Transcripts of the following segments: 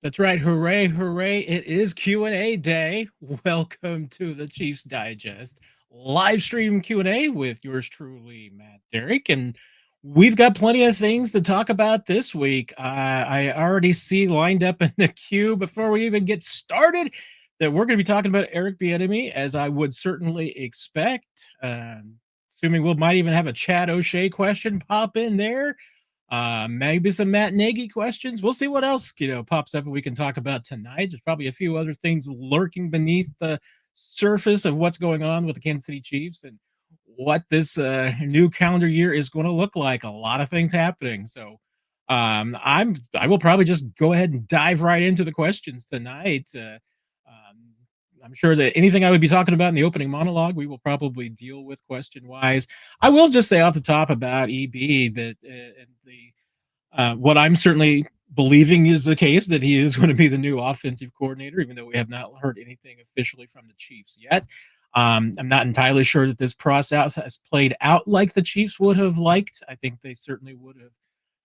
That's right. Hooray, hooray. It is Q&A day. Welcome to the Chiefs Digest live stream Q&A with yours truly, Matt Derrick. And we've got plenty of things to talk about this week. I already see lined up in the queue before we even get started that we're going to be talking about Eric Bieniemy, as I would certainly expect. Assuming we might even have a Chad O'Shea question pop in there. Maybe some Matt Nagy questions. We'll see what else pops up and we can talk about tonight. There's probably a few other things lurking beneath the surface of what's going on with the Kansas City Chiefs and what this new calendar year is going to look like. A lot of things happening. So I will probably just go ahead and dive right into the questions tonight. I'm sure that anything I would be talking about in the opening monologue, we will probably deal with question wise. I will just say off the top about EB that what I'm certainly believing is the case, that he is going to be the new offensive coordinator, even though we have not heard anything officially from the Chiefs yet. I'm not entirely sure that this process has played out like the Chiefs would have liked. I think they certainly would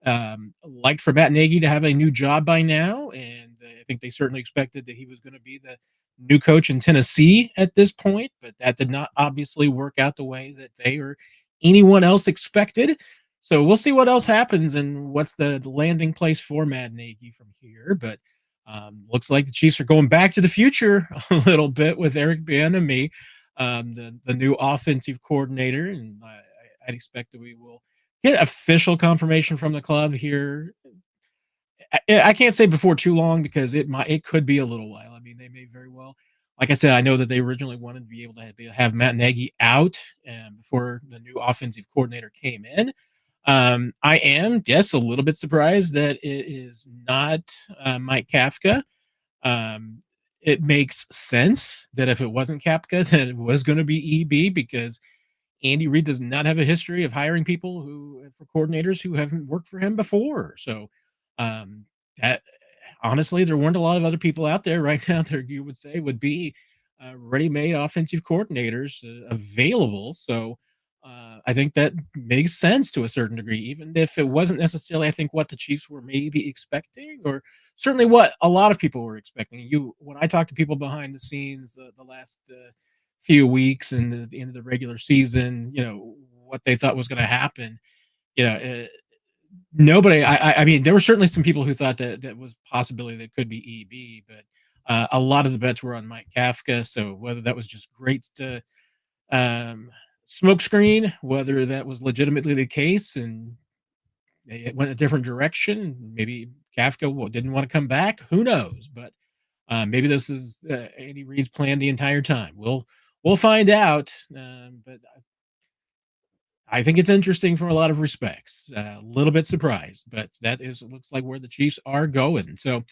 have liked for Matt Nagy to have a new job by now, and I think they certainly expected that he was going to be the new coach in Tennessee at this point, but that did not obviously work out the way that they or anyone else expected. So we'll see what else happens and what's the landing place for Matt Nagy from here. But looks like the Chiefs are going back to the future a little bit with Eric Bieniemy, the new offensive coordinator, and I'd expect that we will get official confirmation from the club here. I can't say before too long because it could be a little while. I mean, they may very well. Like I said, I know that they originally wanted to be able to have Matt Nagy out before the new offensive coordinator came in. I am, yes, a little bit surprised that it is not Mike Kafka. It makes sense that if it wasn't Kafka, that it was going to be EB, because Andy Reid does not have a history of hiring people for coordinators who haven't worked for him before. So that honestly, there weren't a lot of other people out there right now that you would say would be ready-made offensive coordinators available. So I think that makes sense to a certain degree, even if it wasn't necessarily, I think, what the Chiefs were maybe expecting, or certainly what a lot of people were expecting. When I talk to people behind the scenes, the last few weeks and the end of the regular season, what they thought was going to happen, you know, uh, nobody. I mean, there were certainly some people who thought that was a possibility that could be EB, but a lot of the bets were on Mike Kafka. So whether that was just great to smokescreen, whether that was legitimately the case and it went a different direction, maybe Kafka didn't want to come back. Who knows? But maybe this is Andy Reid's plan the entire time. We'll find out. But I think it's interesting from a lot of respects. A little bit surprised, but looks like where the Chiefs are going. So,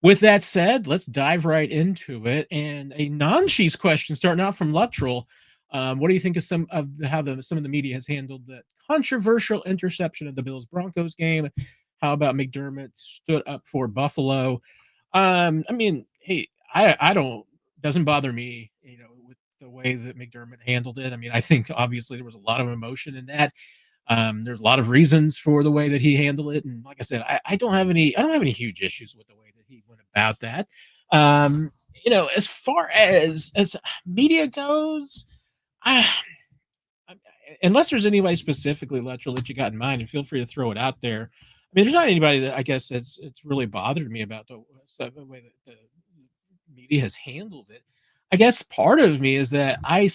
with that said, let's dive right into it. And a non-Chiefs question, starting out from Luttrell. What do you think of some of some of the media has handled the controversial interception of the Bills Broncos game? How about McDermott stood up for Buffalo? I mean, hey, I don't doesn't bother me, with the way that McDermott handled it. I mean, I think obviously there was a lot of emotion in that. There's a lot of reasons for the way that he handled it, and like I said, I don't have any huge issues with the way that he went about that. As far as media goes, I, I unless there's anybody specifically, Letcher, that you got in mind, and feel free to throw it out there. I mean, there's not anybody that I guess it's really bothered me about the way that the media has handled it. I guess part of me is that I'm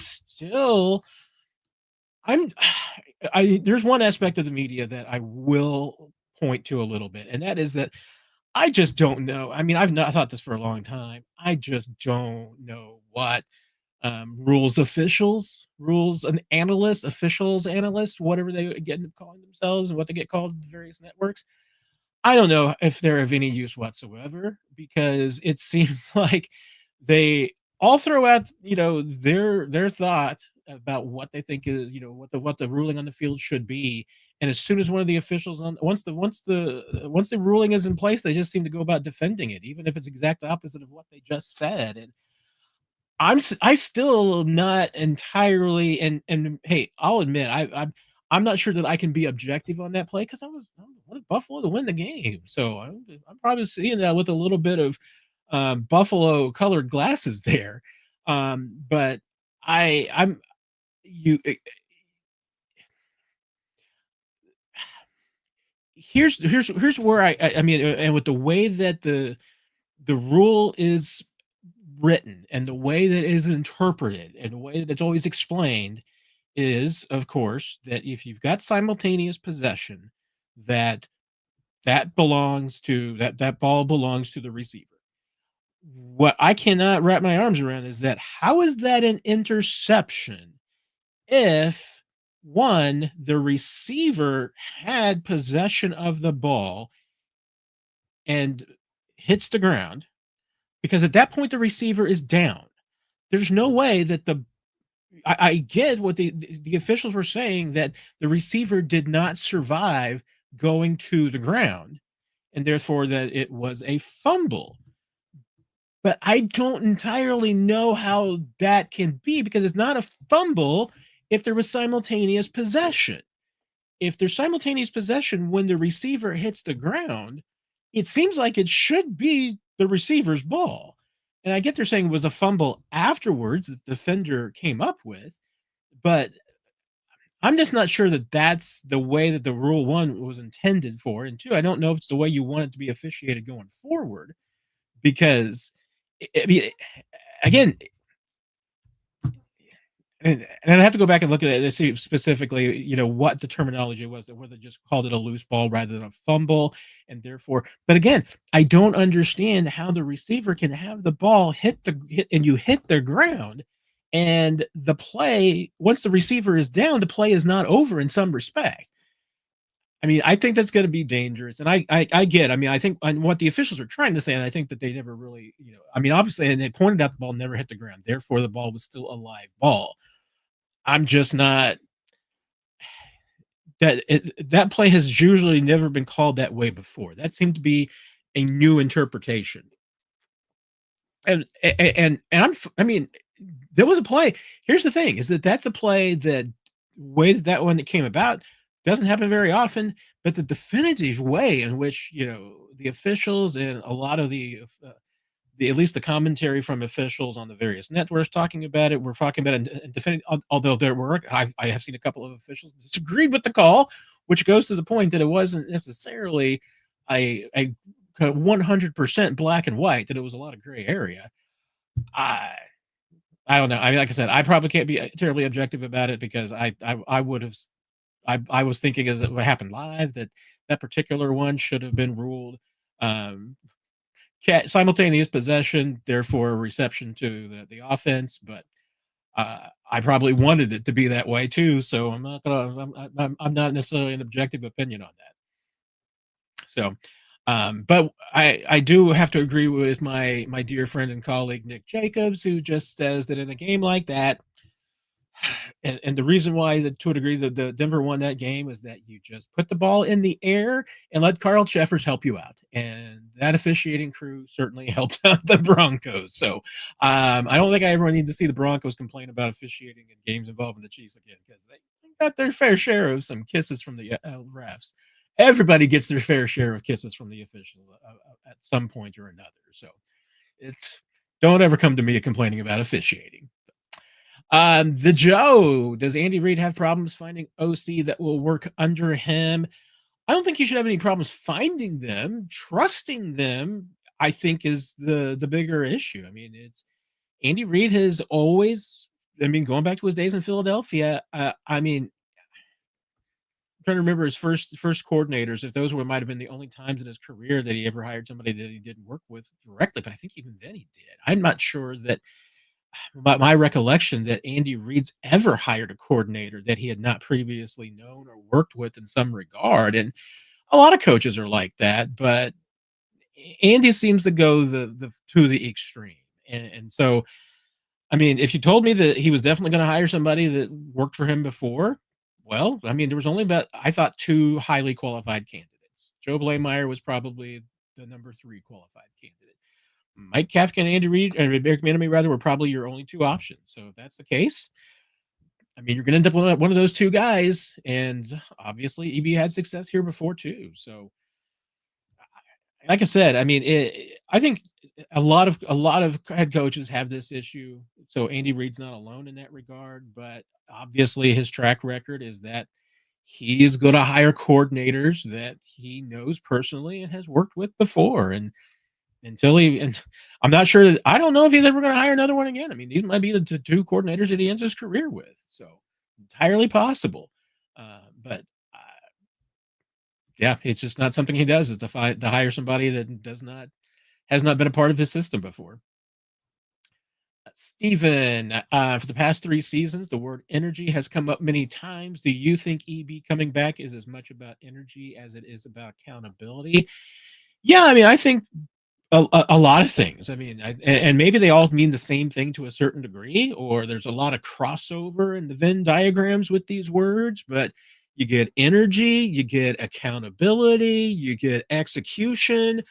I there's one aspect of the media that I will point to a little bit, and that is that I just don't know. I mean, I've not thought this for a long time. I just don't know what rules and analysts, officials, analysts, whatever they get calling themselves, and what they get called in the various networks. I don't know if they're of any use whatsoever, because it seems like they all throw out, their thought about what they think is, what the ruling on the field should be. And as soon as one of the officials once the ruling is in place, they just seem to go about defending it, even if it's exact opposite of what they just said. And I still not entirely, and hey, I'll admit I'm not sure that I can be objective on that play, because I was wanted Buffalo to win the game. So I'm probably seeing that with a little bit of Buffalo colored glasses there. But I'm you here's where I mean, and with the way that the rule is written and the way that it is interpreted and the way that it's always explained is, of course, that if you've got simultaneous possession, that that ball belongs to the receiver. What I cannot wrap my arms around is that how is that an interception if one, the receiver had possession of the ball and hits the ground, because at that point the receiver is down. There's no way that I get what the officials were saying, that the receiver did not survive going to the ground and therefore that it was a fumble. But I don't entirely know how that can be, because it's not a fumble if there was simultaneous possession. If there's simultaneous possession when the receiver hits the ground, it seems like it should be the receiver's ball. And I get they're saying it was a fumble afterwards that the defender came up with, but I'm just not sure that that's the way that the rule one was intended for. And two, I don't know if it's the way you want it to be officiated going forward, because I mean, again, and I have to go back and look at it and see specifically, what the terminology was, that whether they just called it a loose ball rather than a fumble, and therefore. But again, I don't understand how the receiver can have the ball hit and you hit the ground, and the play, once the receiver is down, the play is not over in some respect. I mean, I think that's going to be dangerous, and I get. I mean, I think and what the officials are trying to say, and I think that they never really, I mean, obviously, and they pointed out the ball never hit the ground, therefore the ball was still a live ball. I'm just not that play has usually never been called that way before. That seemed to be a new interpretation. I mean, there was a play. Here's the thing: is that that's a play that way that one that came about doesn't happen very often. But the definitive way in which the officials and a lot of the at least the commentary from officials on the various networks talking about it. We're talking about it and defending, although there were, I have seen a couple of officials disagreed with the call, which goes to the point that it wasn't necessarily a 100% black and white, that it was a lot of gray area. I I don't know. I mean, like I said, I probably can't be terribly objective about it, because I would have I was thinking as it happened live that that particular one should have been ruled um, simultaneous possession, therefore reception to the offense. But I probably wanted it to be that way too, so I'm not necessarily an objective opinion on that. So, but I do have to agree with my dear friend and colleague Nick Jacobs, who just says that in a game like that, and the reason why, to a degree, the Denver won that game is that you just put the ball in the air and let Carl Cheffers help you out. And that officiating crew certainly helped out the Broncos. So I don't think I ever need to see the Broncos complain about officiating in games involving the Chiefs again, because they got their fair share of some kisses from the refs. Everybody gets their fair share of kisses from the officials at some point or another. So it's don't ever come to me complaining about officiating. The Joe, does Andy Reid have problems finding OC that will work under him? I don't think he should have any problems finding them. Trusting them, I think, is the bigger issue. I mean, it's Andy Reid has always, I mean, going back to his days in Philadelphia, I mean, I'm trying to remember his first coordinators, if those might have been the only times in his career that he ever hired somebody that he didn't work with directly, but I think even then he did. I'm not sure that, but my recollection, that Andy Reid's ever hired a coordinator that he had not previously known or worked with in some regard. And a lot of coaches are like that, but Andy seems to go the to the extreme. And so, I mean, if you told me that he was definitely going to hire somebody that worked for him before, well, I mean, there was only about, I thought, two highly qualified candidates. Joe Blameyer was probably the number three qualified candidate. Mike Kafka and Andy Reid, or Eric Bieniemy rather, were probably your only two options. So if that's the case, I mean, you're going to end up with one of those two guys, and obviously EB had success here before too. So, like I said, I mean, I think a lot of head coaches have this issue. So Andy Reid's not alone in that regard, but obviously his track record is that he is going to hire coordinators that he knows personally and has worked with before. And I'm not sure that I don't know if he's ever going to hire another one again. I mean, these might be the two coordinators that he ends his career with. So entirely possible. But yeah, it's just not something he does is to hire somebody that has not been a part of his system before. Steven, for the past 3 seasons, the word energy has come up many times. Do you think EB coming back is as much about energy as it is about accountability? Yeah, I mean, I think a lot of things. I mean, and maybe they all mean the same thing to a certain degree, or there's a lot of crossover in the Venn diagrams with these words, but you get energy, you get accountability, you get execution.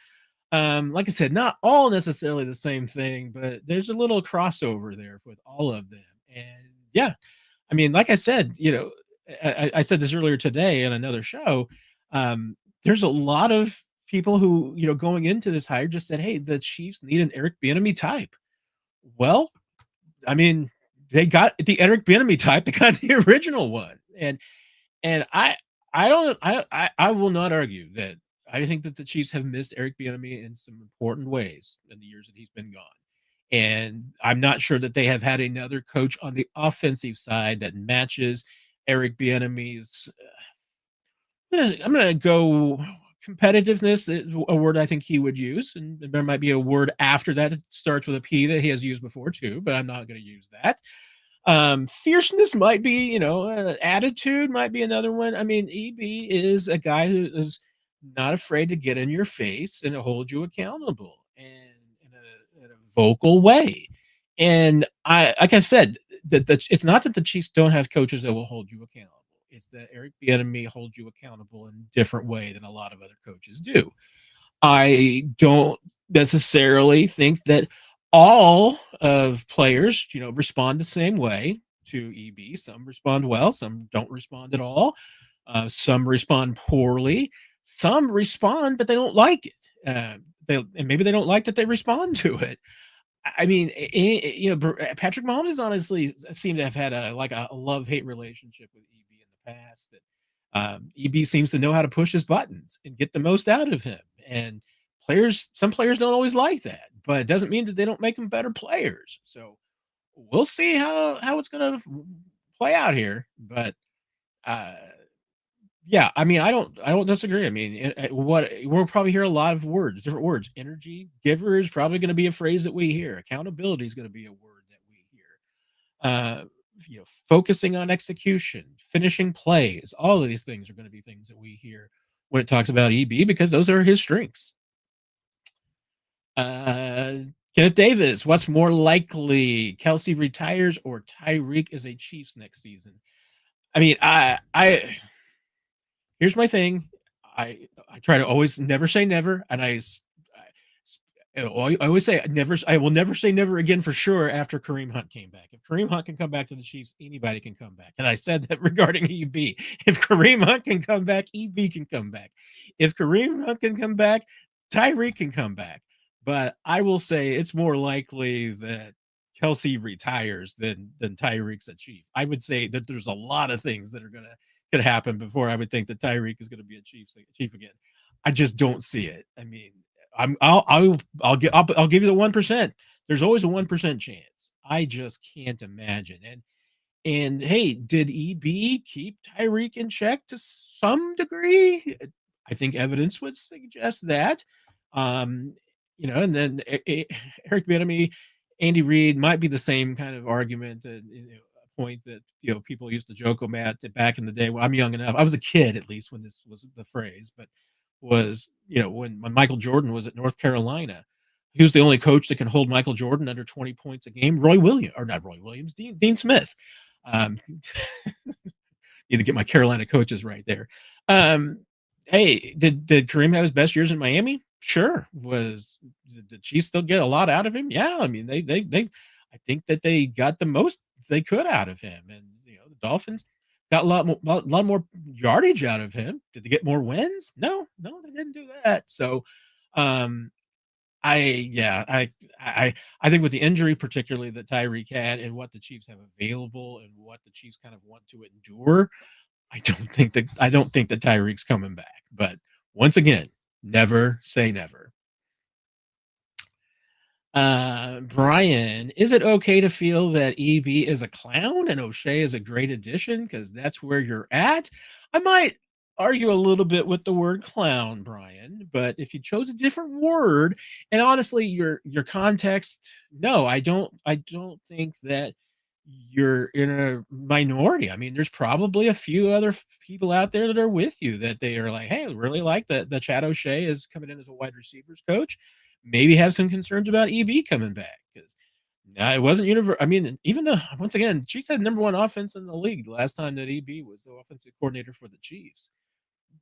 Like I said, not all necessarily the same thing, but there's a little crossover there with all of them. And yeah, I mean, like I said, I said this earlier today in another show. There's a lot of people who, going into this hire just said, "Hey, the Chiefs need an Eric Bieniemy type." Well, I mean, they got the Eric Bieniemy type. They got the original one, and I don't I will not argue that I think that the Chiefs have missed Eric Bieniemy in some important ways in the years that he's been gone. And I'm not sure that they have had another coach on the offensive side that matches Eric Bieniemy's. I'm gonna go competitiveness is a word I think he would use, and there might be a word after that that starts with a P that he has used before too, but I'm not going to use that. Fierceness might be, attitude might be another one. I mean, EB is a guy who is not afraid to get in your face and hold you accountable and in a vocal way. And like I've said, that it's not that the Chiefs don't have coaches that will hold you accountable. It's that Eric Bieniemy holds you accountable in a different way than a lot of other coaches do. I don't necessarily think that all of players, respond the same way to EB. Some respond well, some don't respond at all. Some respond poorly. Some respond, but they don't like it. And maybe they don't like that they respond to it. I mean, Patrick Mahomes has honestly seemed to have had a love hate relationship with EB in the past. That EB seems to know how to push his buttons and get the most out of him. And some players don't always like that, but it doesn't mean that they don't make them better players. So we'll see how it's going to play out here. But uh, yeah, I mean, I don't disagree. I mean, what we'll probably hear a lot of words, different words. Energy giver is probably going to be a phrase that we hear. Accountability is going to be a word that we hear. Focusing on execution, finishing plays, all of these things are going to be things that we hear when it talks about EB because those are his strengths. Uh, Kenneth Davis, what's more likely, Kelce retires or Tyreek is a Chiefs next season? I mean, I here's my thing. I try to always never say never, and I always say never. I will never say never again for sure after Kareem Hunt came back. If Kareem Hunt can come back to the Chiefs, anybody can come back. And I said that regarding EB. If Kareem Hunt can come back, EB can come back. If Kareem Hunt can come back, Tyreek can come back. But I will say it's more likely that Kelce retires than Tyreek's a Chief. I would say that there's a lot of things that could happen before I would think that Tyreek is going to be a Chief again. I just don't see it. I mean, I'll give you the 1%. There's always a 1% chance. I just can't imagine. And hey, did EB keep Tyreek in check to some degree? I think evidence would suggest that. And then Eric Bieniemy, Andy Reid might be the same kind of argument. A point that people used to joke about back in the day. Well, I'm young enough. I was a kid at least when this was the phrase, but was when Michael Jordan was at North Carolina. He was the only coach that can hold Michael Jordan under 20 points a game. Not Roy Williams, Dean Smith. Need to get my Carolina coaches right there. Hey, did Kareem have his best years in Miami? Sure. Did the Chiefs still get a lot out of him? Yeah. I mean, they I think that they got the most they could out of him, and Dolphins got a lot more yardage out of him. Did they get more wins? No, they didn't do that. So, um, I think with the injury, particularly that Tyreek had, and what the Chiefs have available, and what the Chiefs kind of want to endure, I don't think that Tyreek's coming back. But once again, never say never. Brian, is it okay to feel that EB is a clown and O'Shea is a great addition? Because that's where you're at. I might argue a little bit with the word clown, Brian, but if you chose a different word, and honestly, your context, no, I don't think that you're in a minority. I mean, there's probably a few other people out there that are with you that they are like, hey, I really like that the Chad O'Shea is coming in as a wide receivers coach, maybe have some concerns about EB coming back because it wasn't universal. I mean, even though once again, Chiefs had number one offense in the league the last time that EB was the offensive coordinator for the Chiefs,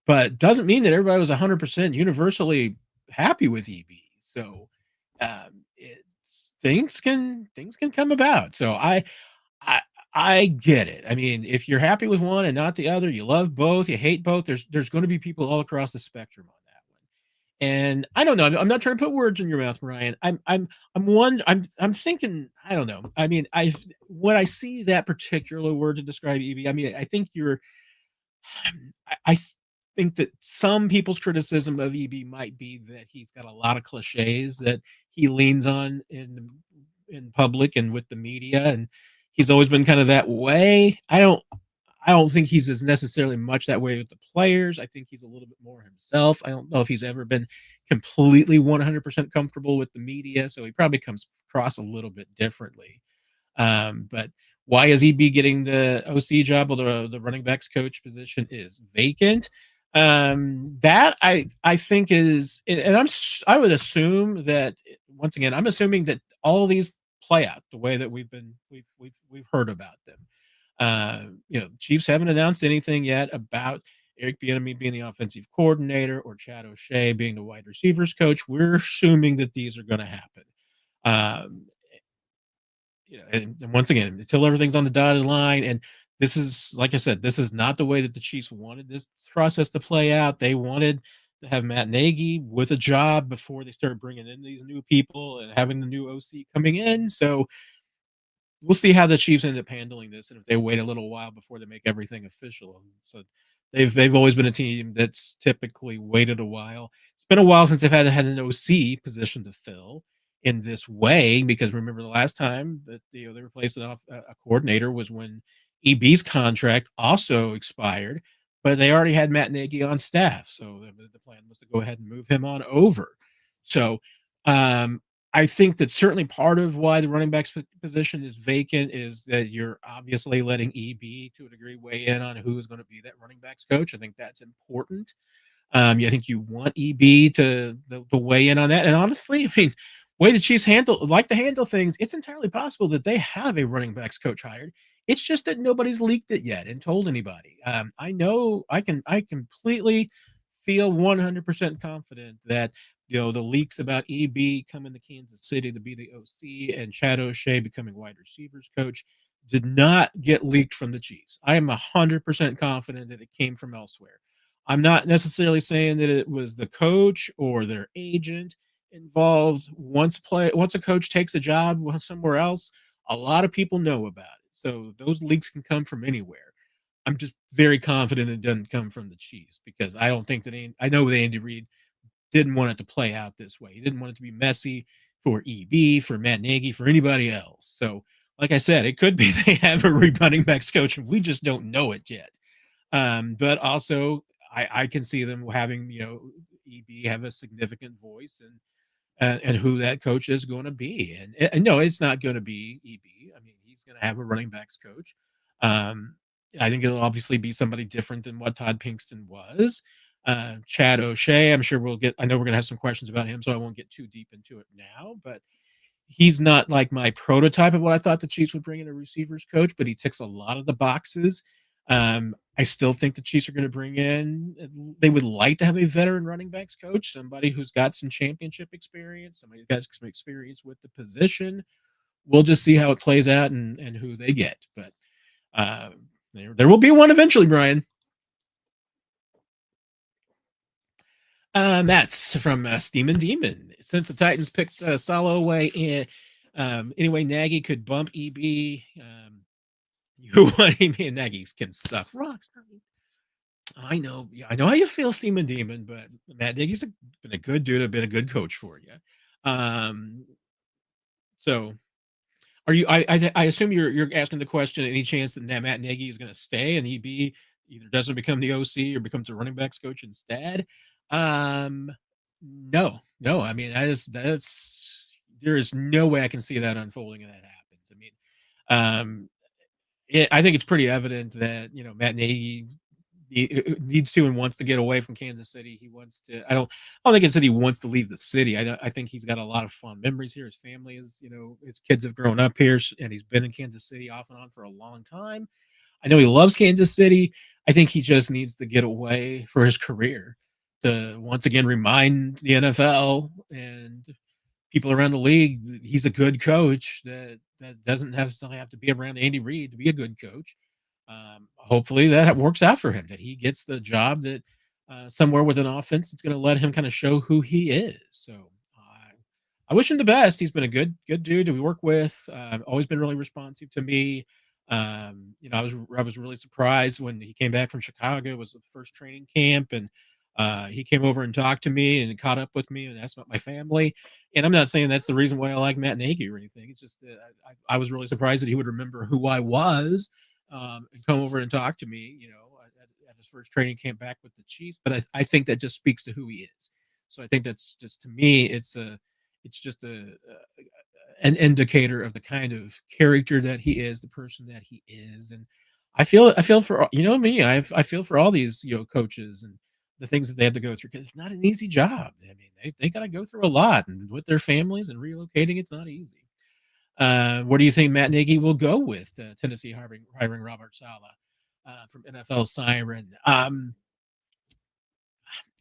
but doesn't mean that everybody was 100% universally happy with EB. So things can come about. So I I get it. I mean, if you're happy with one and not the other, you love both, you hate both. There's going to be people all across the spectrum on that one. And I don't know. I'm not trying to put words in your mouth, Ryan. I'm thinking. I don't know. I mean, when I see that particular word to describe EB, I mean, I think I think that some people's criticism of EB might be that he's got a lot of cliches that he leans on in public and with the media, and he's always been kind of that way. I don't think he's as necessarily much that way with the players. I think he's a little bit more himself. I don't know if he's ever been completely 100% comfortable with the media, so he probably comes across a little bit differently. But why is EB getting the OC job while the running backs coach position is vacant? That I think is, and I would assume that once again, I'm assuming that all these play out the way that we've heard about them. Chiefs haven't announced anything yet about Eric Bieniemy being the offensive coordinator or Chad O'Shea being the wide receivers coach. We're assuming that these are going to happen. Um, and once again, until everything's on the dotted line, and this is, like I said, this is not the way that the Chiefs wanted this process to play out. They wanted to have Matt Nagy with a job before they started bringing in these new people and having the new OC coming in. So we'll see how the Chiefs end up handling this, and if they wait a little while before they make everything official. So they've always been a team that's typically waited a while. It's been a while since they've had an OC position to fill in this way, because remember the last time that they replaced a coordinator was when EB's contract also expired, but they already had Matt Nagy on staff, so the plan was to go ahead and move him on over. So um, I think that certainly part of why the running backs position is vacant is that you're obviously letting EB to a degree weigh in on who is going to be that running backs coach. I think that's important. I think you want EB to weigh in on that. And honestly, I mean, way the Chiefs handle things, it's entirely possible that they have a running backs coach hired. It's just that nobody's leaked it yet and told anybody. I know I completely feel 100% confident that the leaks about EB coming to Kansas City to be the OC and Chad O'Shea becoming wide receivers coach did not get leaked from the Chiefs. I am 100% confident that it came from elsewhere. I'm not necessarily saying that it was the coach or their agent involved. Once a coach takes a job somewhere else, a lot of people know about it. So those leaks can come from anywhere. I'm just very confident it doesn't come from the Chiefs, because I don't think that I know that Andy Reid didn't want it to play out this way. He didn't want it to be messy for EB, for Matt Nagy, for anybody else. So, like I said, it could be they have a running backs coach and we just don't know it yet. But also, I can see them having EB have a significant voice and who that coach is going to be. And no, it's not going to be EB. I mean, he's going to have a running backs coach. Um, I think it'll obviously be somebody different than what Todd Pinkston was. Chad O'Shea, I'm sure I know we're going to have some questions about him, so I won't get too deep into it now, but he's not like my prototype of what I thought the Chiefs would bring in a receivers coach, but he ticks a lot of the boxes. I still think the Chiefs are going to bring in, they would like to have a veteran running backs coach, somebody who's got some championship experience, somebody who's got some experience with the position. We'll just see how it plays out and who they get. But uh, There will be one eventually, Brian. That's from Steam Demon. Since the Titans picked Salo away, anyway, Nagy could bump EB. You want me and Nagy can suck rocks. I know, yeah, I know how you feel, Steam Demon, but Matt Nagy's been a good dude, been a good coach for you. So are you? I assume you're asking the question. Any chance that Matt Nagy is going to stay and EB either doesn't become the OC or becomes a running backs coach instead? No, no. I mean, that's there is no way I can see that unfolding and that happens. I mean, I think it's pretty evident that Matt Nagy needs to and wants to get away from Kansas City. He wants to. I don't think it's that he wants to leave the city. I think he's got a lot of fond memories here. His family is, his kids have grown up here, and he's been in Kansas City off and on for a long time. I know he loves Kansas City. I think he just needs to get away for his career to once again remind the NFL and people around the league he's a good coach that doesn't necessarily have to be around Andy Reid to be a good coach. Hopefully that works out for him, that he gets the job that somewhere with an offense that's going to let him kind of show who he is. So I wish him the best. He's been a good dude to work with. Always been really responsive to me. I was really surprised when he came back from Chicago. It was the first training camp, and he came over and talked to me and caught up with me and asked about my family. And I'm not saying that's the reason why I like Matt Nagy or anything. It's just that I was really surprised that he would remember who I was and come over and talk to me, at his first training camp back with the Chiefs. But I think that just speaks to who he is. So I think that's just, to me, it's just an indicator of the kind of character that he is, the person that he is. And I feel for, me, I feel for all these, coaches and the things that they have to go through, because it's not an easy job. I mean, they got to go through a lot, and with their families and relocating, it's not easy. Where do you think Matt Nagy will go with Tennessee hiring Robert Saleh from NFL Siren?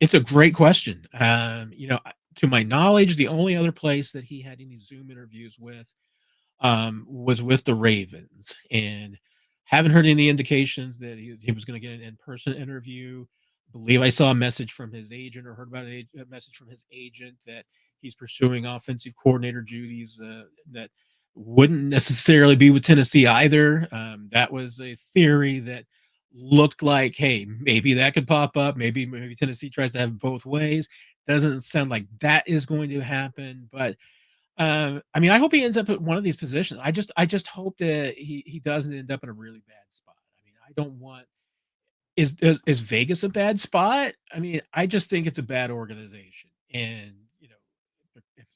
It's a great question. To my knowledge, the only other place that he had any Zoom interviews with was with the Ravens, and haven't heard any indications that he was going to get an in-person interview. Believe I saw a message from his agent, or heard about a message from his agent, that he's pursuing offensive coordinator duties that wouldn't necessarily be with Tennessee either. That was a theory that looked like, hey, maybe that could pop up. Maybe Tennessee tries to have both ways. Doesn't sound like that is going to happen, but I mean, I hope he ends up at one of these positions. I just hope that he doesn't end up in a really bad spot. I mean, I don't want is Vegas a bad spot? I mean, I just think it's a bad organization, and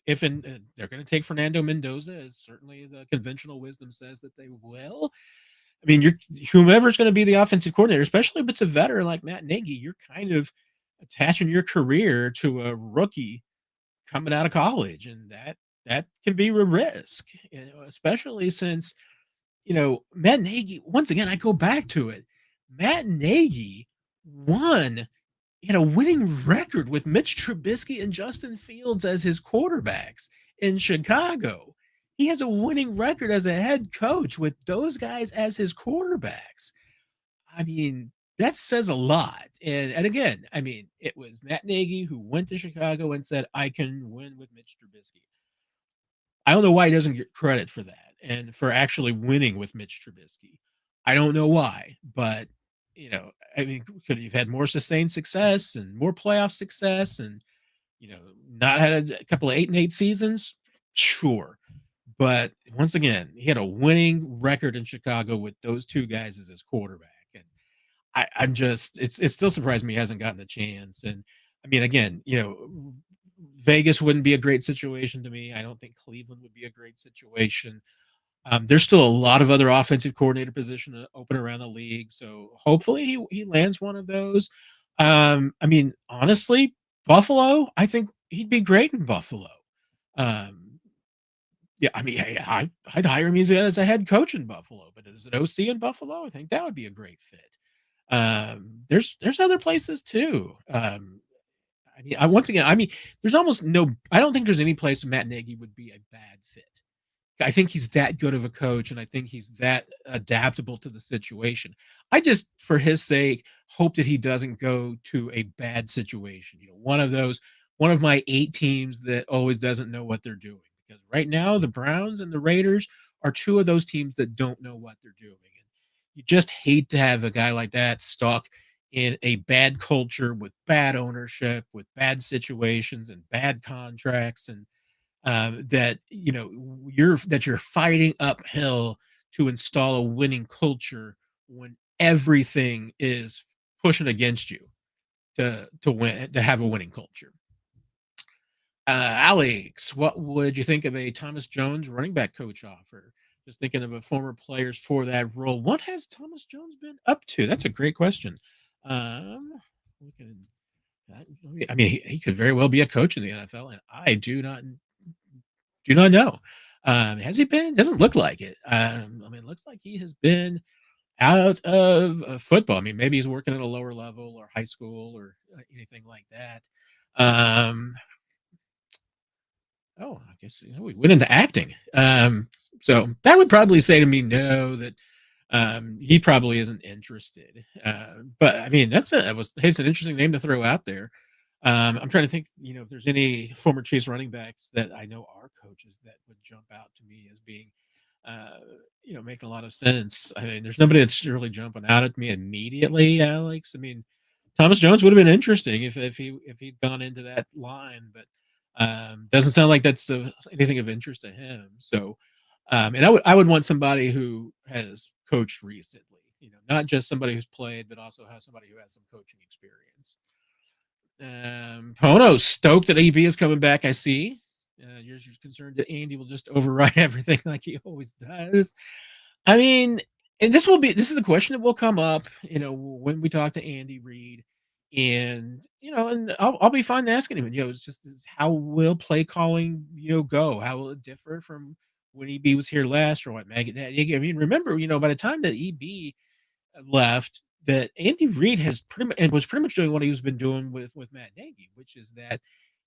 they're going to take Fernando Mendoza, as certainly the conventional wisdom says that they will. I mean, whomever's going to be the offensive coordinator, especially if it's a veteran like Matt Nagy, you're kind of attaching your career to a rookie coming out of college, and that can be a risk, especially since Matt Nagy. Once again, I go back to it. Matt Nagy won in a winning record with Mitch Trubisky and Justin Fields as his quarterbacks in Chicago. He has a winning record as a head coach with those guys as his quarterbacks. I mean, that says a lot. And again, I mean, it was Matt Nagy who went to Chicago and said, I can win with Mitch Trubisky. I don't know why he doesn't get credit for that and for actually winning with Mitch Trubisky. I don't know why, but I mean, could he have had more sustained success and more playoff success and not had a couple of 8-8 seasons? Sure. But once again, he had a winning record in Chicago with those two guys as his quarterback. And I'm just, it still surprised me he hasn't gotten a chance. And I mean, again, Vegas wouldn't be a great situation to me. I don't think Cleveland would be a great situation. There's still a lot of other offensive coordinator positions open around the league. So hopefully he lands one of those. I mean, honestly, Buffalo, I think he'd be great in Buffalo. Yeah, I mean, hey, I'd hire him as a head coach in Buffalo, but as an OC in Buffalo, I think that would be a great fit. There's other places too. I mean, once again, I mean, there's almost no. I don't think there's any place Matt Nagy would be a bad fit, I think he's that good of a coach, and I think he's that adaptable to the situation. I just, for his sake, hope that he doesn't go to a bad situation. One of my 8 teams that always doesn't know what they're doing. Because right now, the Browns and the Raiders are 2 of those teams that don't know what they're doing. And you just hate to have a guy like that stuck in a bad culture with bad ownership, with bad situations and bad contracts, and that you're fighting uphill to install a winning culture when everything is pushing against you to win, to have a winning culture. Alex, what would you think of a Thomas Jones running back coach offer? Just thinking of a former players for that role. What has Thomas Jones been up to? That's a great question. Um, we can- I mean, he could very well be a coach in the NFL, and I do not know. Has he been? Doesn't look like it. I mean, it looks like he has been out of football. I mean, maybe he's working at a lower level or high school or anything like that. Um, oh, I guess we went into acting. So that would probably say to me no, that he probably isn't interested. But I mean, it's an interesting name to throw out there. I'm trying to think, if there's any former Chiefs running backs that I know are coaches that would jump out to me as being, uh, making a lot of sense. I mean, there's nobody that's really jumping out at me immediately, Alex. I mean, Thomas Jones would have been interesting if he'd gone into that line, but doesn't sound like that's anything of interest to him. So, and I would want somebody who has coached recently, not just somebody who's played, but also has somebody who has some coaching experience. Pono stoked that EB is coming back. I see. You're concerned that Andy will just override everything like he always does. I mean, and this is a question that will come up, when we talk to Andy Reid, and and I'll be fine asking him. It's just how will play calling go? How will it differ from when EB was here last, or what Nagy? I mean, remember, by the time that EB left, that Andy Reid has was pretty much doing what he's been doing with Matt Nagy, which is that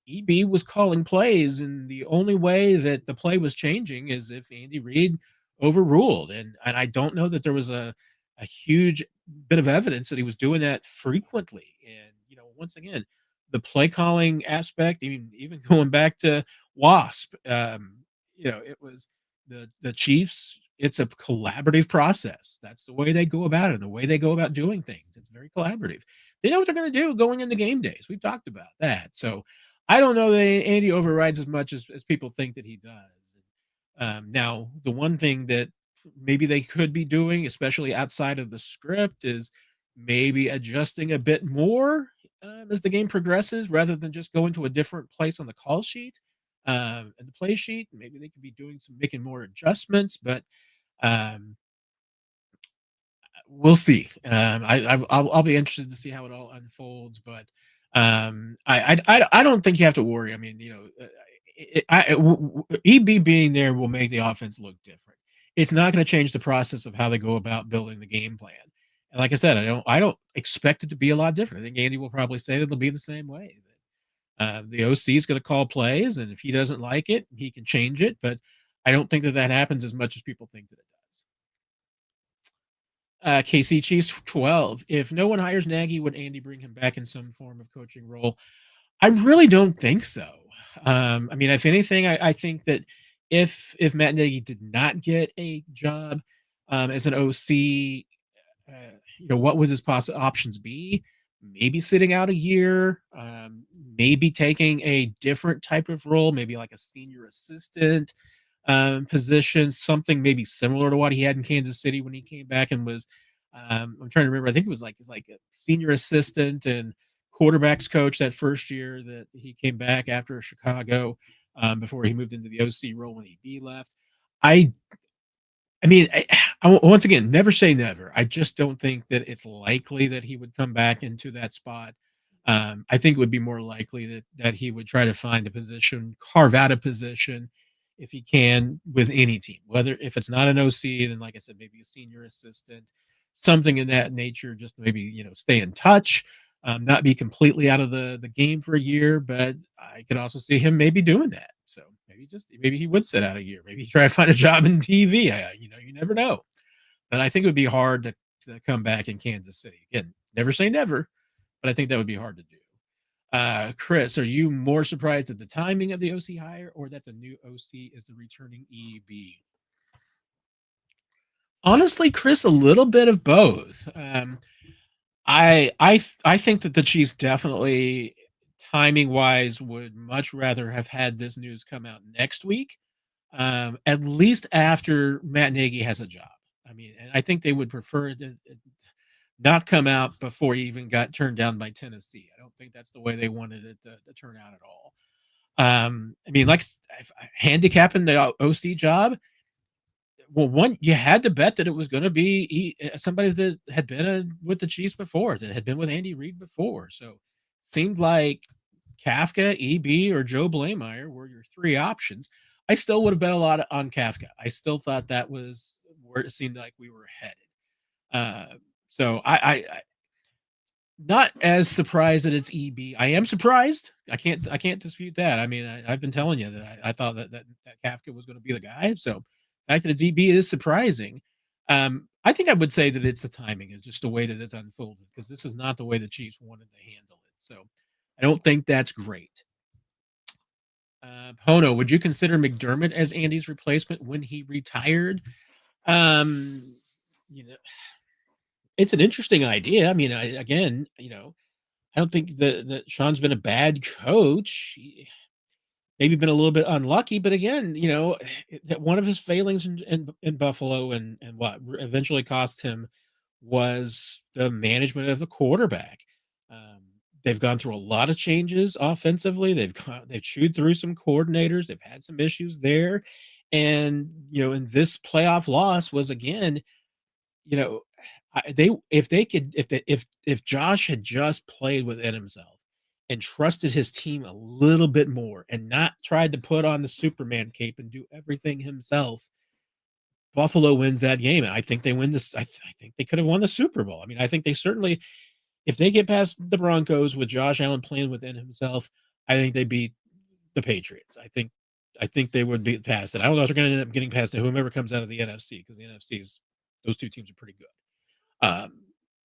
EB was calling plays, and the only way that the play was changing is if Andy Reid overruled. And I don't know that there was a huge bit of evidence that he was doing that frequently. And once again, the play calling aspect, even going back to Wasp, it was the Chiefs. It's a collaborative process. That's the way they go about it, and the way they go about doing things. It's very collaborative. They know what they're going to do going into game days. We've talked about that. So I don't know that Andy overrides as much as people think that he does. Now, the one thing that maybe they could be doing, especially outside of the script, is maybe adjusting a bit more as the game progresses, rather than just going to a different place on the call sheet and the play sheet. Maybe they could be making more adjustments, but um, we'll see. I'll be interested to see how it all unfolds, but I don't think you have to worry. I mean, EB being there will make the offense look different. It's not going to change the process of how they go about building the game plan. And like I said, I don't expect it to be a lot different. I think Andy will probably say that it'll be the same way. The OC is going to call plays, and if he doesn't like it, he can change it. But I don't think that happens as much as people think that it does. KC Chiefs 12. If no one hires Nagy, would Andy bring him back in some form of coaching role? I really don't think so. I mean, if anything, I think that if Matt Nagy did not get a job as an OC, uh, what would his options be? Maybe sitting out a year, maybe taking a different type of role, maybe like a senior assistant position, something maybe similar to what he had in Kansas City when he came back and was. I'm trying to remember. I think it was like a senior assistant and quarterbacks coach that first year that he came back after Chicago, before he moved into the OC role when he left. I I mean, once again, never say never. I just don't think that it's likely that he would come back into that spot. I think it would be more likely that he would try to find a position, carve out a position if he can with any team. Whether if it's not an OC, then like I said, maybe a senior assistant, something in that nature. Just maybe stay in touch, not be completely out of the game for a year. But I could also see him maybe doing that. So Maybe he would sit out a year. Maybe he try to find a job in TV. You never know. But I think it would be hard to come back in Kansas City. Again, never say never, but I think that would be hard to do. Chris, are you more surprised at the timing of the OC hire or that the new OC is the returning EB? Honestly, Chris, a little bit of both. I think that the Chiefs definitely, timing wise, would much rather have had this news come out next week, at least after Matt Nagy has a job. I mean, and I think they would prefer it to not come out before he even got turned down by Tennessee. I don't think that's the way they wanted it to turn out at all. I mean, like handicapping the OC job. Well, one, you had to bet that it was going to be somebody that had been with the Chiefs before, that had been with Andy Reid before. So it seemed like Kafka, EB, or Joe Blameyer were your three options. I still would have bet a lot on Kafka. I still thought that was where it seemed like we were headed. So I not as surprised that it's EB. I am surprised. I can't dispute that. I mean, I've been telling you that I thought that Kafka was going to be the guy. So the fact that it's EB is surprising. I think I would say that it's the timing. It's just the way that it's unfolded, because this is not the way the Chiefs wanted to handle it. So I don't think that's great. Pono, would you consider McDermott as Andy's replacement when he retired? You know, it's an interesting idea. I mean, I don't think that Sean's been a bad coach. Maybe been a little bit unlucky, but again, one of his failings in Buffalo and what eventually cost him was the management of the quarterback. Um, they've gone through a lot of changes offensively. They've chewed through some coordinators. They've had some issues there, and in this playoff loss was again, you know, they if they could if Josh had just played within himself and trusted his team a little bit more and not tried to put on the Superman cape and do everything himself, Buffalo wins that game. And I think they win this. I think they could have won the Super Bowl. I mean, I think they certainly, if they get past the Broncos with Josh Allen playing within himself, I think they beat the Patriots. I think they would be past it. I don't know if they're going to end up getting past it, whoever comes out of the NFC, because the NFC those two teams are pretty good.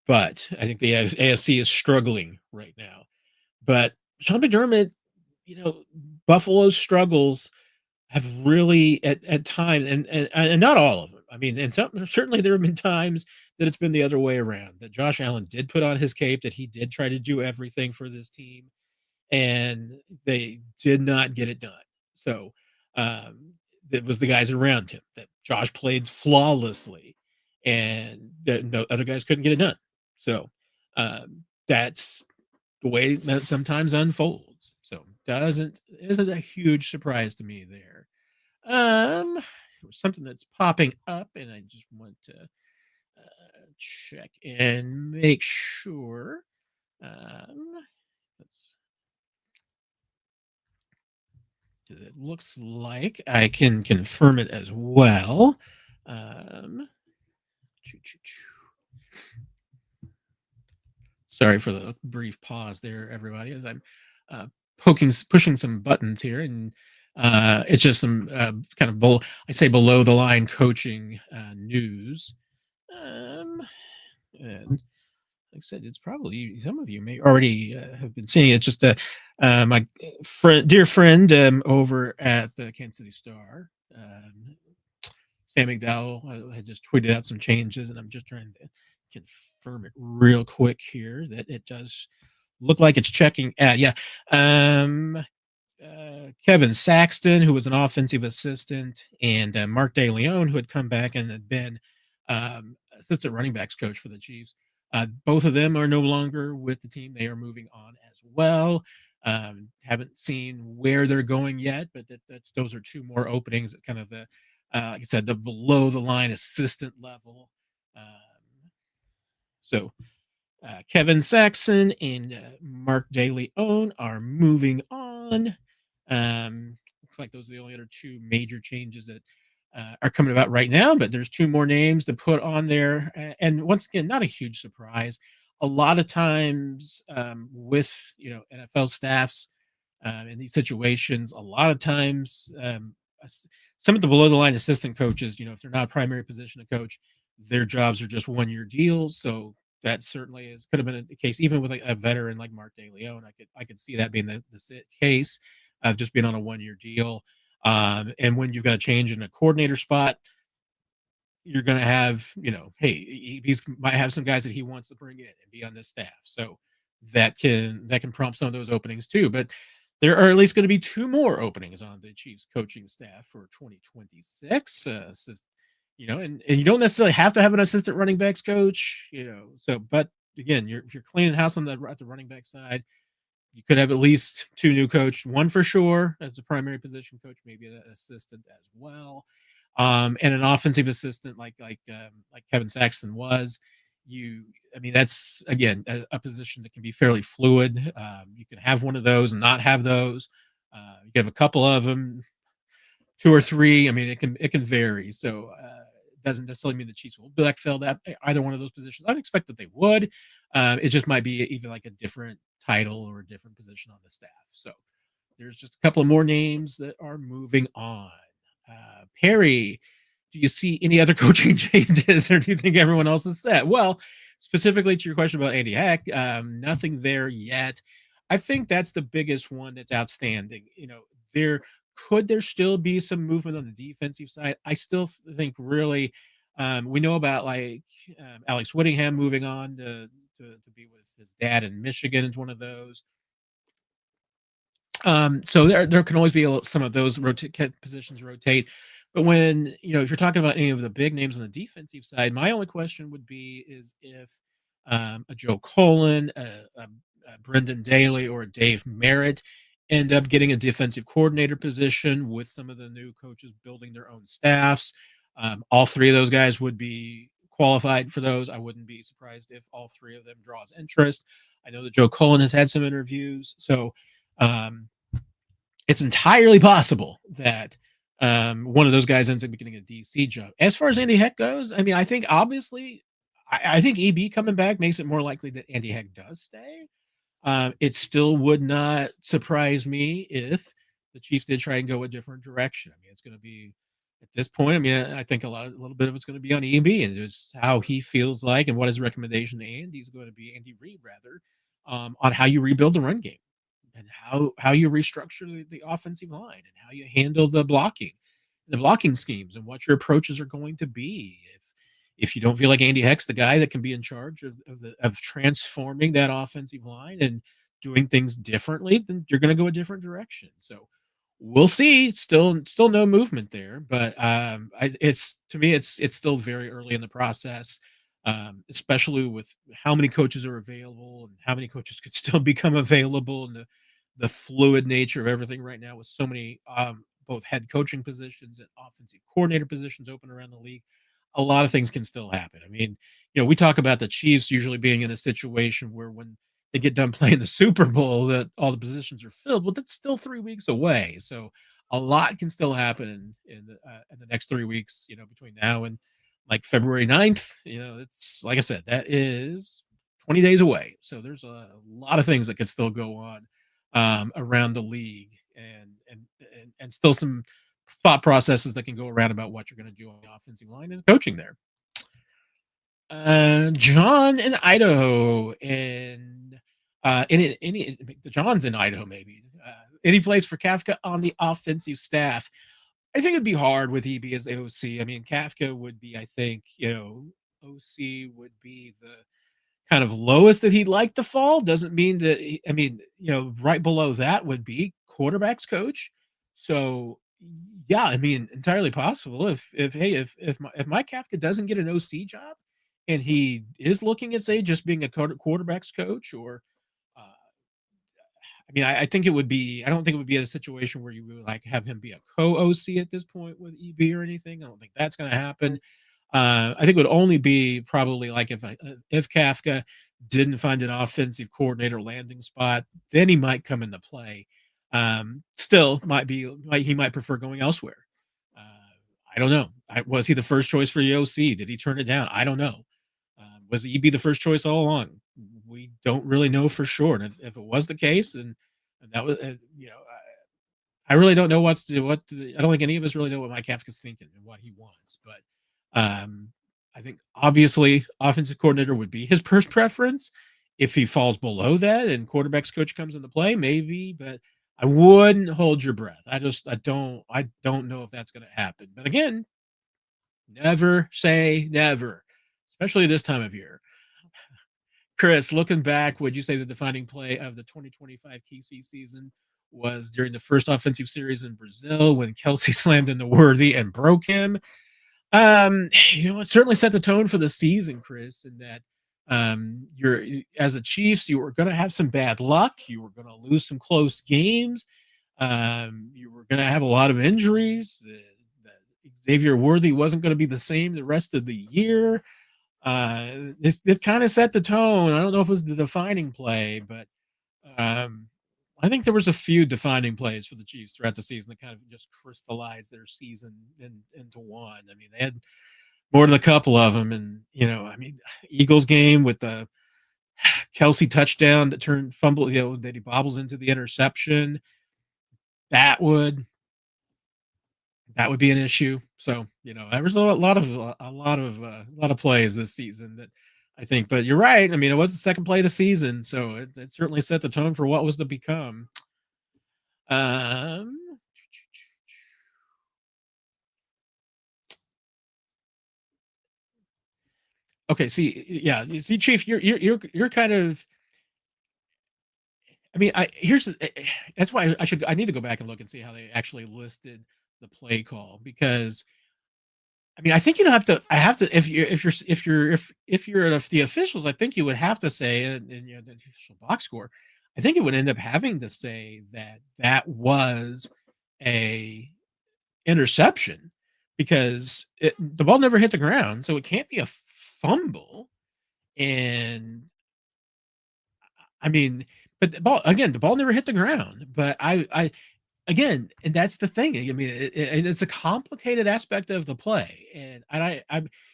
But I think the AFC is struggling right now. But Sean McDermott, Buffalo's struggles have really at times, and not all of them. I mean, and certainly there have been times that it's been the other way around. That Josh Allen did put on his cape, that he did try to do everything for this team, and they did not get it done. So it was the guys around him that Josh played flawlessly, and the other guys couldn't get it done. So that's the way that sometimes unfolds. So isn't a huge surprise to me there. Something that's popping up, and I just want to check and make sure. It looks like I can confirm it as well. Sorry for the brief pause there, everybody, as I'm pushing some buttons here, and it's just some kind of below the line coaching news. And like I said, it's probably some of you may already have been seeing it. It's just my dear friend over at the Kansas City Star, Sam McDowell, had just tweeted out some changes, and I'm just trying to confirm it real quick here that it does look like it's checking. Yeah. Kevin Saxton, who was an offensive assistant, and Mark DeLeon, who had come back and had been assistant running backs coach for the Chiefs. Both of them are no longer with the team. They are moving on as well. Haven't seen where they're going yet, but those are two more openings at kind of the, like I said, the below the line assistant level. So Kevin Saxon and Mark DeLeon are moving on. Looks like those are the only other two major changes that are coming about right now, but there's two more names to put on there. And once again, not a huge surprise. A lot of times with NFL staffs, in these situations. A lot of times, some of the below the line assistant coaches, if they're not a primary position of coach, their jobs are just 1 year deals. So that certainly is could have been the case even with a veteran like Mark DeLeon. I could see that being the case of just being on a 1 year deal. And when you've got a change in a coordinator spot, you're going to have, hey, he's might have some guys that he wants to bring in and be on this staff. So that can prompt some of those openings too. But there are at least going to be two more openings on the Chiefs coaching staff for 2026. And you don't necessarily have to have an assistant running backs coach, So, but again, if you're cleaning house at the running back side, you could have at least two new coach, one for sure as a primary position coach, maybe an assistant as well, and an offensive assistant like Kevin Saxton was. I mean, that's again a position that can be fairly fluid. You can have one of those and not have those. You can have a couple of them, two or three. I mean, it can vary. So it doesn't necessarily mean the Chiefs will backfill that either one of those positions. I'd expect that they would. It just might be even like a different title or a different position on the staff. So there's just a couple of more names that are moving on. Perry, do you see any other coaching changes, or do you think everyone else is set? Well, specifically to your question about Andy Heck, nothing there yet. I think that's the biggest one that's outstanding. There could there still be some movement on the defensive side. I still think really we know about Alex Whittingham moving on to be with his dad in Michigan is one of those. So there can always be some of those positions rotate. But when, if you're talking about any of the big names on the defensive side, my only question would be is if a Joe Colin, a Brendan Daly, or a Dave Merritt end up getting a defensive coordinator position with some of the new coaches building their own staffs. All three of those guys would be qualified for those. I wouldn't be surprised if all three of them draws interest. I know that Joe Colin has had some interviews. So um, it's entirely possible that one of those guys ends up getting a DC job. As far as Andy Heck goes, I mean, I think obviously, I think EB coming back makes it more likely that Andy Heck does stay. It still would not surprise me if the Chiefs did try and go a different direction. I mean, it's going to be at this point. I mean, I think a little bit of it's going to be on EB and just how he feels like and what his recommendation to Andy's going to be, Andy Reid rather, on how you rebuild the run game and how you restructure the offensive line and how you handle the blocking schemes and what your approaches are going to be. If you don't feel like Andy Heck's the guy that can be in charge of transforming that offensive line and doing things differently, then you're going to go a different direction. So we'll see. Still no movement there, but it's to me, it's still very early in the process, especially with how many coaches are available and how many coaches could still become available, and the fluid nature of everything right now with so many both head coaching positions and offensive coordinator positions open around the league. A lot of things can still happen. I mean, we talk about the Chiefs usually being in a situation where when they get done playing the Super Bowl, that all the positions are filled. Well, that's still 3 weeks away, so a lot can still happen in the next 3 weeks. Between now and like February 9th. It's like I said, that is 20 days away. So there's a lot of things that could still go on around the league, and still some thought processes that can go around about what you're going to do on the offensive line and coaching there. John in Idaho, and any the John's in Idaho, maybe any place for Kafka on the offensive staff. I think it'd be hard with EB as the OC. I mean, Kafka would be, I think, OC would be the kind of lowest that he'd like to fall. Doesn't mean that, I mean, right below that would be quarterbacks coach. So, yeah, I mean, entirely possible if Mike Kafka doesn't get an OC job and he is looking at, say, just being a quarterbacks coach, or uh, I mean, I think it would be. I don't think it would be a situation where you would like have him be a co-OC at this point with EB or anything. I don't think that's going to happen. I think it would only be probably like if Kafka didn't find an offensive coordinator landing spot, then he might come into play. Still, he might prefer going elsewhere. Uh, I don't know. Was he the first choice for the OC? Did he turn it down? I don't know. Was EB the first choice all along? We don't really know for sure. And if it was the case, then And that was, I really don't know I don't think any of us really know what Mike Kafka's thinking and what he wants, but I think obviously offensive coordinator would be his first preference. If he falls below that and quarterbacks coach comes into play, maybe, but I wouldn't hold your breath. I don't know if that's going to happen. But again, never say never, especially this time of year. Chris, looking back, would you say the defining play of the 2025 KC season was during the first offensive series in Brazil when Kelce slammed into Worthy and broke him? It certainly set the tone for the season, Chris, in that you're as a Chiefs, you were going to have some bad luck. You were going to lose some close games. You were going to have a lot of injuries. Xavier Worthy wasn't going to be the same the rest of the year. This kind of set the tone. I don't know if it was the defining play, but um, I think there was a few defining plays for the Chiefs throughout the season that kind of just crystallized their season into one. I mean, they had more than a couple of them, and Eagles game with the Kelce touchdown that turned fumble, that he bobbles into the interception. That would be an issue. So there was a lot of plays this season that I think. But you're right. I mean, it was the second play of the season, so it certainly set the tone for what was to become. Um, okay. See, yeah. You see, Chief, you're kind of. I mean, that's why I need to go back and look and see how they actually listed the play call because I mean, I think you don't have to. I have to if the officials, I think you would have to say in the official box score. I think it would end up having to say that was a interception because the ball never hit the ground, so it can't be a fumble. And I mean, but the ball never hit the ground. But again, and that's the thing. I mean, it's a complicated aspect of the play,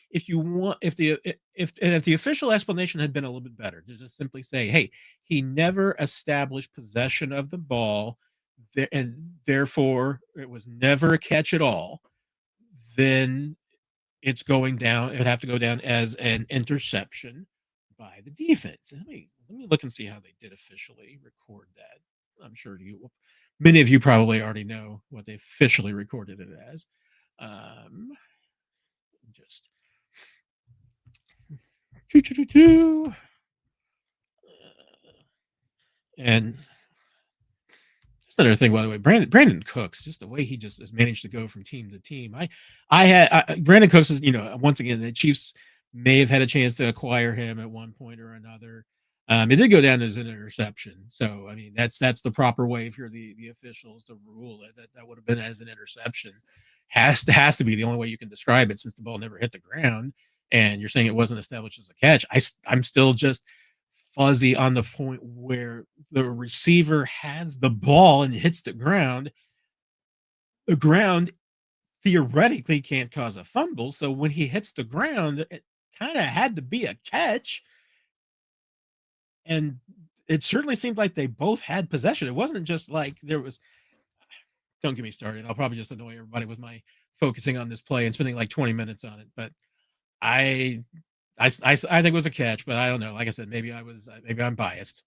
if you want, if the official explanation had been a little bit better, to just simply say, "Hey, he never established possession of the ball, and therefore it was never a catch at all," then it's going down. It would have to go down as an interception by the defense. Let me look and see how they did officially record that. I'm sure many of you probably already know what they officially recorded it as. Just and just another thing, by the way, Brandon Cooks, just the way he just has managed to go from team to team. Brandon Cooks is, once again, the Chiefs may have had a chance to acquire him at one point or another. It did go down as an interception. So, I mean, that's the proper way if you're the officials to rule it. That would have been as an interception. Has to be the only way you can describe it since the ball never hit the ground. And you're saying it wasn't established as a catch. I'm still just fuzzy on the point where the receiver has the ball and hits the ground. The ground theoretically can't cause a fumble. So when he hits the ground, it kind of had to be a catch. And it certainly seemed like they both had possession. It wasn't just like there was. Don't get me started. I'll probably just annoy everybody with my focusing on this play and spending like 20 minutes on it. But I think it was a catch, but I don't know. Like I said, maybe I'm biased.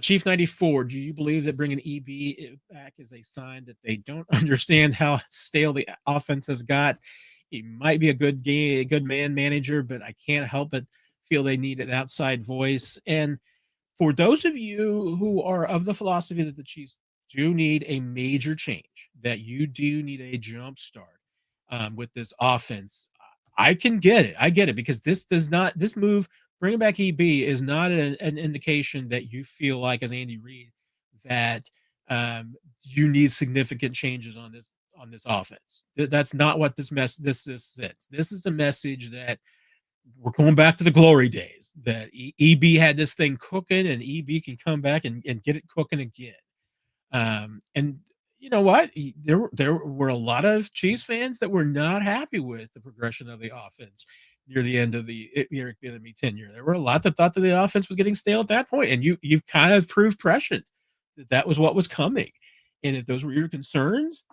Chief 94, do you believe that bringing EB back is a sign that they don't understand how stale the offense has got? He might be a good man manager, but I can't help but feel they need an outside voice. And for those of you who are of the philosophy that the Chiefs do need a major change, that you do need a jump start with this offense, I can get it. I get it because this move, bringing back EB, is not an indication that you feel like, as Andy Reid, that you need significant changes on this offense. That's not what this is. This is a message that we're going back to the glory days, that EB had this thing cooking and EB can come back and get it cooking again. And you know what? There were a lot of Chiefs fans that were not happy with the progression of the offense near the end of the Eric Bieniemy tenure. There were a lot that thought that the offense was getting stale at that point, and you kind of proved prescient that was what was coming. And if those were your concerns,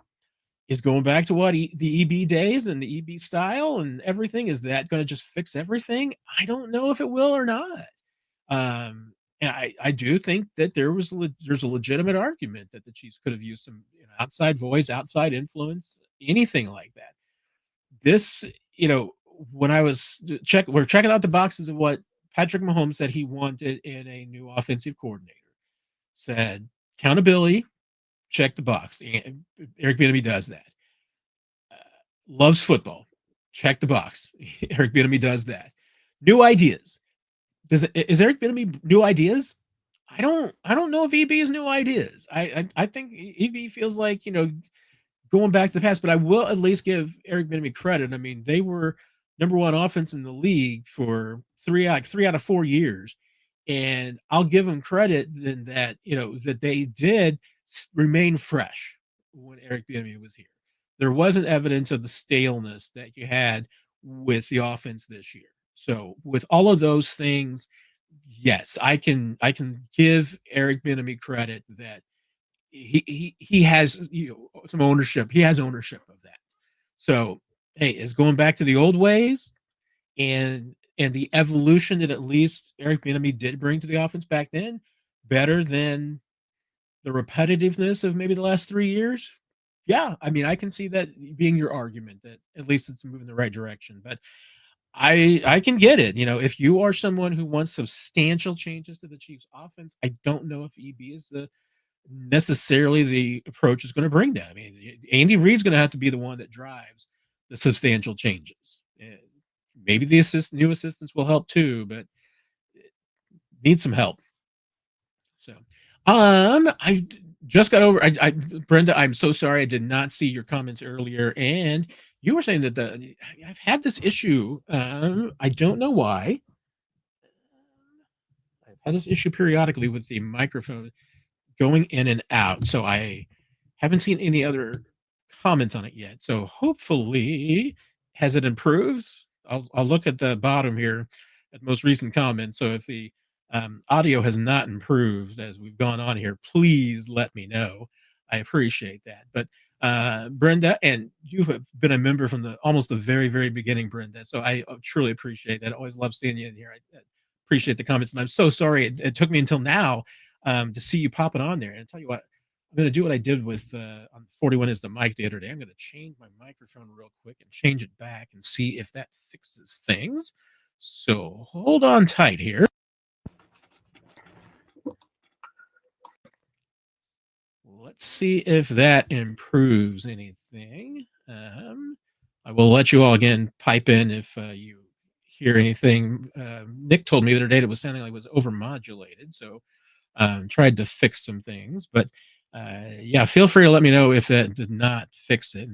is going back to what the EB days and the EB style and everything, is that going to just fix everything? I don't know if it will or not. And I do think that there's a legitimate argument that the Chiefs could have used some, outside voice, outside influence, anything like that. This, when I was we're checking out the boxes of what Patrick Mahomes said he wanted in a new offensive coordinator. Said accountability, check the box. Eric Bieniemy does that. Uh, Loves football, check the box. Eric Bieniemy does that. New ideas. Is Eric Bieniemy new ideas? I don't know if EB is new ideas. I think EB feels like, going back to the past, but I will at least give Eric Bieniemy credit. I mean, they were number one offense in the league for three out of 4 years, and I'll give them credit in that, that they did remain fresh when Eric Bieniemy was here. There wasn't evidence of the staleness that you had with the offense this year. So with all of those things, yes, I can give Eric Bieniemy credit that he has, some ownership. He has ownership of that. So hey, is going back to the old ways and the evolution that at least Eric Bieniemy did bring to the offense back then better than the repetitiveness of maybe the last 3 years? Yeah, I mean, I can see that being your argument that at least it's moving in the right direction. But I can get it. If you are someone who wants substantial changes to the Chiefs offense, I don't know if EB is the necessarily the approach is going to bring that. I mean, Andy Reid's going to have to be the one that drives the substantial changes. And maybe the new assistants will help too, but need some help. So, I just got over. Brenda, I'm so sorry I did not see your comments earlier, and you were saying that I've had this issue. I don't know why. I've had this issue periodically with the microphone going in and out. So I haven't seen any other comments on it yet. So hopefully, has it improved? I'll look at the bottom here at the most recent comments. So if the audio has not improved as we've gone on here, please let me know. I appreciate that. But Brenda, and you have been a member from the almost the very, very beginning, Brenda. So I truly appreciate that. I always love seeing you in here. I appreciate the comments, and I'm so sorry it took me until now to see you popping on there. And I tell you what, I'm going to do what I did with on 41 is the mic the other day. I'm going to change my microphone real quick and change it back and see if that fixes things. So hold on tight here. Let's see if that improves anything. I will let you all again pipe in if you hear anything. Nick told me the other day that it was sounding like it was overmodulated. So tried to fix some things, but yeah, feel free to let me know if that did not fix it.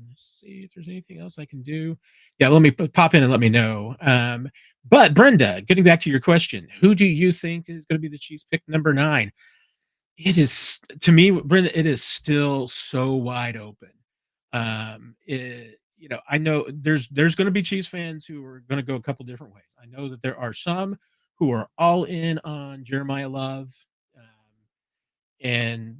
Let's see if there's anything else I can do. Yeah, let me pop in and let me know. But Brenda, getting back to your question, who do you think is going to be the Chiefs pick number 9? It is, to me, Brenda, it is still so wide open. I know there's going to be Chiefs fans who are going to go a couple different ways. I know that there are some who are all in on Jeremiah Love, and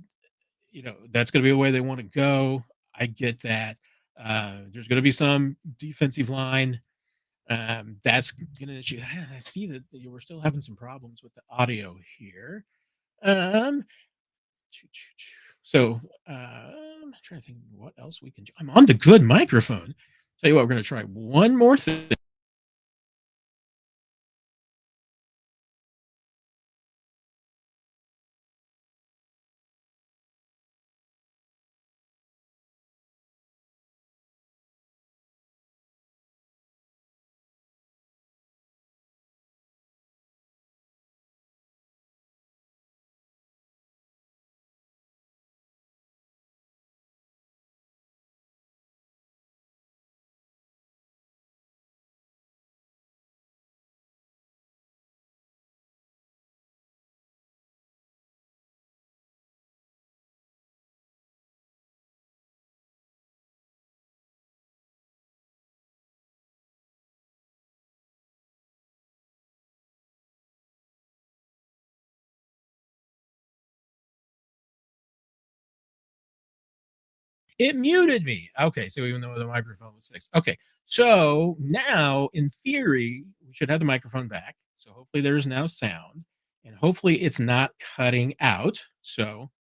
that's going to be a way they want to go. I get that. There's going to be some defensive line. That's going to. I see that we're still having some problems with the audio here. Um, so I'm trying to think what else we can do. I'm on the good microphone. Tell you what, we're going to try one more thing. It muted me. Okay, so even though the microphone was fixed. Okay, so now in theory, we should have the microphone back. So hopefully there's now sound, and hopefully it's not cutting out. So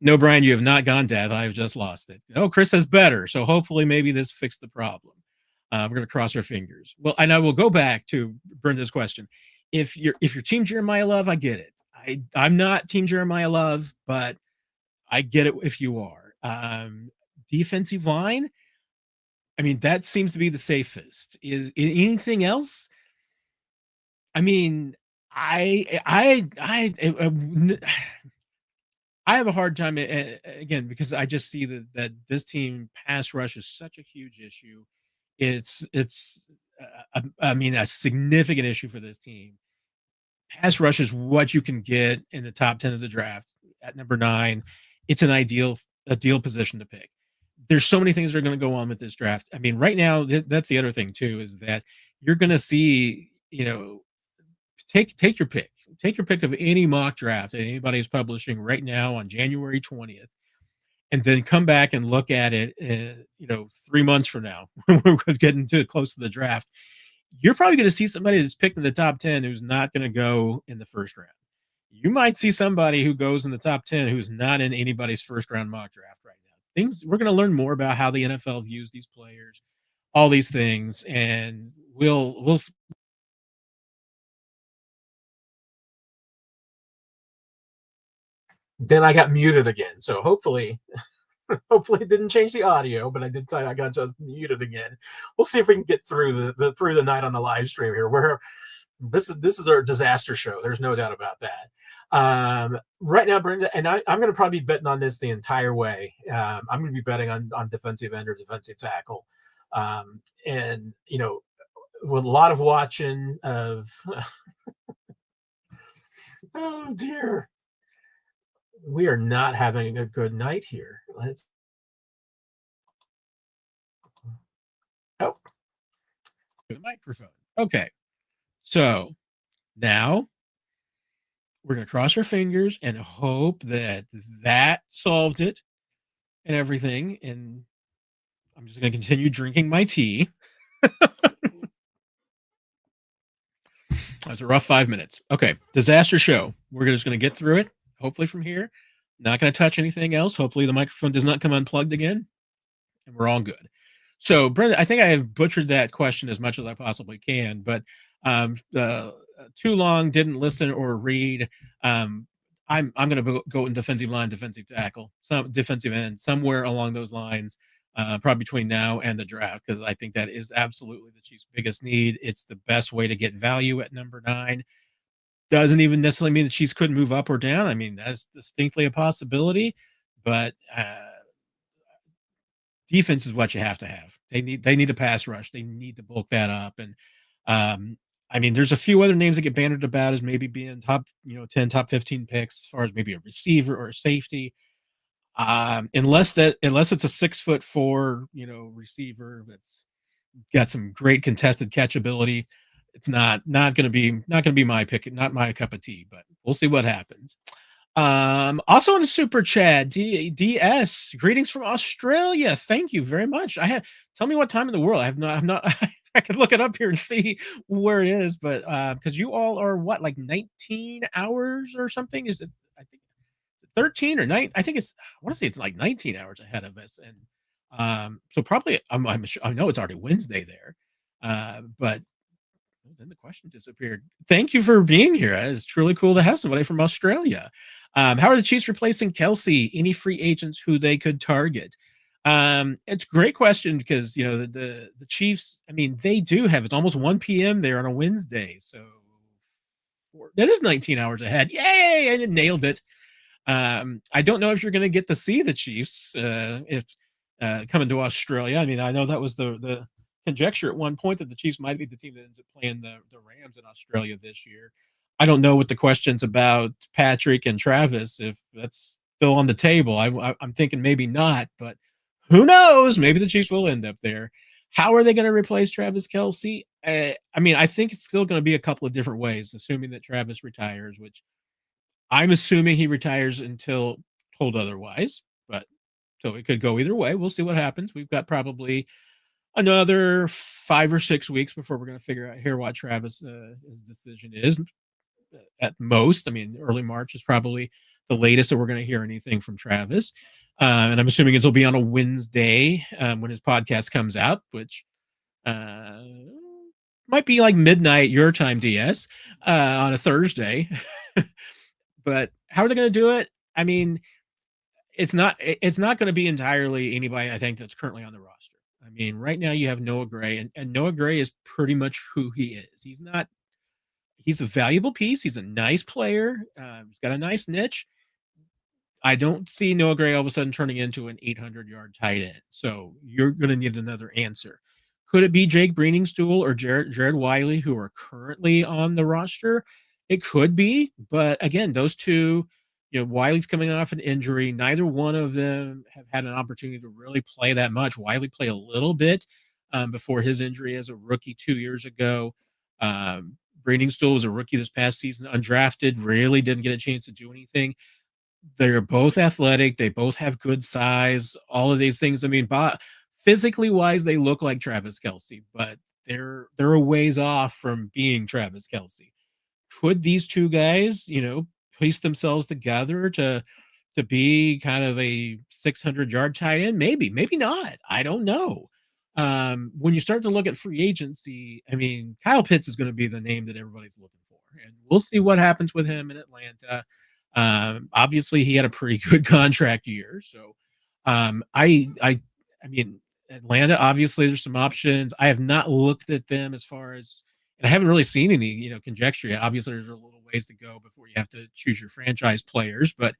no, Brian, you have not gone deaf. I've just lost it. Oh, Chris says better. So hopefully maybe this fixed the problem. We're going to cross our fingers. Well, and I will go back to Brenda's question. If you're Team Jeremiah Love, I get it. I'm not Team Jeremiah Love, but I get it if you are. Defensive line, I mean, that seems to be the safest. Is anything else? I mean, I have a hard time again because I just see that this team pass rush is such a huge issue. I mean, a significant issue for this team. Pass rush is what you can get in the top 10 of the draft at number 9. It's an ideal position to pick. There's so many things that are going to go on with this draft. I mean, right now, that's the other thing too, is that you're going to see, take your pick. Take your pick of any mock draft that anybody's publishing right now on January 20th, and then come back and look at it, 3 months from now when we're getting too close to the draft. You're probably going to see somebody that's picked in the top 10 who's not going to go in the first round. You might see somebody who goes in the top 10 who's not in anybody's first round mock draft right now. We're going to learn more about how the NFL views these players, all these things, and we'll. Then I got muted again, so hopefully it didn't change the audio, but I did tell you I got just muted again. We'll see if we can get through the night on the live stream here. Where this is our disaster show. There's no doubt about that. Right now, Brenda, and I'm going to probably be betting on this the entire way. I'm going to be betting on defensive end or defensive tackle, and with a lot of watching of. Oh dear, we are not having a good night here. Oh, the microphone. Okay, so now we're going to cross our fingers and hope that solved it and everything. And I'm just going to continue drinking my tea. That was a rough 5 minutes. Okay, disaster show. We're just going to get through it, hopefully from here. Not going to touch anything else. Hopefully the microphone does not come unplugged again, and we're all good. So, Brenda, I think I have butchered that question as much as I possibly can, but too long, didn't listen or read. I'm going to go in defensive line, defensive tackle, some defensive end, somewhere along those lines, probably between now and the draft, because I think that is absolutely the Chiefs' biggest need. It's the best way to get value at number 9. Doesn't even necessarily mean the Chiefs couldn't move up or down. I mean, that's distinctly a possibility, but defense is what you have to have. They need a pass rush. They need to bulk that up. And I mean, there's a few other names that get bantered about as maybe being top, 10, top 15 picks as far as maybe a receiver or a safety. Unless it's a 6'4", receiver that's got some great contested catchability. It's not going to be my pick, not my cup of tea, but we'll see what happens. Also in the super chat, DS, greetings from Australia. Thank you very much. Tell me what time in the world. I'm not I could look it up here and see where it is, but because you all are what, like 19 hours or something? Is it, I think 13 or 9? I think I want to say it's like 19 hours ahead of us. And so probably I'm sure, I know it's already Wednesday there. But then the question disappeared. Thank you for being here. It's truly cool to have somebody from Australia. How are the Chiefs replacing Kelce? Any free agents who they could target? It's a great question because the Chiefs. I mean, they do have it's almost 1 p.m. there on a Wednesday, so that is 19 hours ahead. Yay! I nailed it. I don't know if you're going to get to see the Chiefs if coming to Australia. I mean, I know that was the conjecture at one point that the Chiefs might be the team that ends up playing the Rams in Australia this year. I don't know what the questions about Patrick and Travis, if that's still on the table. I'm thinking maybe not, but who knows? Maybe the Chiefs will end up there. How are they going to replace Travis Kelce? I mean, I think it's still going to be a couple of different ways, assuming that Travis retires, which I'm assuming he retires until told otherwise, but So it could go either way. We'll see what happens. We've got probably another 5 or 6 weeks before we're going to figure out here what Travis his decision is at most. I mean, early March is probably the latest that we're going to hear anything from Travis. And I'm assuming it'll be on a Wednesday when his podcast comes out, which uh, might be like midnight your time, DS, on a Thursday. But how are they going to do it? I mean, it's not going to be entirely anybody I think that's currently on the roster. I mean, right now you have Noah Gray, and Noah Gray is pretty much who he is. He's a valuable piece. He's a nice player. He's got a nice niche. I don't see Noah Gray all of a sudden turning into an 800-yard tight end. So you're going to need another answer. Could it be Jake Breeningstool or Jared Wiley, who are currently on the roster? It could be, but again, those two, Wiley's coming off an injury. Neither one of them have had an opportunity to really play that much. Wiley played a little bit before his injury as a rookie 2 years ago. Breeningstool was a rookie this past season, undrafted, really didn't get a chance to do anything. They're both athletic. They both have good size. All of these things. I mean, physically wise, they look like Travis Kelce, but they're a ways off from being Travis Kelce. Could these two guys, piece themselves together to be kind of a 600-yard tight end? Maybe, maybe not. I don't know. When you start to look at free agency, I mean, Kyle Pitts is going to be the name that everybody's looking for, and we'll see what happens with him in Atlanta. Obviously, he had a pretty good contract year, so I mean, Atlanta. Obviously, there's some options. I have not looked at them as far as, and I haven't really seen any, conjecture yet. Obviously, there's a little ways to go before you have to choose your franchise players, but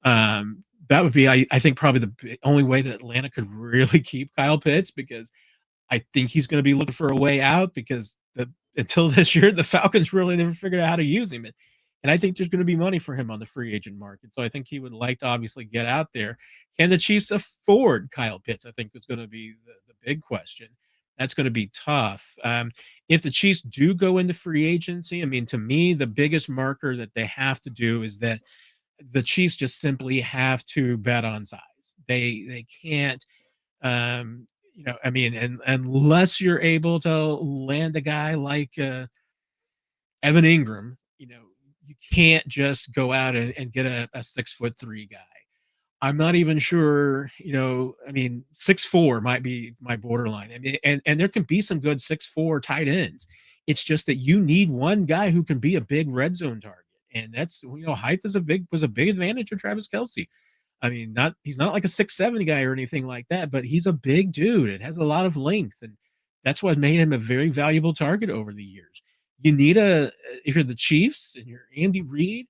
that would be, I think, probably the only way that Atlanta could really keep Kyle Pitts, because I think he's going to be looking for a way out, because until this year, the Falcons really never figured out how to use him. And I think there's going to be money for him on the free agent market. So I think he would like to obviously get out there. Can the Chiefs afford Kyle Pitts? I think is going to be the big question. That's going to be tough. If the Chiefs do go into free agency, I mean, to me, the biggest marker that they have to do is that the Chiefs just simply have to bet on size. They can't, I mean, and unless you're able to land a guy like Evan Ingram, you can't just go out and get a 6'3" guy. I'm not even sure, I mean, 6'4" might be my borderline. I mean, and there can be some good 6'4" tight ends. It's just that you need one guy who can be a big red zone target. And that's, height was a big advantage for Travis Kelce. I mean, he's not like a 6'7" guy or anything like that, but he's a big dude. It has a lot of length, and that's what made him a very valuable target over the years. You need if you're the Chiefs and you're Andy Reid,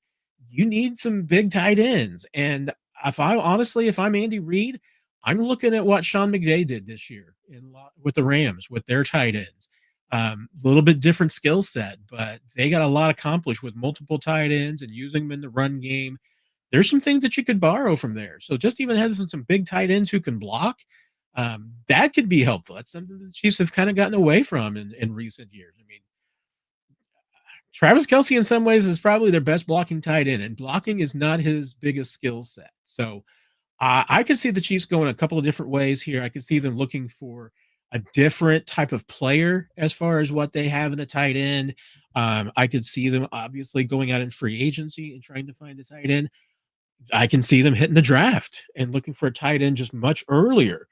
you need some big tight ends. And if I'm Andy Reid, I'm looking at what Sean McVay did this year with the Rams with their tight ends. A little bit different skill set, but they got a lot accomplished with multiple tight ends and using them in the run game. There's some things that you could borrow from there. So just even having some big tight ends who can block, that could be helpful. That's something that the Chiefs have kind of gotten away from in recent years. I mean, Travis Kelce in some ways is probably their best blocking tight end, and blocking is not his biggest skill set. So I could see the Chiefs going a couple of different ways here. I could see them looking for a different type of player as far as what they have in a tight end. I could see them obviously going out in free agency and trying to find a tight end. I can see them hitting the draft and looking for a tight end just much earlier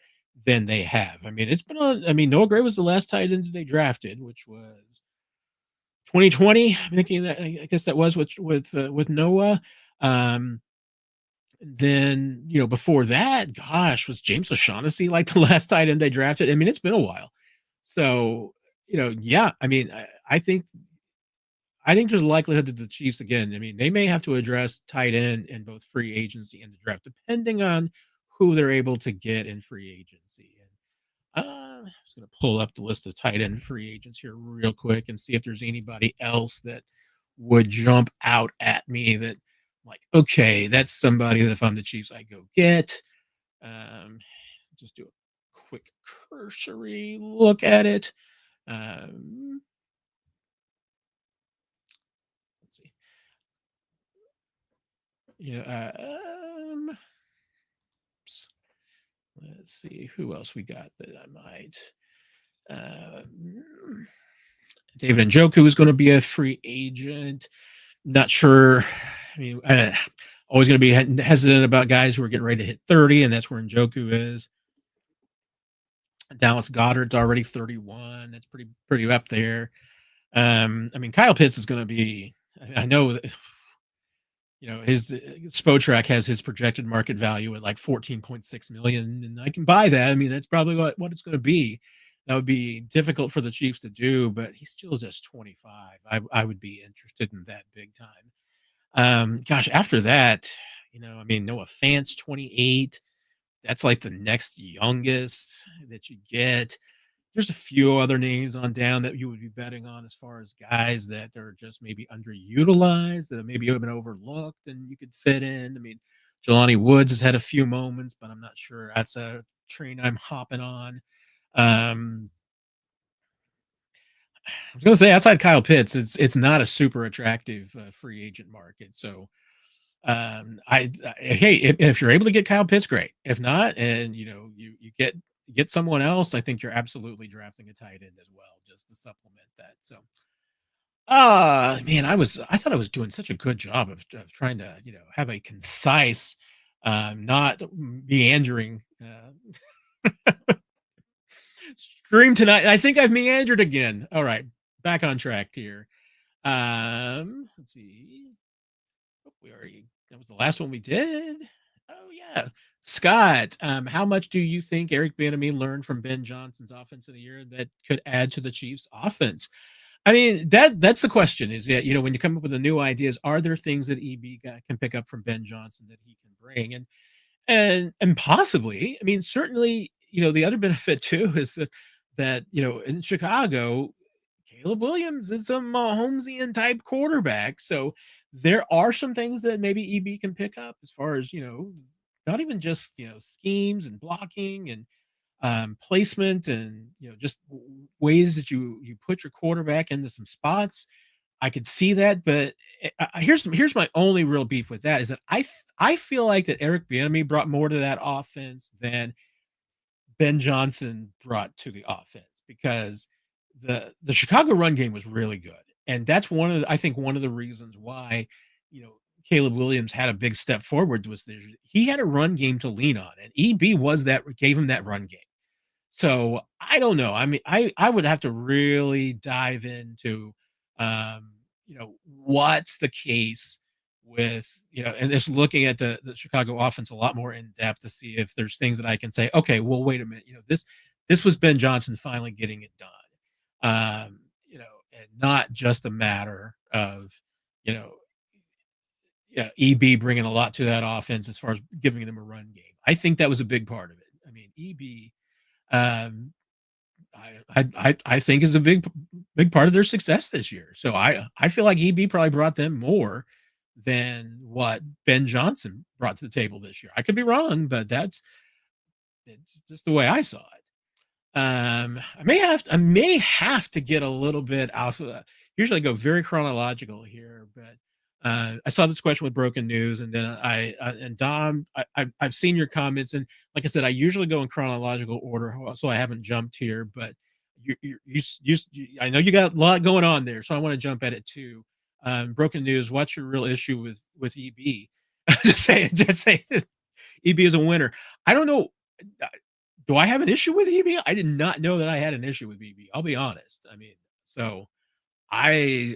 than they have. I mean, Noah Gray was the last tight end that they drafted, which was 2020. I'm thinking that, I guess that was with Noah. Um, then, before that, gosh, was James O'Shaughnessy like the last tight end they drafted? I mean, it's been a while. So, yeah, I mean, I think there's a likelihood that the Chiefs, again, I mean, they may have to address tight end in both free agency and the draft, depending on who they're able to get in free agency. And I'm just going to pull up the list of tight end free agents here real quick and see if there's anybody else that would jump out at me that, like, okay, that's somebody that if I'm the Chiefs, I go get. Um, just do a quick cursory look at it. Um, let's see. You know, Let's see who else we got that I might. Um, David Njoku is going to be a free agent. Not sure. I mean, always going to be hesitant about guys who are getting ready to hit 30, and that's where Njoku is. Dallas Goddard's already 31. That's pretty up there. I mean, Kyle Pitts is going to be. I know that, his Spotrac has his projected market value at like 14.6 million, and I can buy that. I mean, that's probably what it's going to be. That would be difficult for the Chiefs to do, but he's still just 25. I would be interested in that big time. Gosh, after that, I mean, Noah Fant's 28. That's like the next youngest that you get. There's a few other names on down that you would be betting on as far as guys that are just maybe underutilized, that maybe have been overlooked and you could fit in. I mean, Jelani Woods has had a few moments, but I'm not sure that's a train I'm hopping on. Um, I was going to say outside Kyle Pitts, it's not a super attractive free agent market. So hey, if you're able to get Kyle Pitts, great. If not, and you get someone else, I think you're absolutely drafting a tight end as well, just to supplement that. So, man, I thought I was doing such a good job of trying to have a concise, not meandering stream tonight. I think I've meandered again. All right, back on track here. Let's see. We already that was the last one we did. Oh yeah. Scott, how much do you think Eric Bieniemy learned from Ben Johnson's offense of the year that could add to the Chiefs' offense? I mean, that's the question. Is that when you come up with the new ideas, are there things that can pick up from Ben Johnson that he can bring? And possibly, I mean, certainly, the other benefit too is that in Chicago, Caleb Williams is a Mahomesian type quarterback. So there are some things that maybe EB can pick up as far as, not even just, schemes and blocking and placement and, just ways that you put your quarterback into some spots. I could see that, but here's my only real beef with that is that I feel like that Eric Bieniemy brought more to that offense than Ben Johnson brought to the offense because the Chicago run game was really good. And that's I think one of the reasons why, Caleb Williams had a big step forward was he had a run game to lean on, and EB gave him that run game. So I don't know. I mean, I would have to really dive into, what's the case with, and just looking at the Chicago offense a lot more in depth to see if there's things that I can say, okay, well, wait a minute, this was Ben Johnson finally getting it done. And not just a matter of, you know, yeah, EB bringing a lot to that offense as far as giving them a run game. I think that was a big part of it. I mean, EB, um, I think is a big part of their success this year. So I feel like EB probably brought them more than what Ben Johnson brought to the table this year. I could be wrong, but it's just the way I saw it. I may have to get a little bit off of usually I go very chronological here, but I saw this question with broken news, and then and Dom, I've seen your comments, and like I said, I usually go in chronological order, so I haven't jumped here, but I know you got a lot going on there, so I want to jump at it too. Broken news. What's your real issue with EB? Just say EB is a winner. I don't know. Do I have an issue with EB? I did not know that I had an issue with EB. I'll be honest. I mean, so I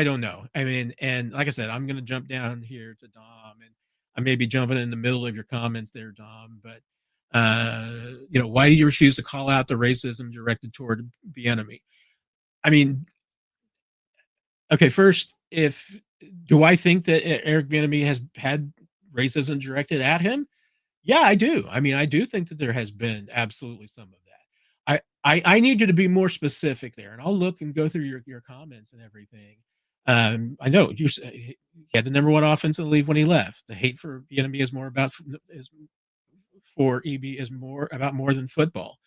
don't know. I mean, and like I said, I'm gonna jump down here to Dom, and I may be jumping in the middle of your comments there, Dom. But why do you refuse to call out the racism directed toward Bieniemy? I mean, okay, first, if do I think that Eric Bieniemy has had racism directed at him? Yeah, I do. I mean, I do think that there has been absolutely some of that. I need you to be more specific there, and I'll look and go through your comments and everything. I know he had the number one offense in the league when he left. The hate for Bieniemy is more about is for EB is more than football.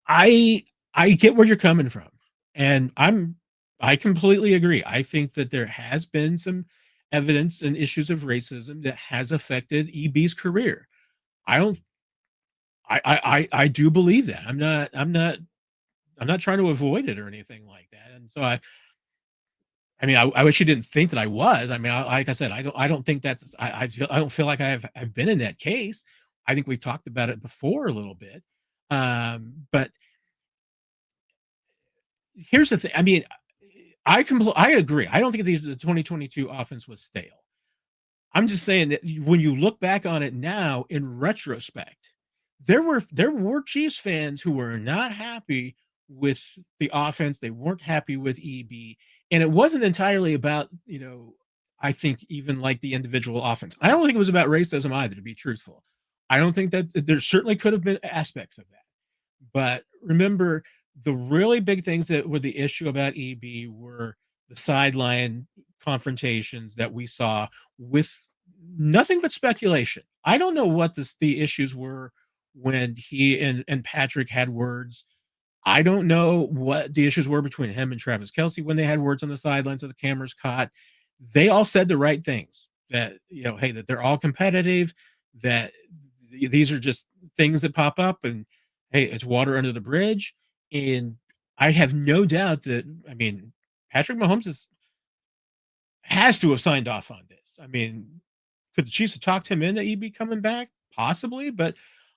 I I get where you're coming from, and I completely agree. I think that there has been some evidence and issues of racism that has affected EB's career. I don't. I do believe that. I'm not trying to avoid it or anything like that. And so I mean, I wish you didn't think that I was. I mean, like I said, I don't think that's. I don't feel like I've been in that case. I think we've talked about it before a little bit. But here's the thing. I mean, I agree. I don't think the 2022 offense was stale. I'm just saying that when you look back on it now in retrospect, there were Chiefs fans who were not happy with the offense. They weren't happy with EB, and it wasn't entirely about I think even like the individual offense. I don't think it was about racism either. To be truthful, I don't think that there certainly could have been aspects of that. But remember, the really big things that were the issue about EB were the sideline confrontations that we saw with nothing but speculation. I don't know what the issues were when he and Patrick had words. I don't know what the issues were between him and Travis Kelce when they had words on the sidelines that the cameras caught. They all said the right things that, hey, that they're all competitive, that these are just things that pop up, and hey, it's water under the bridge. And I have no doubt that, I mean, Patrick Mahomes has to have signed off on this. I mean, could the Chiefs have talked him into EB coming back? Possibly, but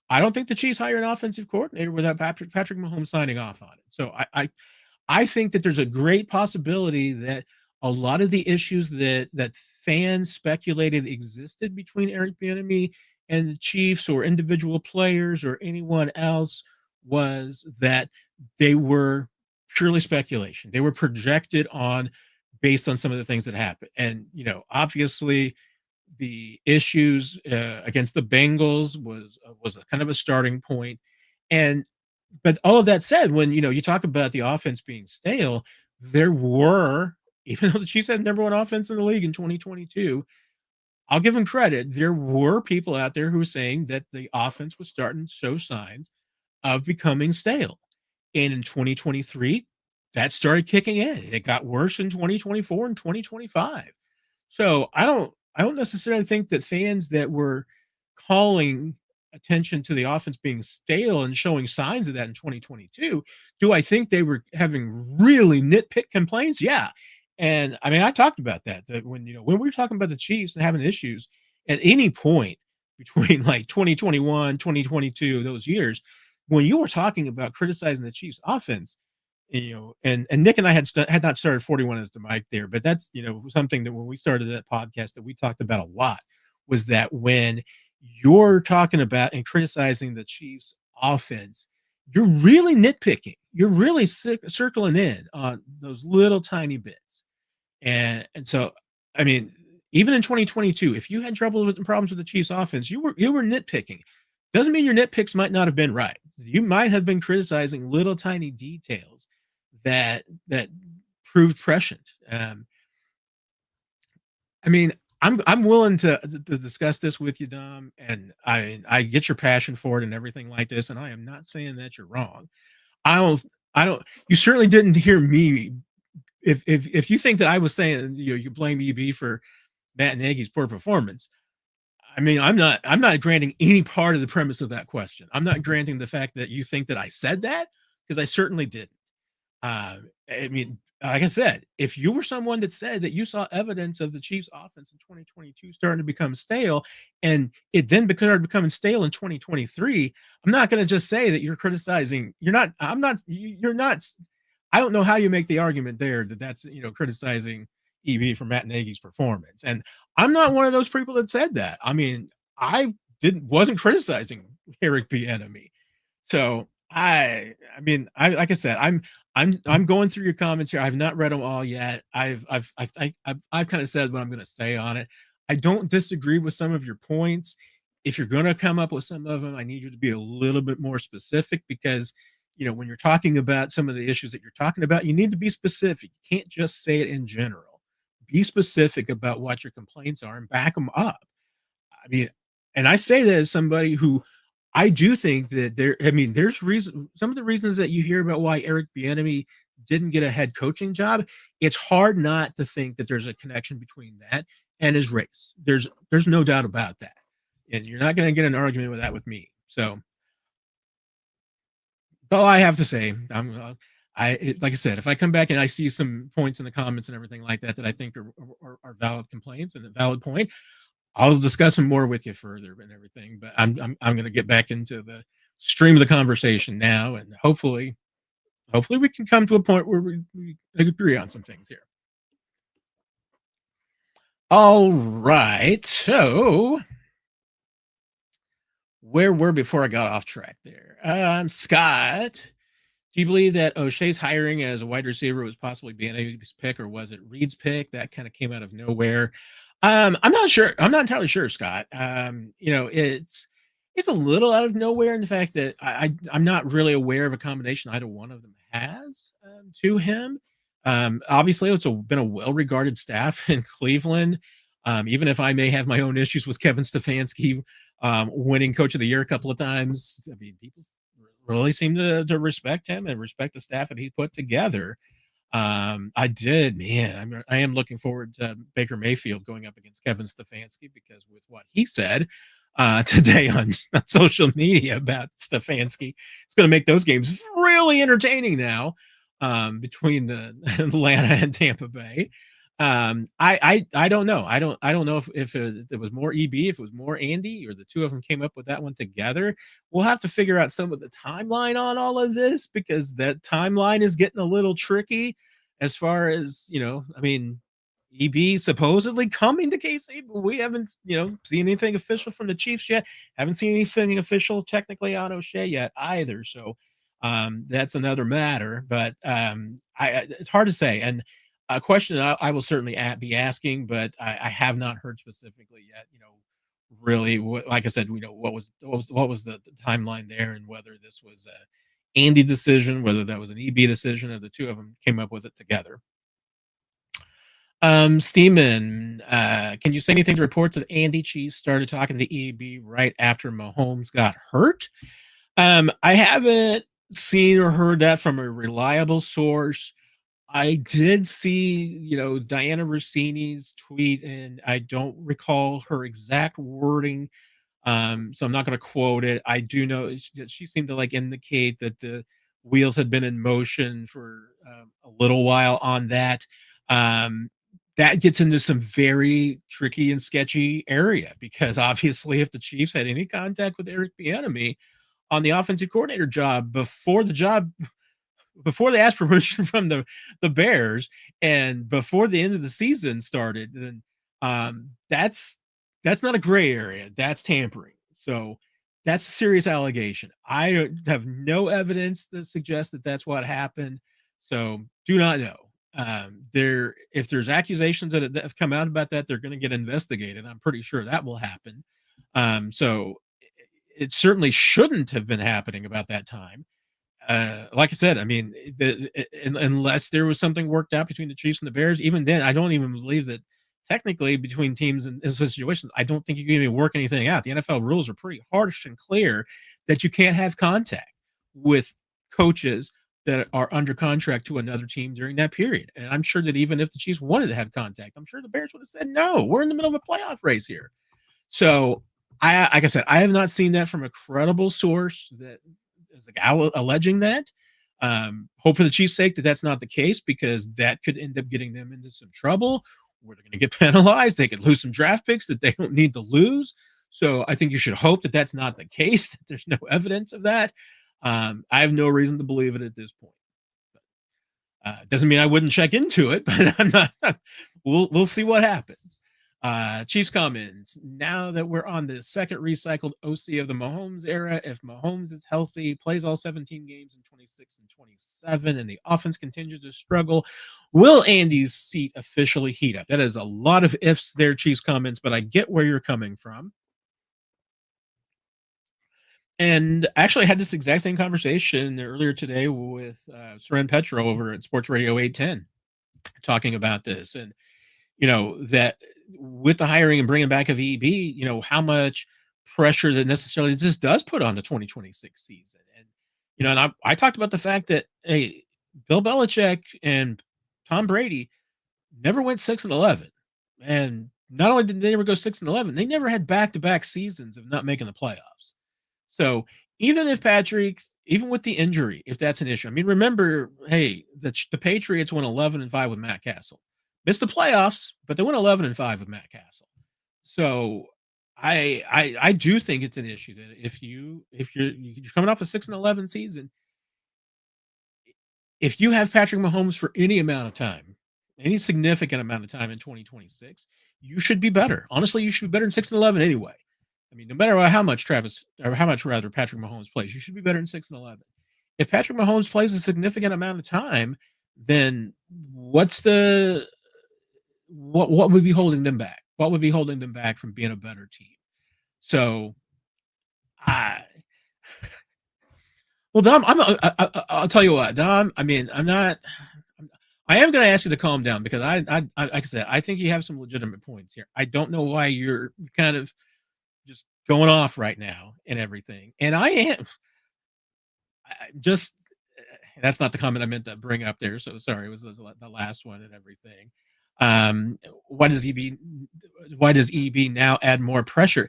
I don't think the Chiefs hire an offensive coordinator without Patrick Mahomes signing off on it. So I think that there's a great possibility that a lot of the issues that fans speculated existed between Eric Bieniemy and the Chiefs or individual players or anyone else was that they were purely speculation. They were projected on based on some of the things that happened. And obviously the issues against the Bengals was a kind of a starting point. And but all of that said, when you talk about the offense being stale, there were, even though the Chiefs had number one offense in the league in 2022, I'll give them credit. There were people out there who were saying that the offense was starting to show signs of becoming stale. And in 2023, that started kicking in. It got worse in 2024 and 2025. So I don't necessarily think that fans that were calling attention to the offense being stale and showing signs of that in 2022, do I think they were having really nitpick complaints? Yeah. And I mean, I talked about that when when we were talking about the Chiefs and having issues at any point between like 2021, 2022, those years, when you were talking about criticizing the Chiefs offense, and Nick and I had not started 41 as the mic there, but that's something that when we started that podcast that we talked about a lot was that when you're talking about and criticizing the Chiefs offense, you're really nitpicking. You're really circling in on those little tiny bits. And so, I mean, even in 2022, if you had trouble with the problems with the Chiefs offense, you were nitpicking. Doesn't mean your nitpicks might not have been right. You might have been criticizing little tiny details that proved prescient. I mean, I'm willing to discuss this with you, Dom, and I get your passion for it and everything like this, and I am not saying that you're wrong. I don't I don't. You certainly didn't hear me. If you think that I was saying you blame EB for Matt Nagy's poor performance, I mean, I'm not granting any part of the premise of that question. I'm not granting the fact that you think that I said that because I certainly didn't. I mean, like I said, if you were someone that said that you saw evidence of the Chiefs' offense in 2022 starting to become stale, and it then started becoming stale in 2023, I'm not going to just say that you're criticizing. You're not. I'm not. You're not. I don't know how you make the argument there that that's criticizing EB for Matt Nagy's performance, and I'm not one of those people that said that. I mean, I wasn't criticizing Eric Bieniemy. So I mean, like I said, I'm going through your comments here. I've not read them all yet. I've kind of said what I'm going to say on it. I don't disagree with some of your points. If you're going to come up with some of them, I need you to be a little bit more specific because when you're talking about some of the issues that you're talking about, you need to be specific. You can't just say it in general. Be specific about what your complaints are and back them up. I mean, and I say that as somebody who I do think that there's reason some of the reasons that you hear about why Eric Bieniemy didn't get a head coaching job. It's hard not to think that there's a connection between that and his race. There's no doubt about that. and you're not going to get an argument with that with me. So that's all I have to say. Like I said, if I come back and I see some points in the comments and everything like that that I think are valid complaints and a valid point, I'll discuss them more with you further and everything. But I'm going to get back into the stream of the conversation now, and hopefully we can come to a point where we agree on some things here. All right, so where were before I got off track there? Scott, do you believe that O'Shea's hiring as a wide receiver was possibly Bieniemy's pick, or was it Reid's pick? That kind of came out of nowhere. I'm not sure. I'm not entirely sure, Scott. It's a little out of nowhere in the fact that I'm not really aware of a combination either one of them has to him. Obviously, been a well-regarded staff in Cleveland. Even if I may have my own issues with Kevin Stefanski winning Coach of the Year a couple of times, I mean, people really seem to respect him and respect the staff that he put together. I am looking forward to Baker Mayfield going up against Kevin Stefanski, because with what he said today on social media about Stefanski, it's going to make those games really entertaining now, between the Atlanta and Tampa Bay. I don't know. I don't know if it was more EB, if it was more Andy, or the two of them came up with that one together. We'll have to figure out some of the timeline on all of this, because that timeline is getting a little tricky as far as, I mean, EB supposedly coming to KC, but we haven't, seen anything official from the Chiefs yet. Haven't seen anything official technically on O'Shea yet either. So that's another matter, but it's hard to say. And a question that I will certainly be asking, but I have not heard specifically yet. Really, like I said, what was the timeline there, and whether this was a Andy decision, whether that was an EB decision, or the two of them came up with it together. Steeman, can you say anything to reports that Andy Chiefs started talking to EB right after Mahomes got hurt? I haven't seen or heard that from a reliable source. I did see, Diana Rossini's tweet, and I don't recall her exact wording. So I'm not going to quote it. I do know she seemed to indicate that the wheels had been in motion for a little while on that. That gets into some very tricky and sketchy area, because obviously if the Chiefs had any contact with Eric Bieniemy on the offensive coordinator job before they asked permission from the Bears and before the end of the season started, then that's not a gray area. That's tampering. So that's a serious allegation. I have no evidence that suggests that that's what happened. So do not know. If there's accusations that have come out about that, they're going to get investigated. I'm pretty sure that will happen. So it certainly shouldn't have been happening about that time. Like I said, I mean, unless there was something worked out between the Chiefs and the Bears, even then, I don't even believe that technically between teams in situations, I don't think you can even work anything out. The NFL rules are pretty harsh and clear that you can't have contact with coaches that are under contract to another team during that period. And I'm sure that even if the Chiefs wanted to have contact, I'm sure the Bears would have said, no, we're in the middle of a playoff race here. So like I said, I have not seen that from a credible source that is alleging that. Hope for the Chiefs' sake that that's not the case, because that could end up getting them into some trouble, where they're going to get penalized. They could lose some draft picks that they don't need to lose. So I think you should hope that that's not the case, that there's no evidence of that. I have no reason to believe it at this point. Doesn't mean I wouldn't check into it, but I'm not. We'll see what happens. Chiefs comments. Now that we're on the second recycled OC of the Mahomes era, if Mahomes is healthy, plays all 17 games in 26 and 27, and the offense continues to struggle, will Andy's seat officially heat up? That is a lot of ifs there, Chiefs comments, but I get where you're coming from. And actually, I had this exact same conversation earlier today with Seren Petro over at Sports Radio 810, talking about this. And that with the hiring and bringing back of EB, how much pressure that necessarily this does put on the 2026 season. And, and I talked about the fact that, hey, Bill Belichick and Tom Brady never went 6-11. And not only did they never go 6-11, they never had back-to-back seasons of not making the playoffs. So even if Patrick, even with the injury, if that's an issue, I mean, remember, hey, the Patriots went 11-5 with Matt Castle, missed the playoffs, but they went 11-5 with Matt Castle. So I do think it's an issue that if you're coming off a 6-11 season, if you have Patrick Mahomes for any amount of time, any significant amount of time in 2026, you should be better. Honestly, you should be better than 6-11 anyway. I mean, no matter how much Travis or how much rather Patrick Mahomes plays, you should be better than 6-11. If Patrick Mahomes plays a significant amount of time, then what would be holding them back? What would be holding them back from being a better team? So I well, Dom, I'll tell you what, Dom. I mean, I am going to ask you to calm down because like I said, I think you have some legitimate points here. I don't know why you're kind of just going off right now and everything. And I am just that's not the comment I meant to bring up there. So sorry, it was the last one and everything. Um, why does EB now add more pressure?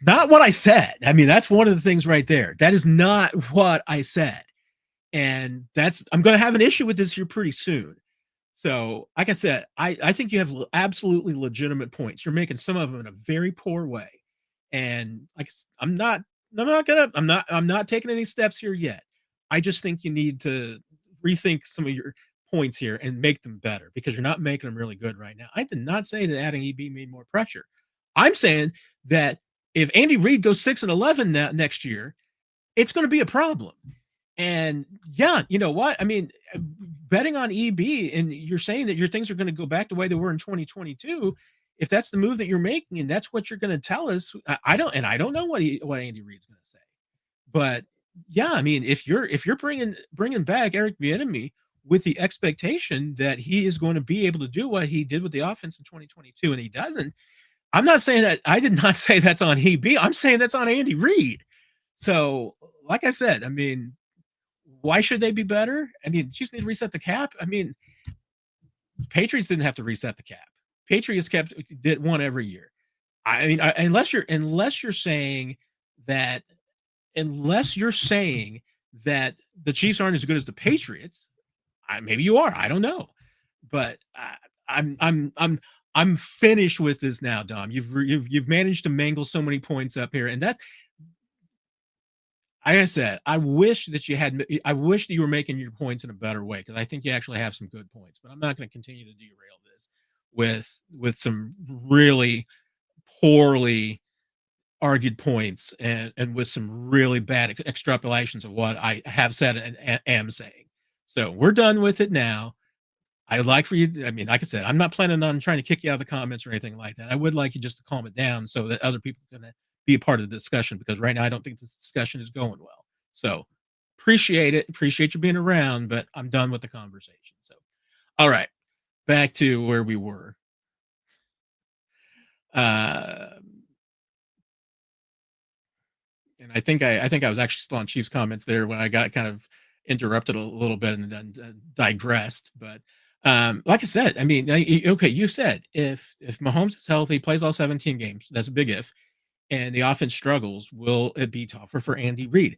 Not what I said. I mean, that's one of the things right there. That is not what I said. And I'm going to have an issue with this here pretty soon. So, like I said, I think you have absolutely legitimate points. You're making some of them in a very poor way. And like I'm not taking any steps here yet. I just think you need to rethink some of your points here and make them better because you're not making them really good right now. I did not say that adding EB made more pressure. I'm saying that if Andy Reid goes 6-11 next year, it's going to be a problem. And yeah, you know what? I mean, betting on EB and you're saying that your things are going to go back the way they were in 2022. If that's the move that you're making and that's what you're going to tell us, I don't know what Andy Reid's going to say. But yeah, I mean, if you're bringing back Eric Bieniemy with the expectation that he is going to be able to do what he did with the offense in 2022 and he doesn't, I'm not saying that. I did not say that's on EB. I'm saying that's on Andy Reid. So, like I said, I mean, why should they be better? I mean, Chiefs need to reset the cap. I mean, Patriots didn't have to reset the cap. Patriots did one every year. I mean, unless you're saying that the Chiefs aren't as good as the Patriots, maybe you are. I don't know, but I'm finished with this now, Dom. You've managed to mangle so many points up here, and that, like I said, I wish that you were making your points in a better way because I think you actually have some good points. But I'm not going to continue to derail this with some really poorly argued points and with some really bad extrapolations of what I have said and am saying. So we're done with it now. I'd like for you. I mean, like I said, I'm not planning on trying to kick you out of the comments or anything like that. I would like you just to calm it down so that other people can be a part of the discussion because right now I don't think this discussion is going well. So appreciate it. Appreciate you being around, but I'm done with the conversation. So, all right, back to where we were. And I think I was actually still on Chiefs comments there when I got kind of interrupted a little bit and then digressed. But like I said, I mean, okay, you said if Mahomes is healthy, plays all 17 games, that's a big if, and the offense struggles, will it be tougher for Andy Reid?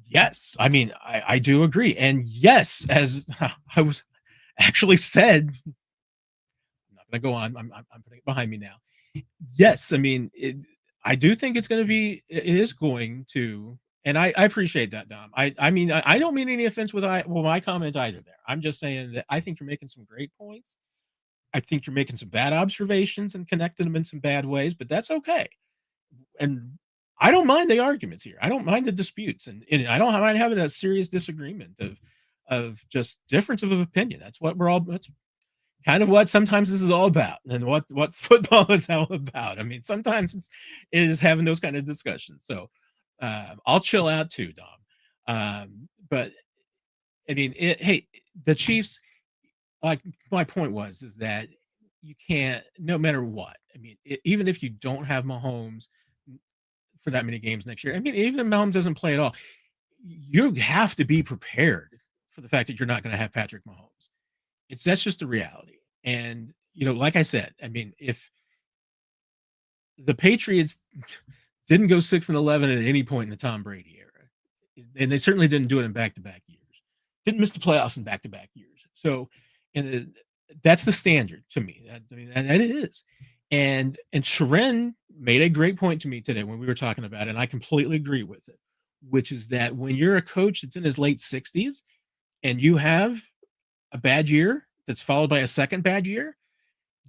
Yes, I mean, I do agree, and yes, as I was actually said, I'm not going to go on. I'm putting it behind me now. Yes, I mean, I do think it is going to, and I appreciate that, Dom. I mean, I don't mean any offense with my comment either there. I'm just saying that I think you're making some great points. I think you're making some bad observations and connecting them in some bad ways, but that's okay. And I don't mind the arguments here. I don't mind the disputes, and I don't mind having a serious disagreement of just difference of opinion. That's kind of what sometimes this is all about and what football is all about. I mean, sometimes it is having those kind of discussions. So I'll chill out too, Dom. But I mean, hey, the Chiefs, like my point is that you can't, no matter what. I mean, even if you don't have Mahomes for that many games next year, I mean, even if Mahomes doesn't play at all, you have to be prepared for the fact that you're not going to have Patrick Mahomes. That's just the reality. And like I said, I mean, the Patriots didn't go 6-11 at any point in the Tom Brady era, and they certainly didn't do it in back-to-back years. Didn't miss the playoffs in back-to-back years. So, and that's the standard to me. That it is. And Sharon made a great point to me today when we were talking about it, and I completely agree with it, which is that when you're a coach that's in his late 60s and you have a bad year that's followed by a second bad year,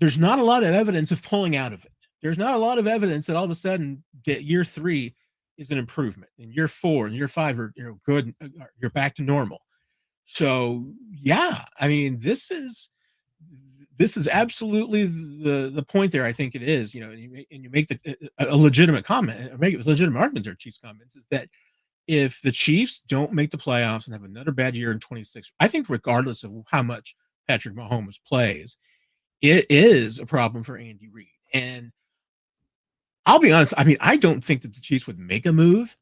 there's not a lot of evidence of pulling out of it. There's not a lot of evidence that all of a sudden get year 3 is an improvement, and year 4 and year 5 are good. You're back to normal. So yeah, I mean, this is absolutely the point there. I think it is, and you make a legitimate comment, or make a legitimate argument there. Chiefs comments is that if the Chiefs don't make the playoffs and have another bad year in 26, I think regardless of how much Patrick Mahomes plays, it is a problem for Andy Reid. And I'll be honest, I mean, I don't think that the Chiefs would make a move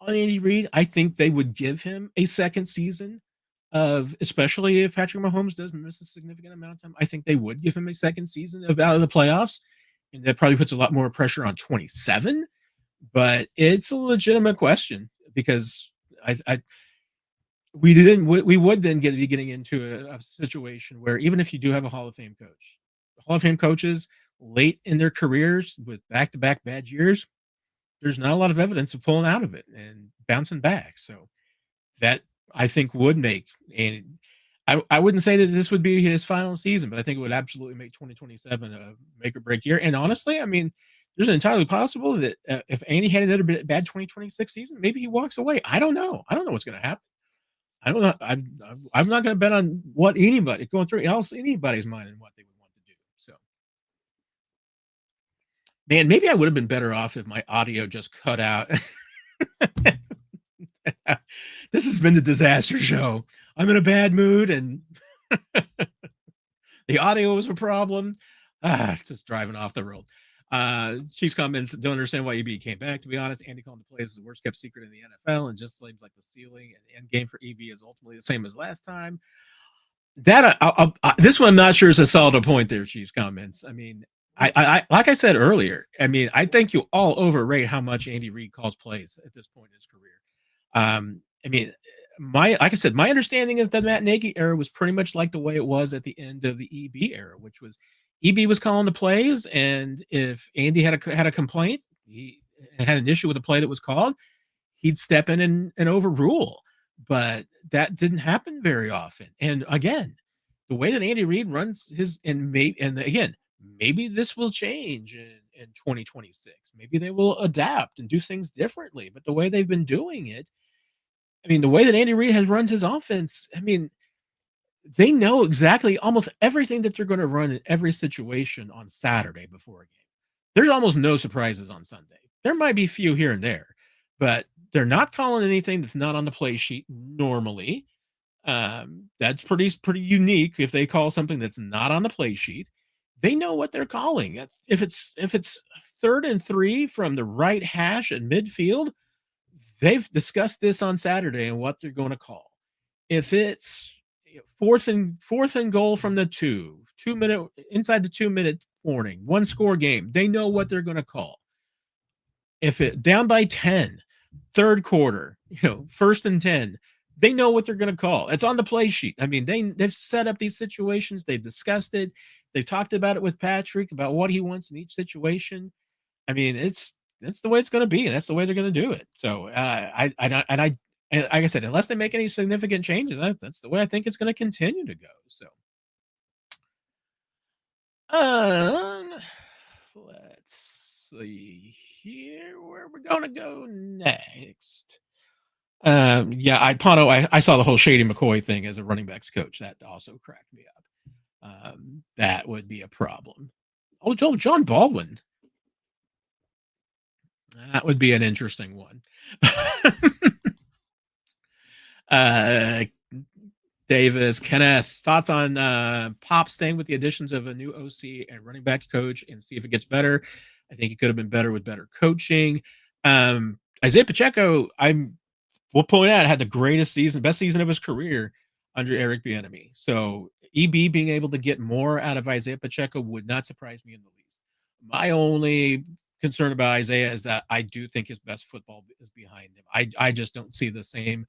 on Andy Reid. I think they would give him a second season of, especially if Patrick Mahomes does miss a significant amount of time, I think they would give him a second season of out of the playoffs. And that probably puts a lot more pressure on 27. But it's a legitimate question because we would then be getting into a situation where even if you do have a Hall of Fame coach, Hall of Fame coaches late in their careers with back-to-back bad years, there's not a lot of evidence of pulling out of it and bouncing back. So that I think would make, and I wouldn't say that this would be his final season, but I think it would absolutely make 2027 a make or break year. And honestly, I mean, there's an entirely possible that if Andy had another bad 2026 season, maybe he walks away. I don't know. I don't know what's going to happen. I don't know. I'm not going to bet on what anybody going through anybody's mind and what they would want to do. So, man, maybe I would have been better off if my audio just cut out. This has been the disaster show. I'm in a bad mood, and the audio was a problem. Just driving off the road. Chiefs comments, don't understand why EB came back. To be honest, Andy calling the plays is the worst kept secret in the NFL, and just seems like the ceiling and end game for EB is ultimately the same as last time. That this one I'm not sure is a solid point there. Chiefs comments. I mean, I like I said earlier. I mean, I think you all overrate how much Andy Reid calls plays at this point in his career. I mean, like I said, my understanding is that Matt Nagy era was pretty much like the way it was at the end of the EB era, which was EB was calling the plays, and if Andy had a complaint, he had an issue with a play that was called, he'd step in and overrule. But that didn't happen very often. And again, the way that Andy Reid runs his and again, maybe this will change in 2026. Maybe they will adapt and do things differently. But the way they've been doing it, I mean, the way that Andy Reid has runs his offense, I mean, they know exactly almost everything that they're going to run in every situation on Saturday before a game. There's almost no surprises on Sunday. There might be a few here and there, but they're not calling anything that's not on the play sheet normally. That's pretty unique. If they call something that's not on the play sheet, they know what they're calling. If it's 3rd and 3 from the right hash at midfield, they've discussed this on Saturday and what they're going to call. If it's fourth and goal from the 2-minute inside the 2-minute warning, 1-score game, they know what they're going to call. If it down by 10, 3rd quarter, 1st and 10, they know what they're going to call. It's on the play sheet. I mean, they've set up these situations. They've discussed it. They've talked about it with Patrick about what he wants in each situation. I mean, that's the way it's going to be, and that's the way they're going to do it. So, and like I said, unless they make any significant changes, that's the way I think it's going to continue to go. So, let's see here where we're going to go next. Yeah, I saw the whole Shady McCoy thing as a running backs coach. That also cracked me up. That would be a problem. Oh, John Baldwin. That would be an interesting one. Davis, Kenneth, thoughts on Pop staying with the additions of a new OC and running back coach and see if it gets better. I think it could have been better with better coaching. Isaiah Pacheco, we'll point out, had the greatest season, best season of his career under Eric Bieniemy. So EB being able to get more out of Isaiah Pacheco would not surprise me in the least. My only concern about Isaiah is that I do think his best football is behind him. I just don't see the same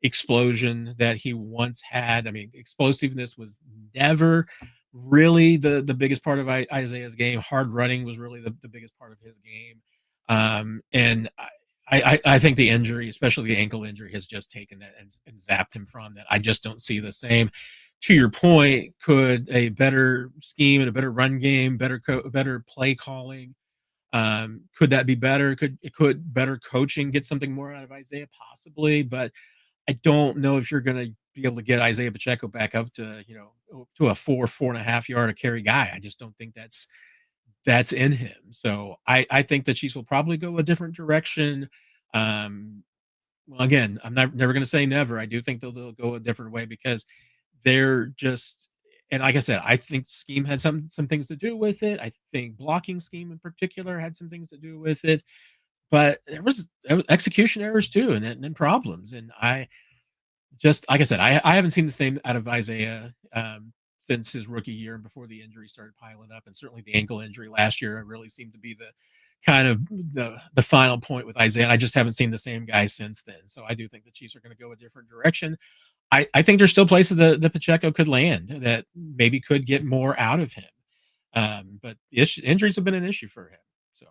explosion that he once had. I mean, explosiveness was never really the biggest part of Isaiah's game. Hard running was really the biggest part of his game. And I think the injury, especially the ankle injury, has just taken that and zapped him from that. I just don't see the same. To your point, could a better scheme and a better run game, better play calling, could that be better? Could better coaching get something more out of Isaiah? Possibly, but I don't know if you're going to be able to get Isaiah Pacheco back up to, to a 4.5 yard a carry guy. I just don't think that's in him. So I think the Chiefs will probably go a different direction. Well, again, I'm never going to say never. I do think they'll go a different way because they're just, and like I said, I think scheme had some things to do with it. I think blocking scheme in particular had some things to do with it, but there was execution errors too, and problems. And I just, like I said, I haven't seen the same out of Isaiah since his rookie year and before the injury started piling up, and certainly the ankle injury last year really seemed to be the kind of the final point with Isaiah. And I just haven't seen the same guy since then. So I do think the Chiefs are going to go a different direction. I think there's still places that Pacheco could land that maybe could get more out of him. But injuries have been an issue for him. So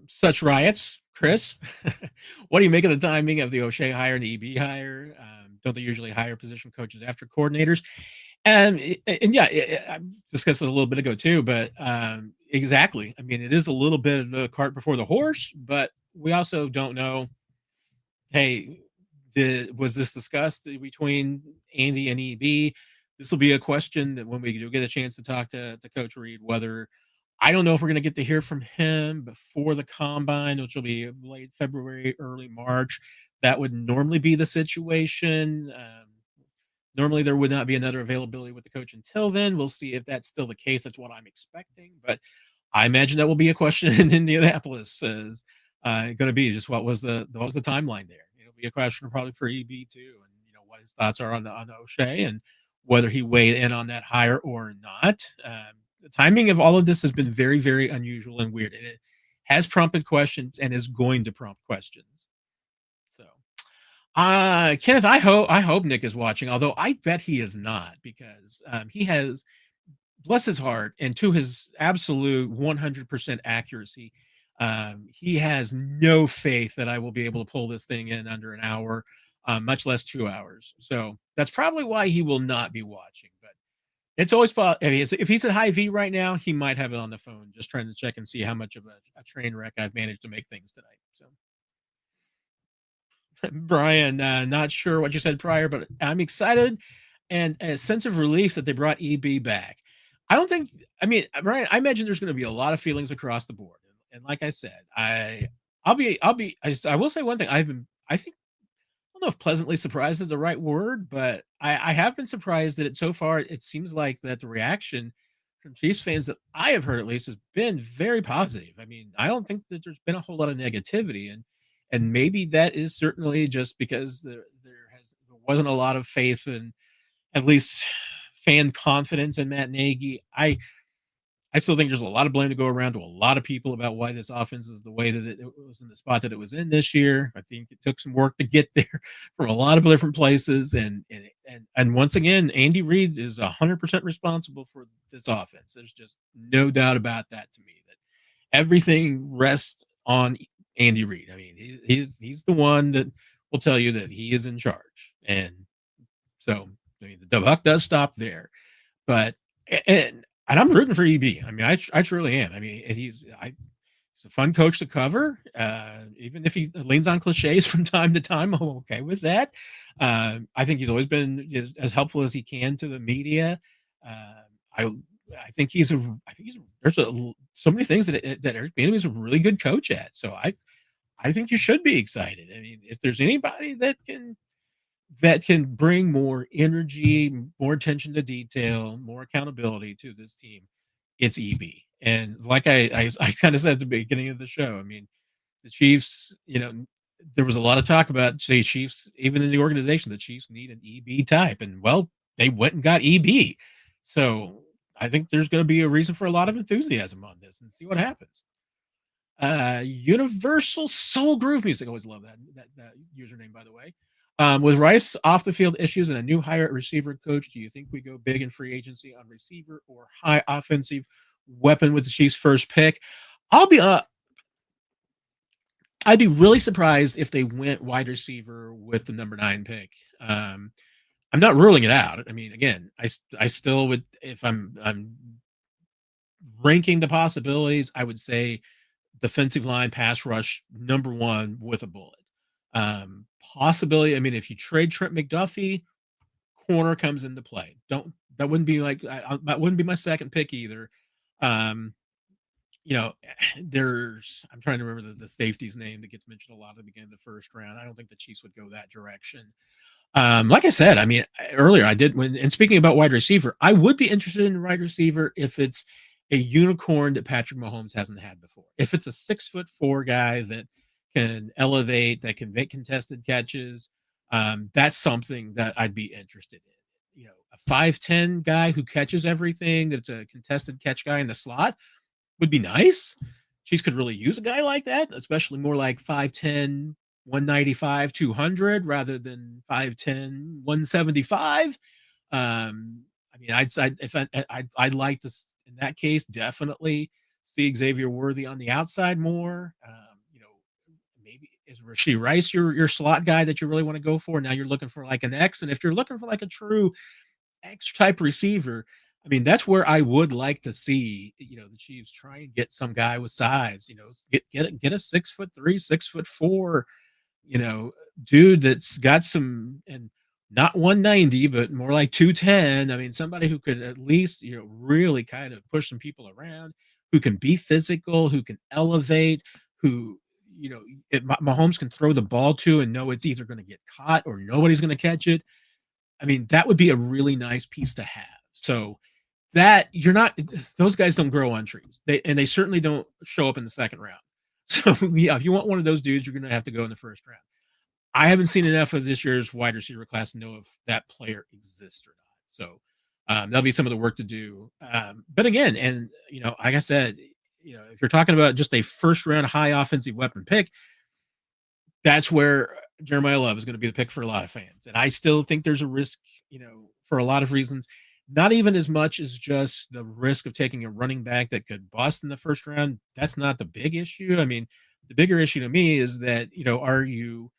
such riots, Chris. What do you make of the timing of the O'Shea hire and the EB hire? Don't they usually hire position coaches after coordinators? And yeah, I discussed it a little bit ago too, but exactly. I mean, it is a little bit of the cart before the horse, but we also don't know. Hey, was this discussed between Andy and EB? This will be a question that when we do get a chance to talk to Coach Reid, whether I don't know if we're going to get to hear from him before the combine, which will be late February, early March. That would normally be the situation. Normally, there would not be another availability with the coach until then. We'll see if that's still the case. That's what I'm expecting. But I imagine that will be a question in Indianapolis. Is going to be just what was the timeline there? It'll be a question probably for EB too, and what his thoughts are on the O'Shea and whether he weighed in on that hire or not. The timing of all of this has been very, very unusual and weird, and it has prompted questions and is going to prompt questions. So, Kenneth, I hope Nick is watching, although I bet he is not because he has, bless his heart, and to his absolute 100% accuracy, he has no faith that I will be able to pull this thing in under an hour, much less 2 hours. So that's probably why he will not be watching. But it's always possible. If he's at high V right now, he might have it on the phone, just trying to check and see how much of a train wreck I've managed to make things tonight. So, Brian, not sure what you said prior, but I'm excited and a sense of relief that they brought EB back. I don't think, I mean, Brian, I imagine there's going to be a lot of feelings across the board. And like I said, I will say one thing. I think, I don't know if pleasantly surprised is the right word, but I have been surprised that so far it seems like that the reaction from Chiefs fans that I have heard at least has been very positive. I mean, I don't think that there's been a whole lot of negativity, and maybe that is certainly just because there wasn't a lot of faith and at least fan confidence in Matt Nagy. I still think there's a lot of blame to go around to a lot of people about why this offense is the way that it was in the spot that it was in this year. I think it took some work to get there from a lot of different places. And once again, Andy Reid is 100% responsible for this offense. There's just no doubt about that to me, that everything rests on Andy Reid. I mean, he's the one that will tell you that he is in charge. And so, I mean, the buck does stop there. But, and I'm rooting for EB. I mean, I truly am. I mean, he's a fun coach to cover. Even if he leans on cliches from time to time, I'm okay with that. I think he's always been as helpful as he can to the media. I think there's so many things that Eric Bieniemy is a really good coach at. So I think you should be excited. I mean, if there's anybody that can bring more energy, more attention to detail, more accountability to this team, it's EB. And like I kind of said at the beginning of the show, I mean, the Chiefs, there was a lot of talk about the Chiefs, even in the organization, the Chiefs need an EB type. And well, they went and got EB. So I think there's going to be a reason for a lot of enthusiasm on this, and see what happens. Universal Soul Groove Music. Always love that username, by the way. With Rice off the field issues and a new hire at receiver coach, do you think we go big in free agency on receiver or high offensive weapon with the Chiefs' first pick? I'll be I'd be really surprised if they went wide receiver with the number 9 pick. I'm not ruling it out. I mean, again, I still would, if I'm ranking the possibilities, I would say defensive line, pass rush, number 1 with a bullet. Possibility, I mean, if you trade Trent McDuffy, corner comes into play. Don't That wouldn't be like, that wouldn't be my second pick either. Um, I'm trying to remember the safety's name that gets mentioned a lot at the beginning of the first round. I don't think the Chiefs would go that direction. Like I said, I mean, earlier I did and speaking about wide receiver, I would be interested in wide receiver if it's a unicorn that Patrick Mahomes hasn't had before. If it's a 6'4" guy that can elevate, that can make contested catches, that's something that I'd be interested in. A 5'10" guy who catches everything, that's a contested catch guy in the slot would be nice. Chiefs could really use a guy like that, especially more like 5'10", 195, 200 rather than 5'10", 175. I mean, I'd like to, in that case, definitely see Xavier Worthy on the outside more. Maybe is Rashee Rice your slot guy that you really want to go for? Now you're looking for like an X, and if you're looking for like a true X type receiver, I mean, that's where I would like to see, the Chiefs try and get some guy with size, get a 6'3", 6'4", you know, dude that's got some, and not 190, but more like 210. I mean, somebody who could at least, really kind of push some people around, who can be physical, who can elevate, who, Mahomes can throw the ball to and know it's either going to get caught or nobody's going to catch it. I mean, that would be a really nice piece to have. So that you're not, those guys don't grow on trees. They certainly don't show up in the second round. So yeah, if you want one of those dudes, you're going to have to go in the first round. I haven't seen enough of this year's wide receiver class to know if that player exists or not. So that'll be some of the work to do. But again, and like I said, if you're talking about just a first round high offensive weapon pick, that's where Jeremiah Love is going to be the pick for a lot of fans. And I still think there's a risk, for a lot of reasons, not even as much as just the risk of taking a running back that could bust in the first round. That's not the big issue. I mean, the bigger issue to me is that, are you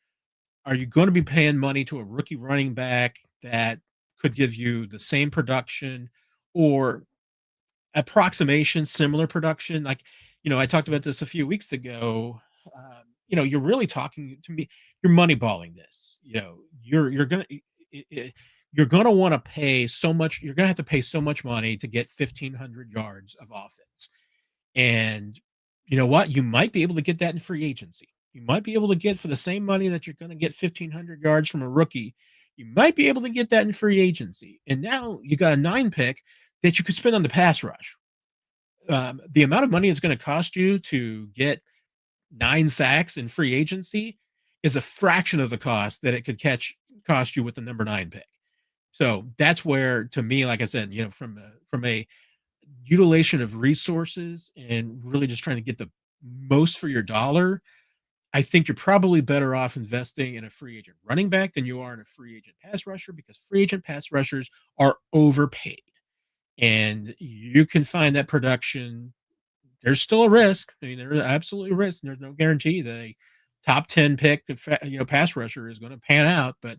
going to be paying money to a rookie running back that could give you the same production or approximation, similar production? Like, I talked about this a few weeks ago. You're really talking to me. You're moneyballing this. You're gonna want to pay so much. You're gonna have to pay so much money to get 1,500 yards of offense. And you know what? You might be able to get that in free agency. You might be able to get, for the same money that you're going to get 1,500 yards from a rookie, you might be able to get that in free agency. And now you got a 9 pick that you could spend on the pass rush. The amount of money it's going to cost you to get 9 sacks in free agency is a fraction of the cost that it could cost you with the number 9 pick. So that's where, to me, like I said, from a utilization of resources and really just trying to get the most for your dollar, I think you're probably better off investing in a free agent running back than you are in a free agent pass rusher, because free agent pass rushers are overpaid. And you can find that production. There's still a risk. I mean, there's absolutely a risk. There's no guarantee that a top 10 pick, pass rusher is going to pan out, but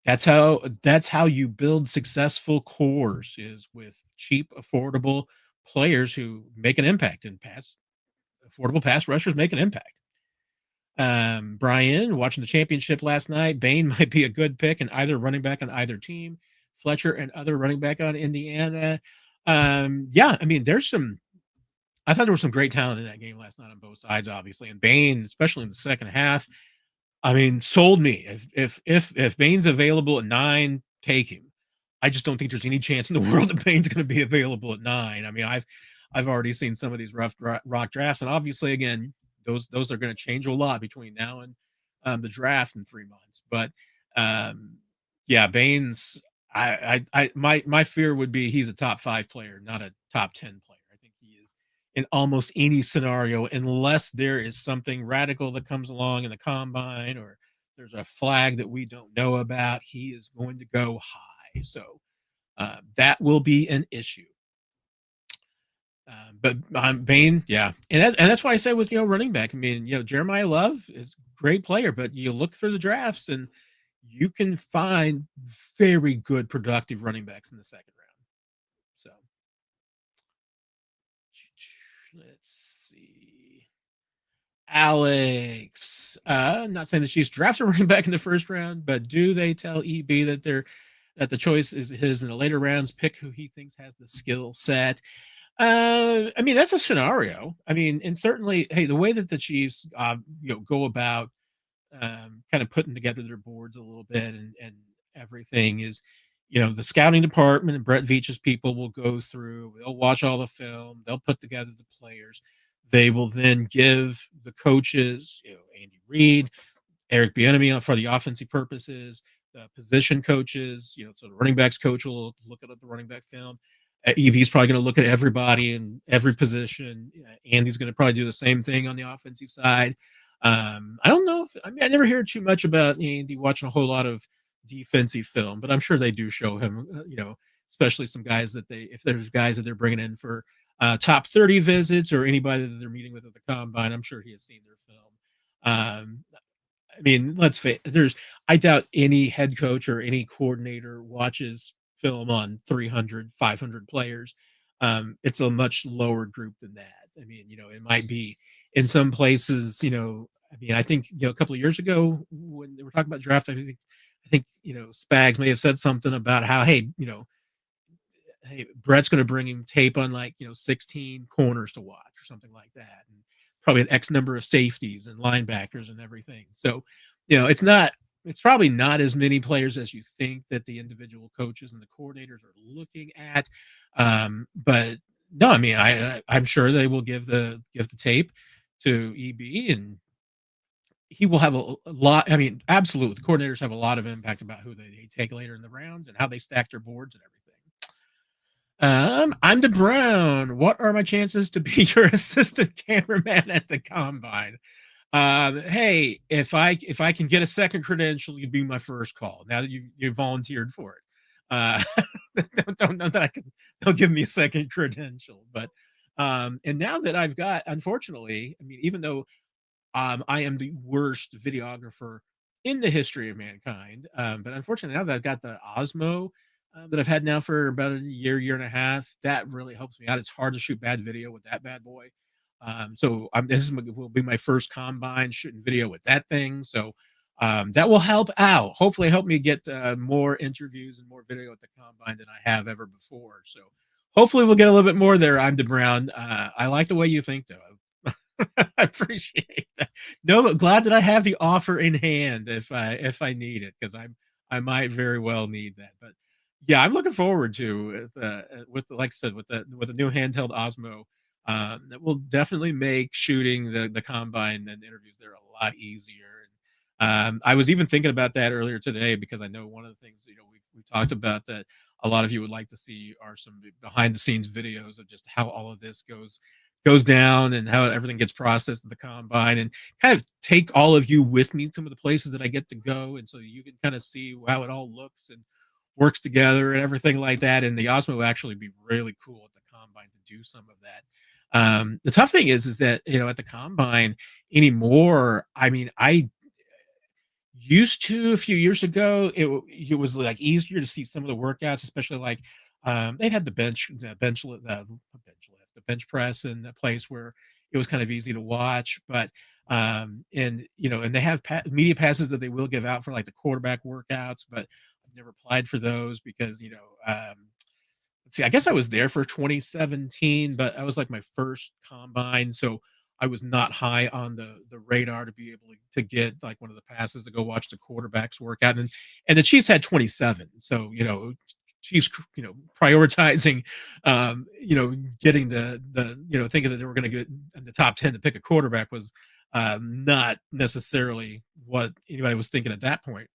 that's how you build successful cores, is with cheap, affordable players who make an impact, and affordable pass rushers make an impact. Brian, watching the championship last night, Bain might be a good pick, and either running back on either team. Fletcher and other running back on Indiana. Yeah, I mean, I thought there was some great talent in that game last night on both sides, obviously, and Bain, especially in the second half. I mean, sold me. If Bain's available at 9, take him. I just don't think there's any chance in the world that Bain's going to be available at 9. I mean, I've already seen some of these rock drafts, and obviously, again, those are going to change a lot between now and the draft in 3 months. But yeah, Bain's. My fear would be he's a top 5 player, not a top 10 player. I think he is in almost any scenario, unless there is something radical that comes along in the combine or there's a flag that we don't know about, he is going to go high. So that will be an issue. But Bain, yeah, and that's why I say with running back. I mean, Jeremiah Love is a great player, but you look through the drafts and you can find very good productive running backs in the second round. So let's see. Alex, I'm not saying the Chiefs draft a running back in the first round, but do they tell EB that the choice is his in the later rounds? Pick who he thinks has the skill set. I mean, that's a scenario. I mean, and certainly, hey, the way that the Chiefs, go about kind of putting together their boards a little bit and everything is, the scouting department and Brett Veach's people will go through, they'll watch all the film, they'll put together the players. They will then give the coaches, Andy Reid, Eric Bieniemy for the offensive purposes, the position coaches, so the running backs coach will look at the running back film. EV's probably going to look at everybody in every position. Andy's going to probably do the same thing on the offensive side. I don't know if I never hear too much about Andy watching a whole lot of defensive film, but I'm sure they do show him, especially some guys if there's guys that they're bringing in for top 30 visits or anybody that they're meeting with at the combine, I'm sure he has seen their film. I mean, let's face I doubt any head coach or any coordinator watches film on 300, 500 players. It's a much lower group than that. I mean, it might be in some places, I mean, I think, a couple of years ago when they were talking about draft, I think, Spags may have said something about how, hey, Brett's going to bring him tape on 16 corners to watch or something like that. And probably an X number of safeties and linebackers and everything. So, it's probably not as many players as you think that the individual coaches and the coordinators are looking at. But no, I mean, I'm sure they will give the tape to EB and he will have a lot. I mean, absolutely. The coordinators have a lot of impact about who they take later in the rounds and how they stack their boards and everything. I'm DeBrown. What are my chances to be your assistant cameraman at the combine? Hey, if I can get a second credential, you'd be my first call. Now that you volunteered for it. Don't know that they'll give me a second credential, but and now that I've got, unfortunately, I mean, even though I am the worst videographer in the history of mankind. But unfortunately, now that I've got the Osmo that I've had now for about a year and a half, that really helps me out. It's hard to shoot bad video with that bad boy. So will be my first combine shooting video with that thing. So that will help out. Hopefully, help me get more interviews and more video at the combine than I have ever before. So hopefully, we'll get a little bit more there. I'm DeBrown. I like the way you think, though. I appreciate that. No, but glad that I have the offer in hand if I need it because I might very well need that. But yeah, I'm looking forward to like I said with the new handheld Osmo. That will definitely make shooting the combine and interviews there a lot easier. And I was even thinking about that earlier today because I know one of the things we talked about that a lot of you would like to see are some behind the scenes videos of just how all of this goes down and how everything gets processed at the combine and kind of take all of you with me some of the places that I get to go. And so you can kind of see how it all looks and works together and everything like that. And the Osmo will actually be really cool at the combine to do some of that. The tough thing is that, at the combine anymore, I mean, I used to a few years ago, it was like easier to see some of the workouts, especially like they had the bench press in the place where it was kind of easy to watch. But and they have media passes that they will give out for like the quarterback workouts, but I've never applied for those because let's see, I guess I was there for 2017, but I was like my first combine, so I was not high on the radar to be able to get like one of the passes to go watch the quarterbacks work out. And the Chiefs had 27, so Chiefs prioritizing getting the thinking that they were going to get in the top 10 to pick a quarterback was not necessarily what anybody was thinking at that point.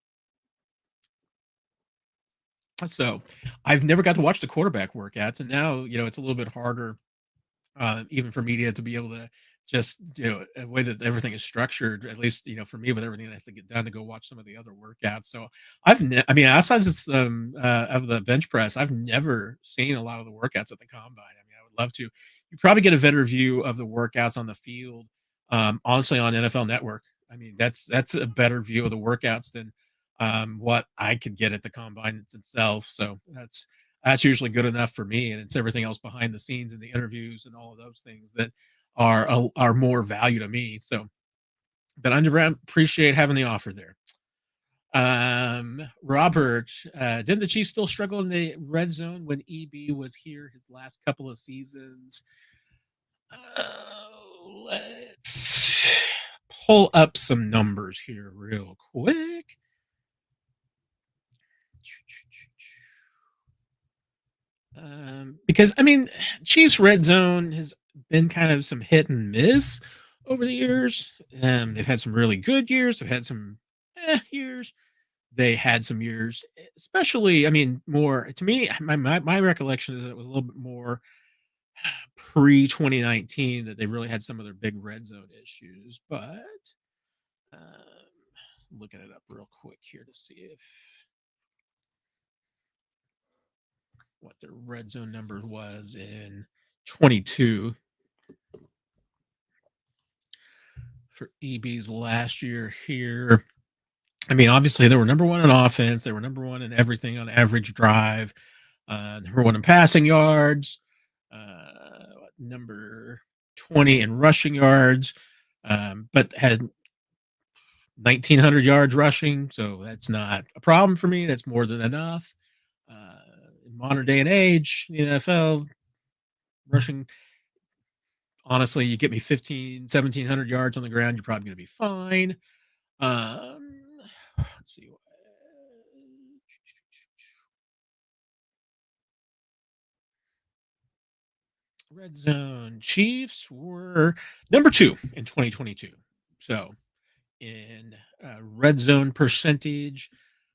So I've never got to watch the quarterback workouts, and now it's a little bit harder, even for media to be able to just a way that everything is structured. At least for me, with everything that has to get done to go watch some of the other workouts. So I mean, outside this, of the bench press, I've never seen a lot of the workouts at the combine. I mean, I would love to. You probably get a better view of the workouts on the field, honestly, on NFL Network. I mean, that's a better view of the workouts than what I could get at the combine itself. So that's usually good enough for me, and it's everything else behind the scenes and the interviews and all of those things that are more value to me. So, but I appreciate having the offer there. Robert, didn't the Chiefs still struggle in the red zone when EB was here his last couple of seasons? Let's pull up some numbers here real quick. Because I mean, Chiefs red zone has been kind of some hit and miss over the years. They've had some really good years. They've had some years. They had some years, especially. I mean, more to me. My recollection is that it was a little bit more pre 2019 that they really had some of their big red zone issues. But um, looking it up real quick here to see if what their red zone number was in 22 for EB's last year here. I mean, obviously they were number one in offense. They were number one in everything on average drive. Number one in passing yards. Number 20 in rushing yards. But had 1,900 yards rushing, so that's not a problem for me. That's more than enough. In modern day and age, the NFL rushing, honestly, you get me 15, 1,700 yards on the ground, you're probably going to be fine. Um, let's see. Red zone Chiefs were number 2 in 2022. So in red zone percentage,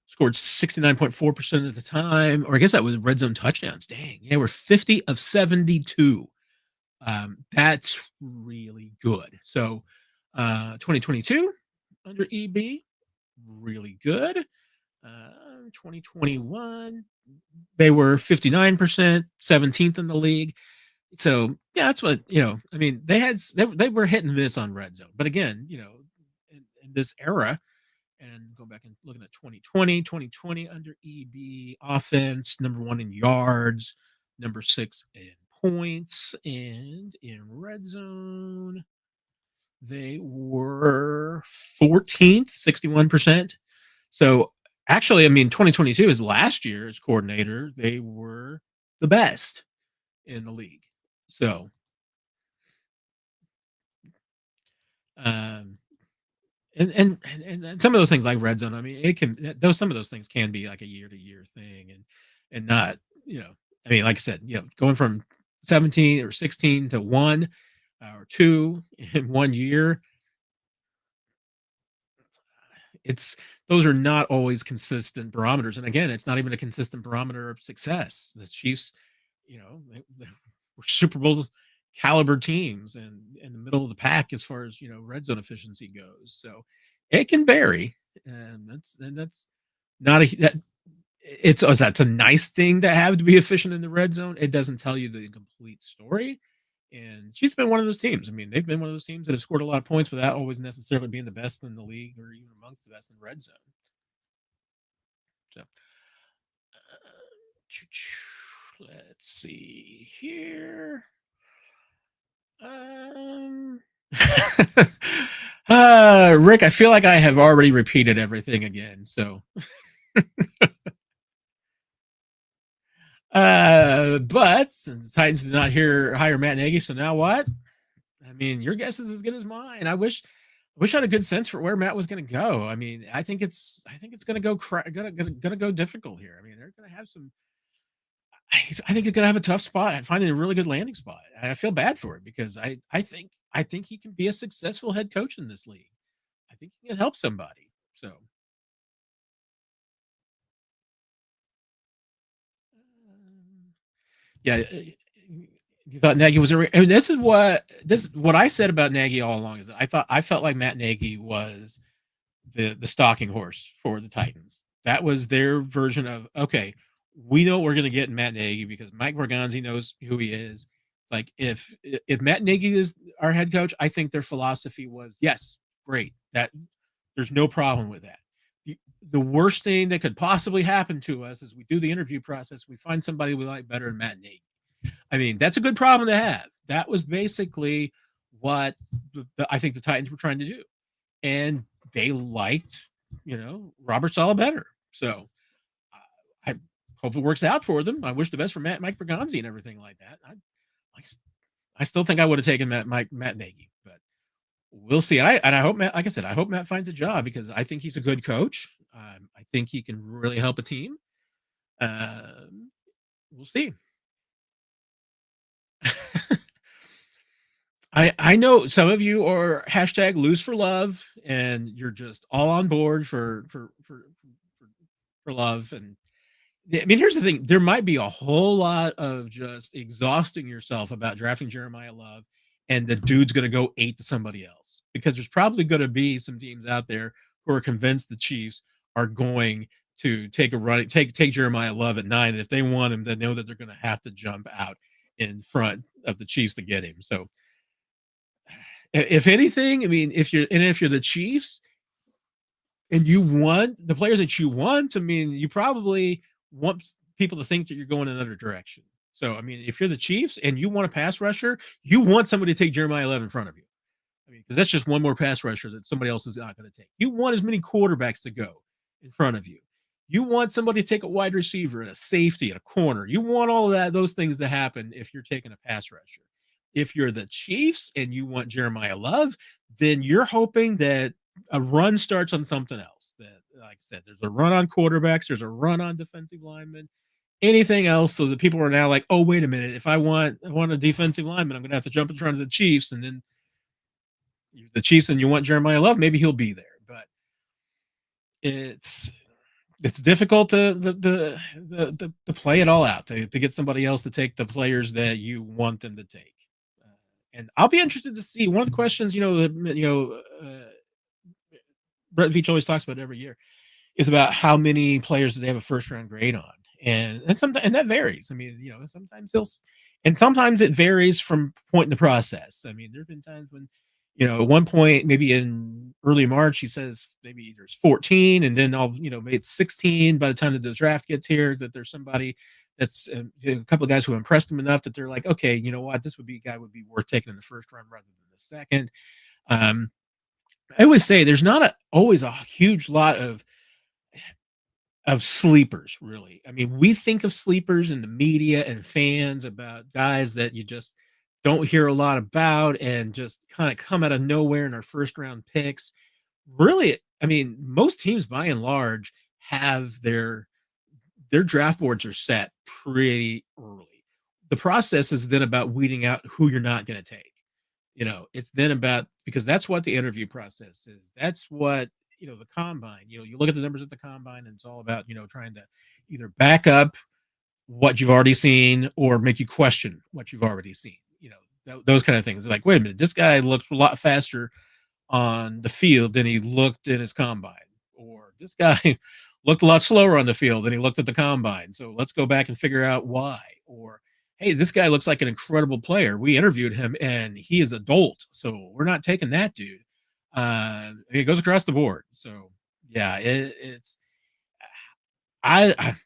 scored 69.4% of the time, or I guess that was red zone touchdowns. Dang, yeah, we're 50 of 72. That's really good. So 2022 under EB, really good. 2021, they were 59%, 17th in the league. So yeah, that's what I mean, they were hitting this on red zone, but again, in this era, and go back and looking at 2020 under EB offense, number one in yards, number 6 in points, and in red zone, they were 14th, 61%. So actually, I mean, 2022 is last year as coordinator. They were the best in the league. So, um, and some of those things like red zone, I mean, it can those some of those things can be like a year to year thing, and not I mean, like I said, going from 17 or 16 to 1 or 2 in 1 year, it's those are not always consistent barometers. And again, it's not even a consistent barometer of success. The Chiefs, they were Super Bowl caliber teams and in the middle of the pack as far as red zone efficiency goes. So it can vary, and that's not a that that's a nice thing to have to be efficient in the red zone. It doesn't tell you the complete story. And she's been one of those teams. I mean, they've been one of those teams that have scored a lot of points without always necessarily being the best in the league or even amongst the best in red zone. So, let's see here. Um, Rick, I feel like I have already repeated everything again. So, but since the Titans did not hire Matt Nagy, so now what? I mean, your guess is as good as mine. I wish I had a good sense for where Matt was going to go. I mean, I think it's going to go gonna go difficult here. I mean, they're going to have some. I think he's going to have a tough spot at finding a really good landing spot. And I feel bad for it because I think he can be a successful head coach in this league. I think he can help somebody. So Yeah, you thought Nagy was I mean, this is what I said about Nagy all along is that I felt like Matt Nagy was the stalking horse for the Titans. That was their version of, okay, we know what we're going to get in Matt Nagy because Mike Bergonzi knows who he is. It's like if Matt Nagy is our head coach, I think their philosophy was, yes, great. That there's no problem with that. The worst thing that could possibly happen to us is we do the interview process, we find somebody we like better than Matt Nagy. I mean, that's a good problem to have. That was basically what I think the Titans were trying to do, and they liked, Robert Saleh better. So I hope it works out for them. I wish the best for Mike Bergonzi and everything like that. I still think I would have taken Matt Nagy, but we'll see. I hope Matt, like I said, I hope Matt finds a job because I think he's a good coach. I think he can really help a team. We'll see. I know some of you are hashtag lose for love, and you're just all on board for love. And I mean, here's the thing: there might be a whole lot of just exhausting yourself about drafting Jeremiah Love, and the dude's going to go 8 to somebody else because there's probably going to be some teams out there who are convinced the Chiefs are going to take Jeremiah Love at 9, and if they want him, they know that they're going to have to jump out in front of the Chiefs to get him. So if anything, I mean, if you're the Chiefs and you want the players that you want, I mean, you probably want people to think that you're going another direction. So, I mean, if you're the Chiefs and you want a pass rusher, you want somebody to take Jeremiah Love in front of you. I mean, because that's just one more pass rusher that somebody else is not going to take. You want as many quarterbacks to go in front of you. You want somebody to take a wide receiver and a safety and a corner. You want all of those things to happen if you're taking a pass rusher. If you're the Chiefs and you want Jeremiah Love, then you're hoping that a run starts on something else. That, like I said, there's a run on quarterbacks, there's a run on defensive linemen, anything else, so that people are now like, oh, wait a minute, if I want a defensive lineman, I'm going to have to jump in front of the Chiefs, and then the Chiefs and you want Jeremiah Love, maybe he'll be there. But it's difficult to play it all out to get somebody else to take the players that you want them to take. And I'll be interested to see one of the questions, Brett Veach always talks about every year is about how many players do they have a first round grade on, and that varies. I mean, sometimes it varies from point in the process. I mean, there've been times when, at one point, maybe in early March, he says maybe there's 14, and then maybe it's 16 by the time that the draft gets here. That there's somebody that's a couple of guys who impressed him enough that they're like, okay, you know what, this would be a guy would be worth taking in the first round rather than the second. I always say there's not always a huge lot of sleepers, really. I mean, we think of sleepers in the media and fans about guys that you just don't hear a lot about and just kind of come out of nowhere in our first round picks. Really, I mean, most teams by and large have their draft boards are set pretty early. The process is then about weeding out who you're not going to take. It's then about, because that's what the interview process is. That's what, the combine, you look at the numbers at the combine and it's all about, trying to either back up what you've already seen or make you question what you've already seen. Those kind of things. Like, wait a minute, this guy looked a lot faster on the field than he looked in his combine, or this guy looked a lot slower on the field than he looked at the combine. So let's go back and figure out why. Or, hey, this guy looks like an incredible player. We interviewed him and he is adult, so we're not taking that dude. It goes across the board. So yeah, it's I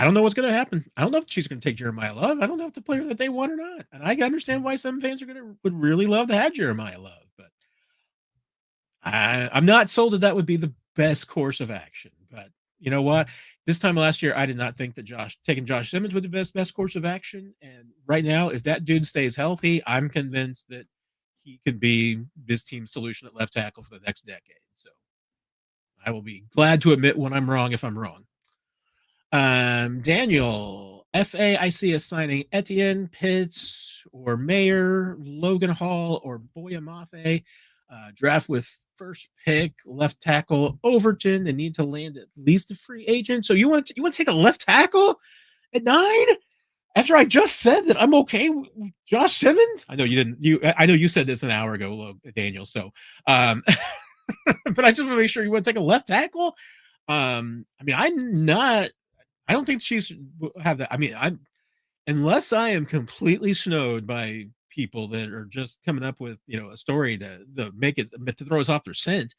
don't know what's going to happen. I don't know if the Chiefs are going to take Jeremiah Love. I don't know if the player that they want or not. And I understand why some fans would really love to have Jeremiah Love, but I'm not sold that would be the best course of action. But you know what? This time last year, I did not think that taking Josh Simmons would be the best course of action. And right now, if that dude stays healthy, I'm convinced that he could be this team's solution at left tackle for the next decade. So I will be glad to admit when I'm wrong if I'm wrong. Daniel, FA, I see us signing Etienne, Pitts, or Mayer, Logan Hall, or Boya Mafe. Draft with first pick, left tackle Overton. They need to land at least a free agent. So you want to take a left tackle at 9? After I just said that I'm okay with Josh Simmons? I know you didn't. I know you said this an hour ago, Daniel. So, um, but I just want to make sure you want to take a left tackle. I mean, I'm not. I don't think the Chiefs have that. I mean, unless I am completely snowed by people that are just coming up with a story to make it to throw us off their scent.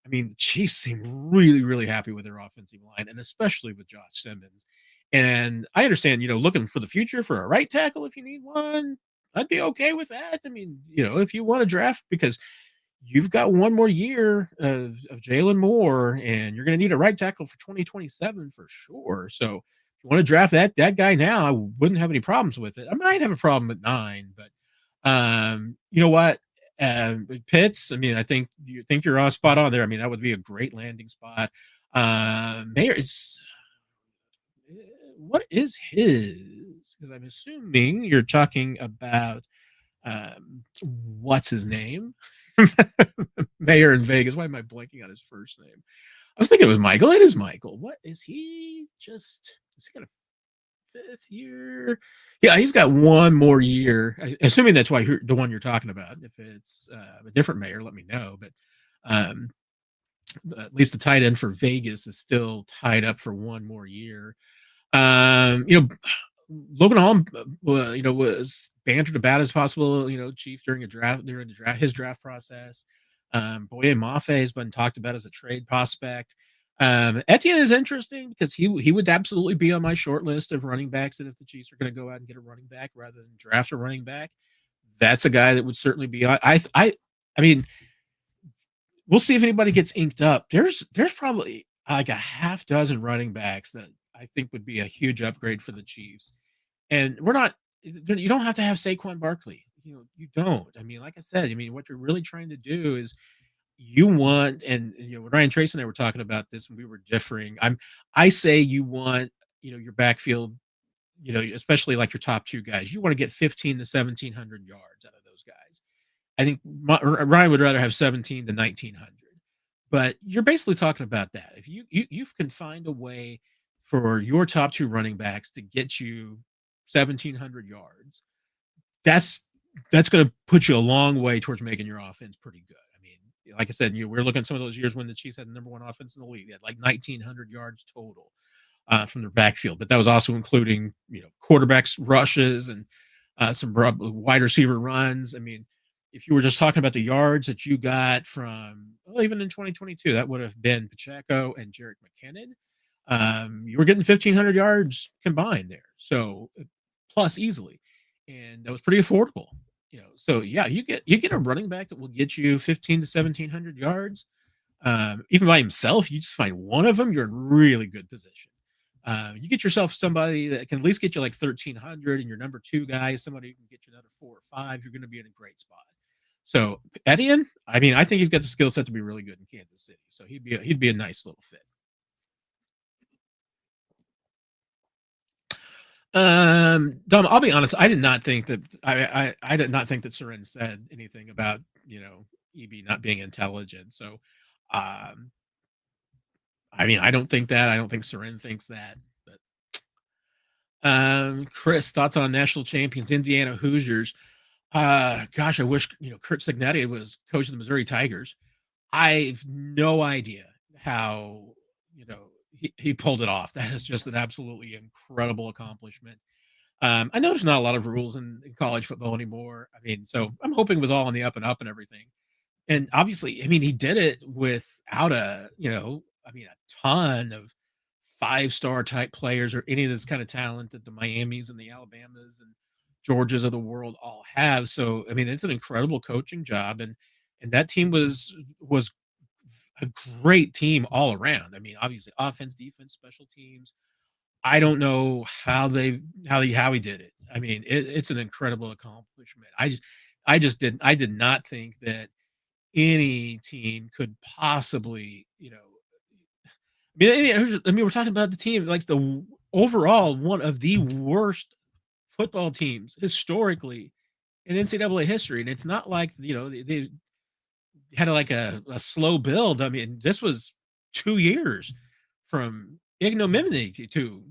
I mean, the Chiefs seem really, really happy with their offensive line, and especially with Josh Simmons. And I understand, looking for the future for a right tackle if you need one, I'd be okay with that. I mean, if you want to draft because you've got one more year of Jalen Moore, and you're going to need a right tackle for 2027 for sure. So if you want to draft that guy now, I wouldn't have any problems with it. I might have a problem at 9, but you know what? Pitts, I mean, I think you're all spot on there. I mean, that would be a great landing spot. Mayor is what is his? Because I'm assuming you're talking about what's his name? Mayor in Vegas. Why am I blanking on his first name? I was thinking it was Michael. It is Michael. What is he? Is he got a 5th year? Yeah, he's got one more year. Assuming that's why the one you're talking about. If it's a different mayor, let me know. But at least the tight end for Vegas is still tied up for one more year. Logan Hall, was bantered about as possible, Chief during his draft process. Boye Mafe has been talked about as a trade prospect. Etienne is interesting because he would absolutely be on my short list of running backs. And if the Chiefs are going to go out and get a running back rather than draft a running back, that's a guy that would certainly be on. I mean, we'll see if anybody gets inked up. There's probably like a half dozen running backs that I think would be a huge upgrade for the Chiefs. And you don't have to have Saquon Barkley. You don't. I mean, like I said, what you're really trying to do is you want, and Ryan Trace and I were talking about this and we were differing. I say you want, your backfield, especially like your top 2 guys, you want to get 15 to 1700 yards out of those guys. I think Ryan would rather have 17 to 1900. But you're basically talking about that. If you can find a way for your top 2 running backs to get you 1,700 yards, that's going to put you a long way towards making your offense pretty good. I mean, like I said, we're looking at some of those years when the Chiefs had the number 1 offense in the league. They had like 1,900 yards total from their backfield, but that was also including quarterbacks rushes and some wide receiver runs. I mean, if you were just talking about the yards that you got from, well, even in 2022, that would have been Pacheco and Jerick McKinnon. You were getting 1,500 yards combined there, so plus easily, and that was pretty affordable. So yeah, you get a running back that will get you 15 to 1,700 yards. Even by himself, you just find one of them, you're in really good position. You get yourself somebody that can at least get you like 1,300, and your number 2 guy is somebody who can get you another 4 or 5. You're going to be in a great spot. So Etienne, I mean, I think he's got the skill set to be really good in Kansas City. So he'd be a nice little fit. Dom, I'll be honest. I did not think that I did not think that Seren said anything about EB not being intelligent. So, I mean, I don't think that. I don't think Seren thinks that. But Chris, thoughts on national champions Indiana Hoosiers? Gosh, I wish Kurt Cignetti was coach of the Missouri Tigers. I've no idea how he pulled it off. That is just an absolutely incredible accomplishment. I know there's not a lot of rules in college football anymore. I mean, so I'm hoping it was all on the up and up and everything. And obviously, I mean, he did it without a ton of 5-star type players or any of this kind of talent that the Miamis and the Alabamas and Georgias of the world all have. So, I mean, it's an incredible coaching job, and that team was a great team all around. I mean, obviously, offense, defense, special teams. I don't know how he did it. I mean, it's an incredible accomplishment. I did not think that any team could possibly, I mean, we're talking about the team like the overall one of the worst football teams historically in NCAA history, and it's not like had like a slow build. I mean, this was 2 years from ignominy to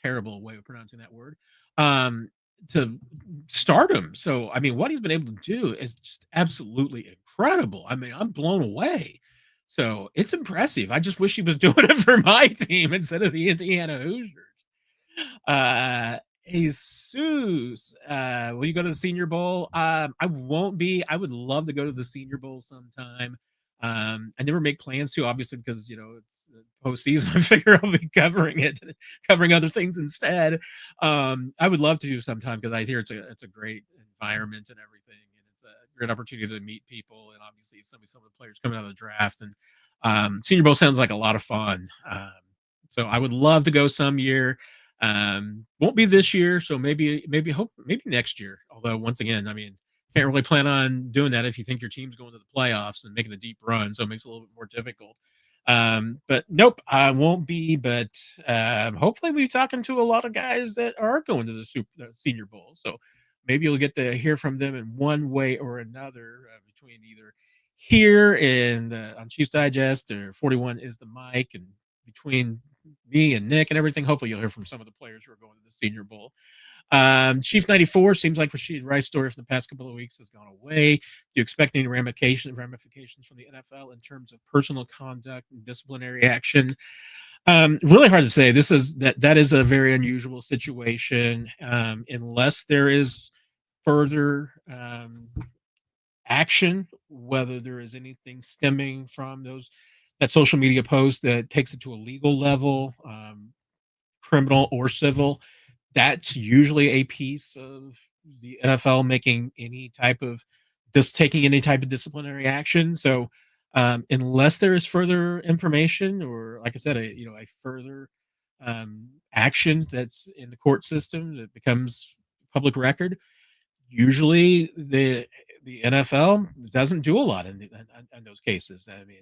terrible way of pronouncing that word, um, to stardom. So, I mean, what he's been able to do is just absolutely incredible. I mean, I'm blown away. So it's impressive. I just wish he was doing it for my team instead of the Indiana Hoosiers. Uh, Jesus, will you go to the Senior Bowl? I won't be. I would love to go to the Senior Bowl sometime. I never make plans to, obviously, because it's postseason. I figure I'll be covering it, covering other things instead. I would love to do sometime because I hear it's a great environment and everything, and it's a great opportunity to meet people, and obviously some of the players coming out of the draft. And Senior Bowl sounds like a lot of fun. So I would love to go some year. Won't be this year, so maybe next year. Although once again, I mean, can't really plan on doing that if you think your team's going to the playoffs and making a deep run, so it makes it a little bit more difficult. But nope, I won't be. But hopefully, we'll be talking to a lot of guys that are going to the Senior Bowl. So maybe you'll get to hear from them in one way or another between either here and on Chiefs Digest or 41 is the mic, and between me and Nick and everything. Hopefully, you'll hear from some of the players who are going to the Senior Bowl. Chief 94 seems like Rashee Rice story from the past couple of weeks has gone away. Do you expect any ramifications from the NFL in terms of personal conduct and disciplinary action? Really hard to say. That is a very unusual situation. Unless there is further action, whether there is anything stemming from that social media post that takes it to a legal level, criminal or civil, that's usually a piece of the NFL making any type of taking any type of disciplinary action. So unless there is further information or, like I said, a further action that's in the court system that becomes public record, usually the NFL doesn't do a lot in those cases. I mean,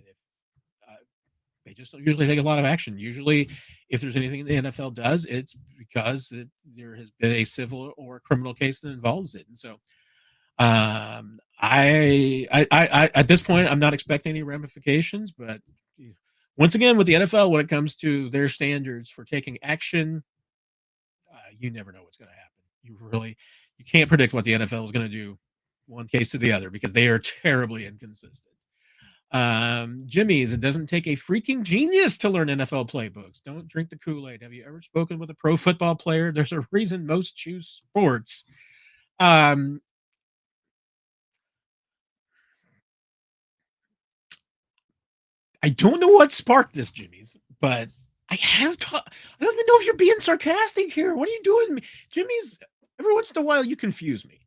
they just don't usually take a lot of action. Usually, if there's anything the NFL does, it's because there has been a civil or criminal case that involves it. And so, I at this point, I'm not expecting any ramifications. But once again, with the NFL, when it comes to their standards for taking action, you never know what's going to happen. You can't predict what the NFL is going to do one case to the other because they are terribly inconsistent. Jimmy's, it doesn't take a freaking genius to learn NFL playbooks. Don't drink the Kool-Aid. Have you ever spoken with a pro football player? There's a reason most choose sports. Um, I don't know what sparked this, Jimmy's, but I don't even know if you're being sarcastic here. What are you doing? Jimmy's, every once in a while, you confuse me.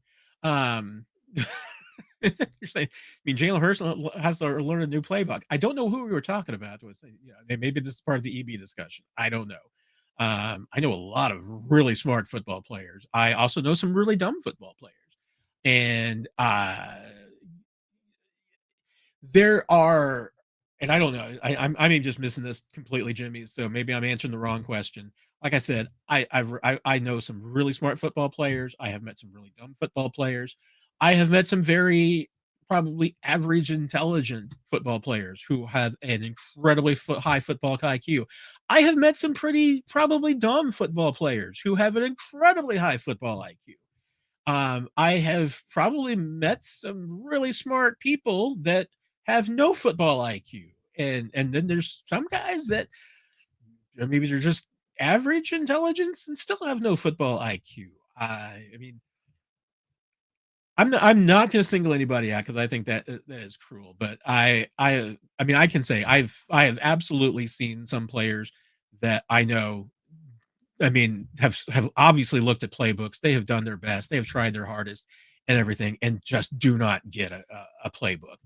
You're saying, I mean, Jalen Hurts has to learn a new playbook. I don't know who we were talking about. Maybe this is part of the EB discussion. I don't know. I know a lot of really smart football players. I also know some really dumb football players. And there are, and I don't know, I may be just missing this completely, Jimmy. So maybe I'm answering the wrong question. Like I said, I know some really smart football players. I have met some really dumb football players. I have met some very probably average intelligent football players who have an incredibly high football IQ. I have met some pretty probably dumb football players who have an incredibly high football IQ. I have probably met some really smart people that have no football IQ, and then there's some guys that maybe they're just average intelligence and still have no football IQ. I mean, I'm not going to single anybody out because I think that is cruel. But I mean, I can say I have absolutely seen some players that I know. I mean, have obviously looked at playbooks. They have done their best. They have tried their hardest and everything, and just do not get a playbook.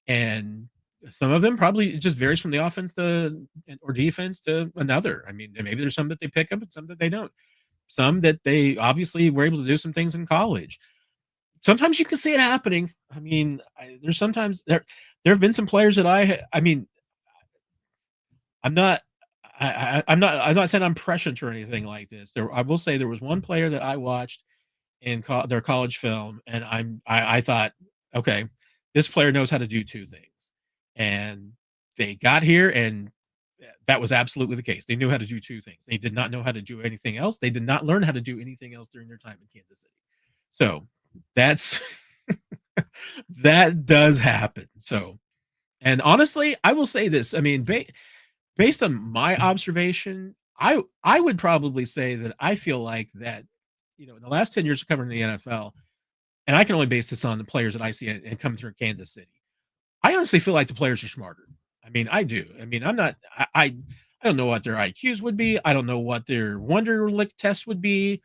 And some of them probably it just varies from the offense to or defense to another. I mean, maybe there's some that they pick up and some that they don't. Some that they obviously were able to do some things in college. Sometimes you can see it happening. I mean, there's sometimes there have been some players that I mean, I'm not I'm not saying I'm prescient or anything like this. I will say there was one player that I watched in their college film, and I thought, okay, this player knows how to do two things. And they got here, and that was absolutely the case. They knew how to do two things. They did not know how to do anything else. They did not learn how to do anything else during their time in Kansas City. So that's that does happen. So, and honestly, I will say this. I mean, based on my observation, I would probably say that I feel like that, in the last 10 years of covering the NFL, and I can only base this on the players that I see and come through Kansas City. I honestly feel like the players are smarter. I mean, I do. I mean, I'm not. I don't know what their IQs would be. I don't know what their Wonderlic test would be,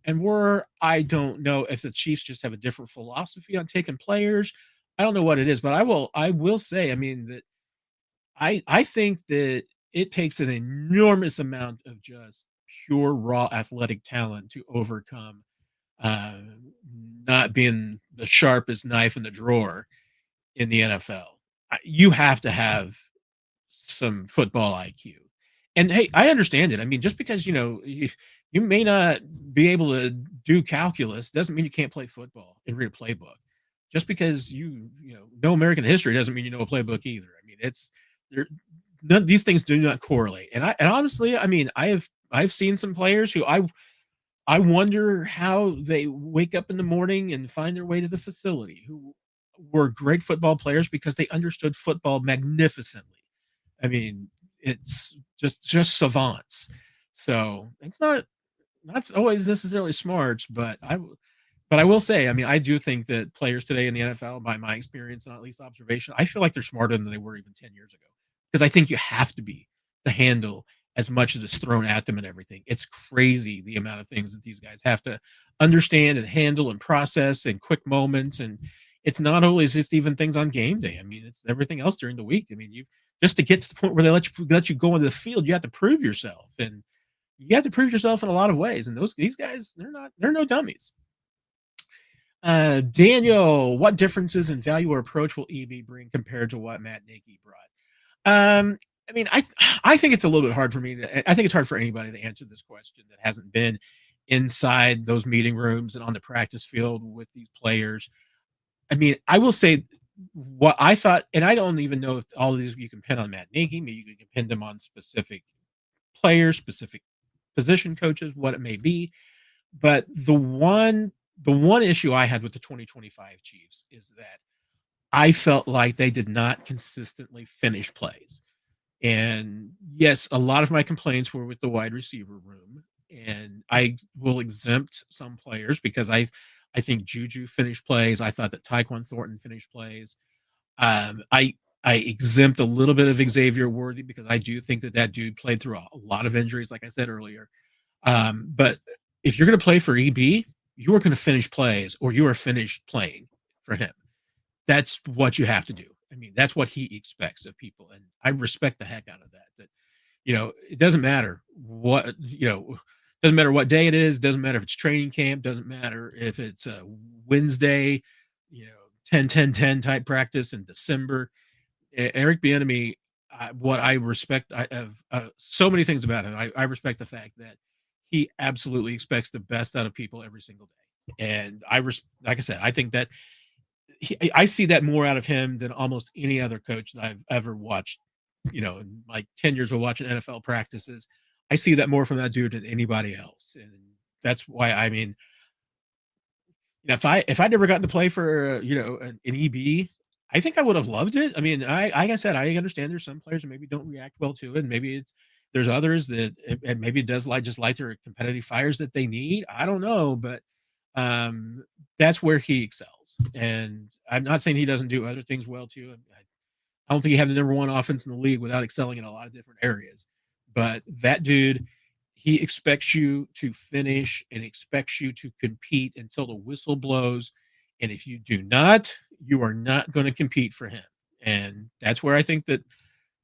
and I don't know if the Chiefs just have a different philosophy on taking players. I don't know what it is, but I will say, I mean that I think that it takes an enormous amount of just pure raw athletic talent to overcome uh, not being the sharpest knife in the drawer in the NFL. You have to have some football IQ. And hey, I understand it. I mean, just because you may not be able to do calculus doesn't mean you can't play football and read a playbook. Just because you know American history doesn't mean you know a playbook either. I mean, it's there. None, these things do not correlate. And honestly, I mean, I've seen some players who I wonder how they wake up in the morning and find their way to the facility, who were great football players because they understood football magnificently. I mean, it's just savants. So it's not always necessarily smarts, but I will say, I mean, I do think that players today in the NFL, by my experience and at least observation, I feel like they're smarter than they were even 10 years ago. Because I think you have to be to handle as much as is thrown at them and everything. It's crazy the amount of things that these guys have to understand and handle and process and quick moments. And it's not always just even things on game day. I mean, it's everything else during the week. I mean, you just to get to the point where they let you go into the field, you have to prove yourself. And you have to prove yourself in a lot of ways. And these guys, they're no dummies. Daniel, what differences in value or approach will EB bring compared to what Matt Nagy brought? I mean, I think it's a little bit hard for me I think it's hard for anybody to answer this question that hasn't been inside those meeting rooms and on the practice field with these players. I mean, I will say what I thought, and I don't even know if all of these you can pin on Matt Nagy. Maybe you can pin them on specific players, specific position coaches, what it may be. But the one issue I had with the 2025 Chiefs is that I felt like they did not consistently finish plays. And yes, a lot of my complaints were with the wide receiver room. And I will exempt some players because I think Juju finished plays. I thought that Tyquan Thornton finished plays. I exempt a little bit of Xavier Worthy because I do think that that dude played through a lot of injuries, like I said earlier. But if you're going to play for EB, you are going to finish plays or you are finished playing for him. That's what you have to do. I mean, that's what he expects of people, and I respect the heck out of that. That it doesn't matter doesn't matter what day it is, doesn't matter if it's training camp, doesn't matter if it's a Wednesday, 10-10-10 type practice in December. Eric Bieniemy, what I respect, I have so many things about him. I respect the fact that he absolutely expects the best out of people every single day, and like I said, I think that I see that more out of him than almost any other coach that I've ever watched. In like 10 years of watching NFL practices, I see that more from that dude than anybody else, and that's why I mean, if I never gotten to play for an EB, I think I would have loved it. I mean, like I said, I understand there's some players that maybe don't react well to it. And maybe there's others that and maybe it does just light their competitive fires that they need. I don't know, but um, that's where he excels. And I'm not saying he doesn't do other things well too. I don't think he had the number one offense in the league without excelling in a lot of different areas. But that dude, he expects you to finish and expects you to compete until the whistle blows. And if you do not, you are not going to compete for him. And that's where I think that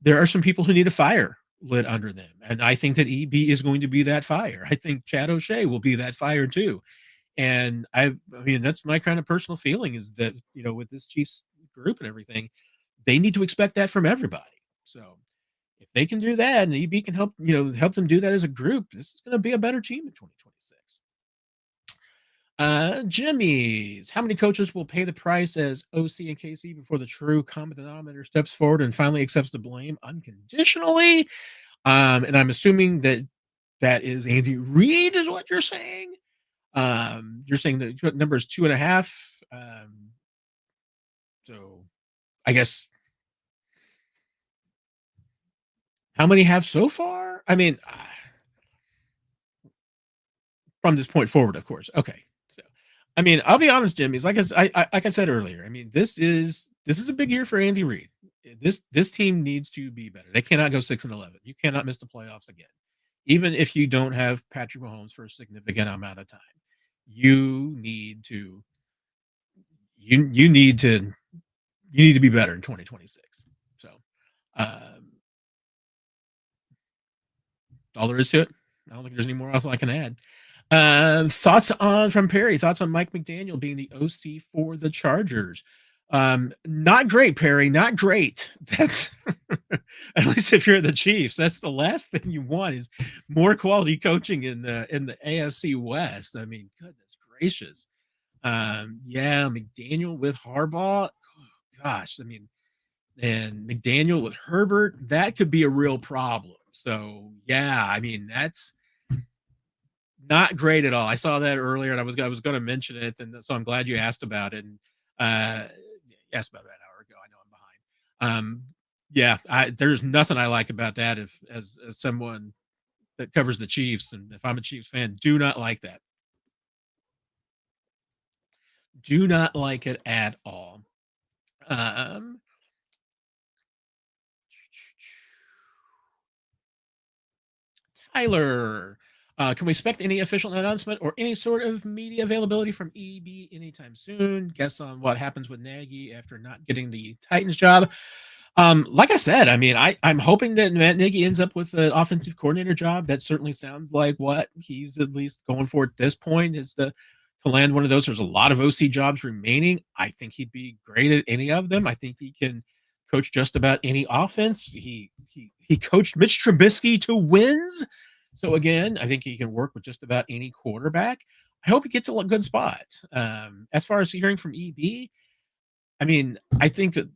there are some people who need a fire lit under them. And I think that EB is going to be that fire. I think Chad O'Shea will be that fire too. And I mean, that's my kind of personal feeling is that, with this Chiefs group and everything, they need to expect that from everybody. So if they can do that and EB can help them do that as a group, this is going to be a better team in 2026. Jimmy's. How many coaches will pay the price as OC and KC before the true common denominator steps forward and finally accepts the blame unconditionally? And I'm assuming that that is Andy Reid, is what you're saying. You're saying the number is 2.5. So I guess how many have so far? I mean, from this point forward, of course. Okay. So, I mean, I'll be honest, Jimmy. It's like like I said earlier. I mean, this is a big year for Andy Reid. This team needs to be better. They cannot go 6-11. You cannot miss the playoffs again, even if you don't have Patrick Mahomes for a significant amount of time. You need to you need to you need to be better in 2026. So, um, all there is to it. I don't think there's any more else I can add. Thoughts on from Perry? Thoughts on Mike McDaniel being the OC for the Chargers? Not great, Perry. Not great. That's at least if you're the Chiefs, that's the last thing you want is more quality coaching in the AFC West. I mean, goodness gracious. Yeah, McDaniel with Harbaugh. Oh, gosh, I mean, and McDaniel with Herbert, that could be a real problem. So yeah, I mean that's not great at all. I saw that earlier, and I was going to mention it, and so I'm glad you asked about it. And you asked about it an hour ago. I know I'm behind. Yeah, there's nothing I like about that. If as someone that covers the Chiefs, and if I'm a Chiefs fan, do not like that. Do not like it at all. Um, Tyler, can we expect any official announcement or any sort of media availability from EB anytime soon? Guess on what happens with Nagy after not getting the Titans job. Like I said, I mean, I'm hoping that Matt Nagy ends up with an offensive coordinator job. That certainly sounds like what he's at least going for at this point is to land one of those. There's a lot of OC jobs remaining. I think he'd be great at any of them. I think he can coach just about any offense. He coached Mitch Trubisky to wins. So again, I think he can work with just about any quarterback. I hope he gets a good spot. As far as hearing from EB, I mean, I think that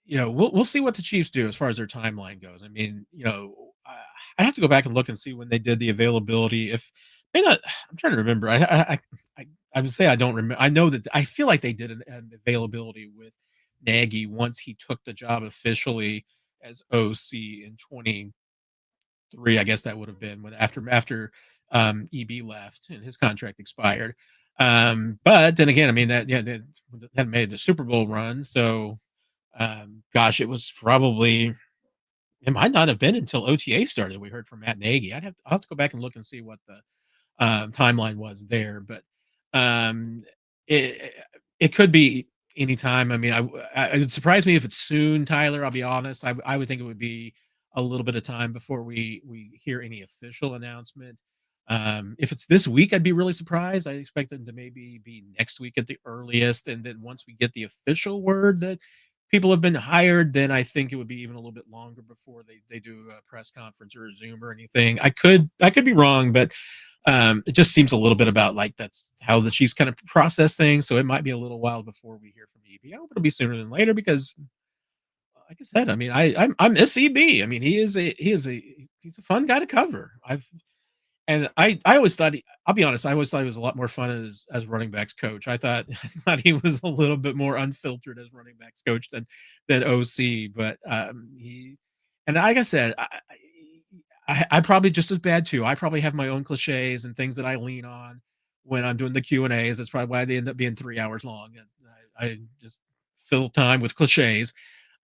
we'll see what the Chiefs do as far as their timeline goes. I mean, I have to go back and look and see when they did the availability. If may not, I'm trying to remember. I would say I don't remember. I know that I feel like they did an availability with Nagy once he took the job officially as OC in 23. I guess that would have been when after EB left and his contract expired. But then again, I mean that they hadn't made the Super Bowl run, so gosh, it might not have been until OTA started we heard from Matt Nagy. I'll have to go back and look and see what the timeline was there, but um, it it could be anytime. I mean, it would surprise me if it's soon, Tyler. I'll be honest. I would think it would be a little bit of time before we hear any official announcement. If it's this week, I'd be really surprised. I expect them to maybe be next week at the earliest, and then once we get the official word that people have been hired, then I think it would be even a little bit longer before they do a press conference or a Zoom or anything. I could be wrong, but it just seems a little bit about like that's how the Chiefs kind of process things. So it might be a little while before we hear from EB. I hope it'll be sooner than later because, like I said, I mean, I'm SEB. I mean, he's a fun guy to cover. I always thought I'll be honest, I always thought he was a lot more fun as running backs coach. I thought he was a little bit more unfiltered as running backs coach than OC, but he and like I said, I probably just as bad too. I probably have my own cliches and things that I lean on when I'm doing the Q&As. That's probably why they end up being 3 hours long. And I just fill time with cliches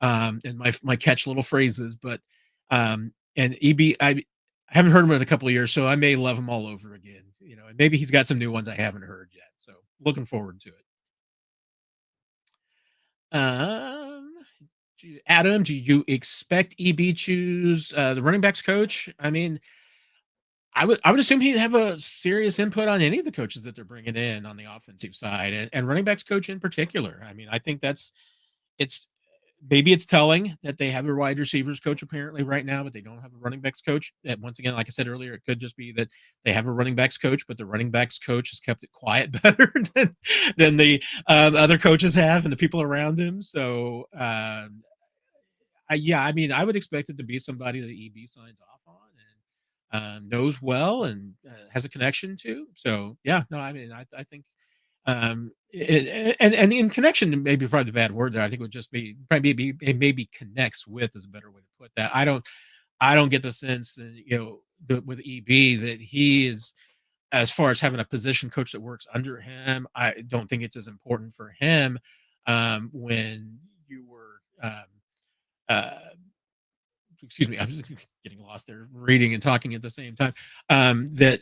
and my catch little phrases. But and EB, I haven't heard him in a couple of years, so I may love him all over again. And maybe he's got some new ones I haven't heard yet. So looking forward to it. Um, Adam, do you expect EB choose the running backs coach? I mean, I would assume he'd have a serious input on any of the coaches that they're bringing in on the offensive side and running backs coach in particular. I mean, I think it's maybe it's telling that they have a wide receivers coach apparently right now, but they don't have a running backs coach. And once again, like I said earlier, it could just be that they have a running backs coach, but the running backs coach has kept it quiet better than the other coaches have and the people around him. So, yeah, I mean, I would expect it to be somebody that EB signs off on and knows well and has a connection to. So, yeah, no, I mean, I think and in connection maybe probably the bad word there. I think it would just be probably be it maybe connects with is a better way to put that. I don't get the sense that with EB that he is as far as having a position coach that works under him. I don't think it's as important for him when you were uh, excuse me, I'm just getting lost there reading and talking at the same time. That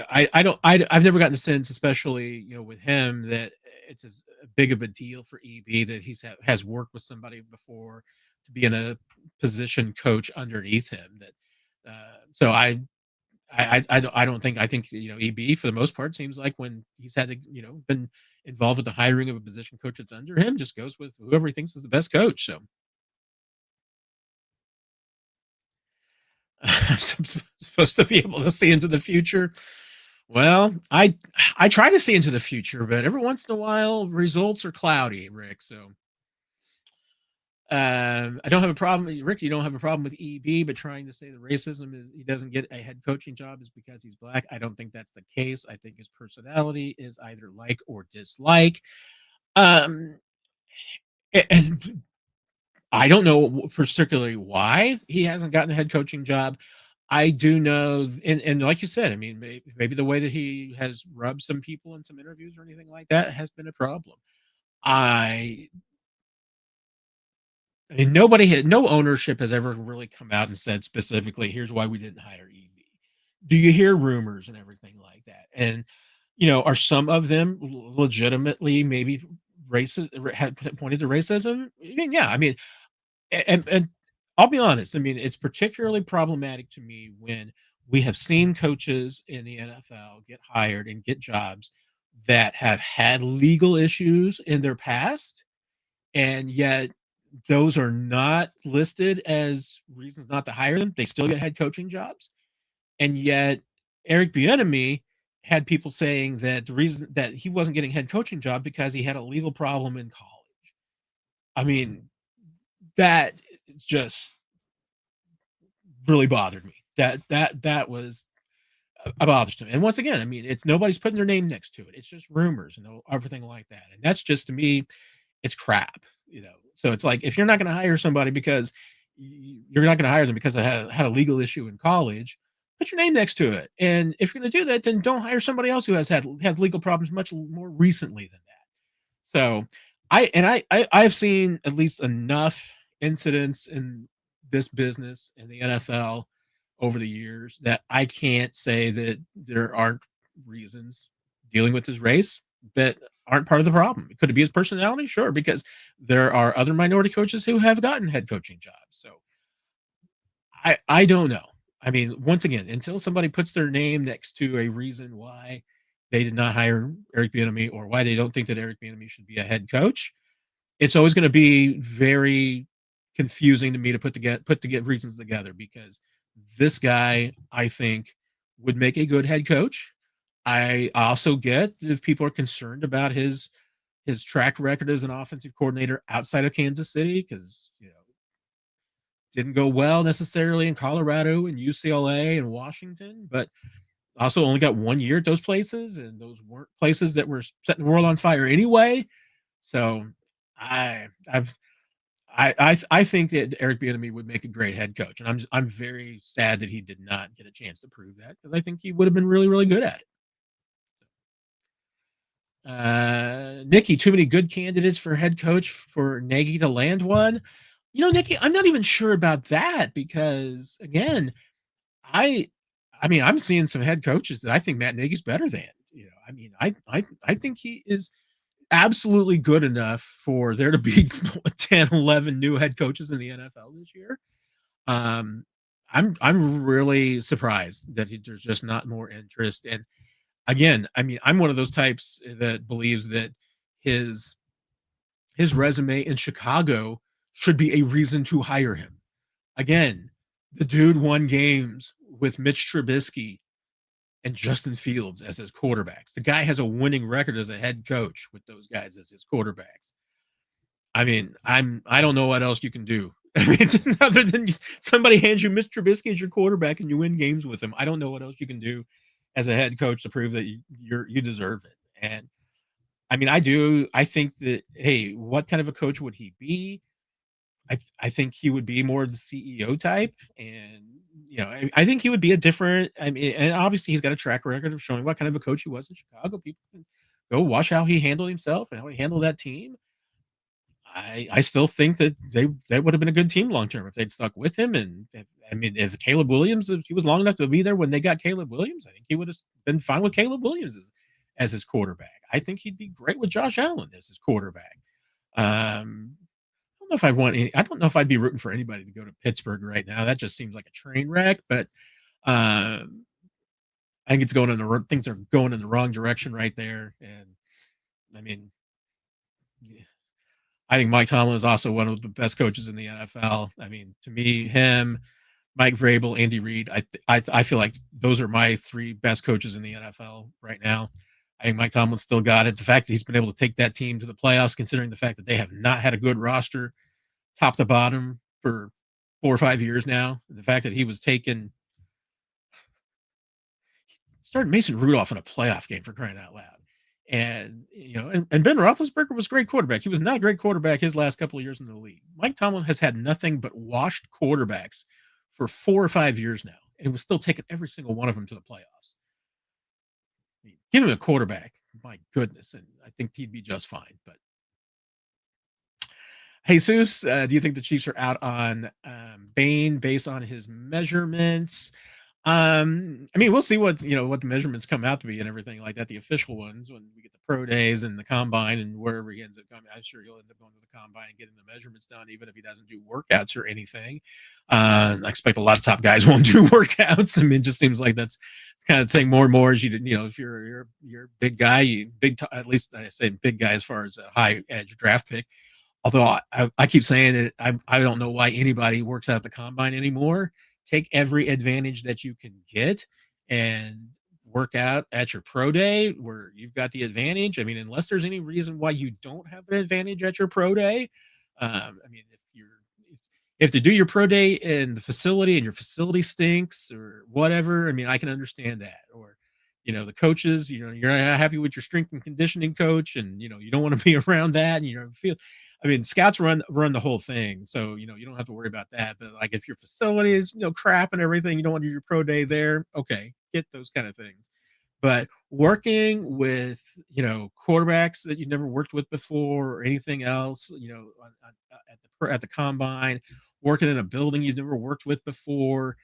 I've never gotten the sense, especially with him, that it's as big of a deal for EB that has worked with somebody before to be in a position coach underneath him. That so I think EB for the most part seems like when he's had to been involved with the hiring of a position coach that's under him, just goes with whoever he thinks is the best coach. So I'm supposed to be able to see into the future. Well, I try to see into the future, but every once in a while, results are cloudy, Rick. So I don't have a problem, Rick. You don't have a problem with EB, but trying to say the racism is he doesn't get a head coaching job is because he's black. I don't think that's the case. I think his personality is either like or dislike. Um, and I don't know particularly why he hasn't gotten a head coaching job. I do know, and like you said, I mean, maybe the way that he has rubbed some people in some interviews or anything like that has been a problem. I, I mean, no ownership has ever really come out and said specifically, "Here's why we didn't hire EB." Do you hear rumors and everything like that? And are some of them legitimately maybe racist? Had pointed to racism? I mean, yeah. I mean, and I'll be honest, I mean, it's particularly problematic to me when we have seen coaches in the NFL get hired and get jobs that have had legal issues in their past, and yet those are not listed as reasons not to hire them. They still get head coaching jobs, and yet Eric Bieniemy had people saying that the reason that he wasn't getting head coaching job because he had a legal problem in college. I mean, that just really bothered me. That was a bother to me. And once again, I mean, it's nobody's putting their name next to it. It's just rumors and everything like that. And that's just to me, it's crap. So it's like if you're not going to hire somebody because you're not going to hire them because they had a legal issue in college, put your name next to it. And if you're going to do that, then don't hire somebody else who has had legal problems much more recently than that. So I've seen at least enough incidents in this business in the NFL over the years that I can't say that there aren't reasons dealing with his race that aren't part of the problem. Could it be his personality? Sure, because there are other minority coaches who have gotten head coaching jobs. So I don't know. I mean, once again, until somebody puts their name next to a reason why they did not hire Eric Bieniemy or why they don't think that Eric Bieniemy should be a head coach, it's always going to be very confusing to me to put to get reasons together because this guy I think would make a good head coach. I also get if people are concerned about his track record as an offensive coordinator outside of Kansas City because didn't go well necessarily in Colorado and UCLA and Washington, but also only got 1 year at those places, and those weren't places that were setting the world on fire anyway. So I I've I think that Eric Bieniemy would make a great head coach, and I'm very sad that he did not get a chance to prove that because I think he would have been really really good at it. Nikki, too many good candidates for head coach for Nagy to land one. Nikki, I'm not even sure about that because again, I I mean, I'm seeing some head coaches that I think Matt Nagy's better than. I mean, I think he is absolutely good enough for there to be 10, 11 new head coaches in the NFL this year. Um, I'm really surprised that there's just not more interest. And again, I mean, I'm one of those types that believes that his his resume in Chicago should be a reason to hire him. Again, the dude won games with Mitch Trubisky and Justin Fields as his quarterbacks. The guy has a winning record as a head coach with those guys as his quarterbacks. I mean, I don't know what else you can do. I mean, other than somebody hands you Mr. Trubisky as your quarterback and you win games with him. I don't know what else you can do as a head coach to prove that you deserve it. And I mean, I do. I think that, hey, what kind of a coach would he be? I think he would be more the CEO type, and I think he would be a different. I mean, and obviously he's got a track record of showing what kind of a coach he was in Chicago. People can go watch how he handled himself and how he handled that team. I still think that they would have been a good team long term if they'd stuck with him. And I mean, if Caleb Williams, if he was long enough to be there when they got Caleb Williams, I think he would have been fine with Caleb Williams as his quarterback. I think he'd be great with Josh Allen as his quarterback. I don't know if I want any. I don't know if I'd be rooting for anybody to go to Pittsburgh right now. That just seems like a train wreck. But um, I think things are going in the wrong direction right there. And I mean, yeah, I think Mike Tomlin is also one of the best coaches in the NFL. I mean, to me, him, Mike Vrabel, Andy Reid. I feel like those are my three best coaches in the NFL right now. I think Mike Tomlin still got it. The fact that he's been able to take that team to the playoffs, considering the fact that they have not had a good roster, top to bottom, for 4 or 5 years now. The fact that he was started Mason Rudolph in a playoff game, for crying out loud. And and Ben Roethlisberger was a great quarterback. He was not a great quarterback his last couple of years in the league. Mike Tomlin has had nothing but washed quarterbacks for 4 or 5 years now, and was still taking every single one of them to the playoffs. I mean, give him a quarterback, my goodness, and I think he'd be just fine. But Jesus, do you think the Chiefs are out on Bain based on his measurements? I mean, we'll see what the measurements come out to be and everything like that. The official ones when we get the pro days and the combine and wherever he ends up coming. I'm sure he'll end up going to the combine and getting the measurements done, even if he doesn't do workouts or anything. I expect a lot of top guys won't do workouts. I mean, it just seems like that's the kind of thing more and more as if you're a big guy, at least I say big guy as far as a high edge draft pick. Although I keep saying it, I don't know why anybody works out the combine anymore. Take every advantage that you can get and work out at your pro day where you've got the advantage. I mean, unless there's any reason why you don't have an advantage at your pro day. I mean, if to do your pro day in the facility and your facility stinks or whatever, I mean, I can understand that. Or the coaches, you're not happy with your strength and conditioning coach, and you don't want to be around that, and I mean, scouts run the whole thing, so you don't have to worry about that. But like if your facility is crap and everything, you don't want to do your pro day there. Okay, get those kind of things. But working with quarterbacks that you never worked with before or anything else, at the combine, working in a building you've never worked with before,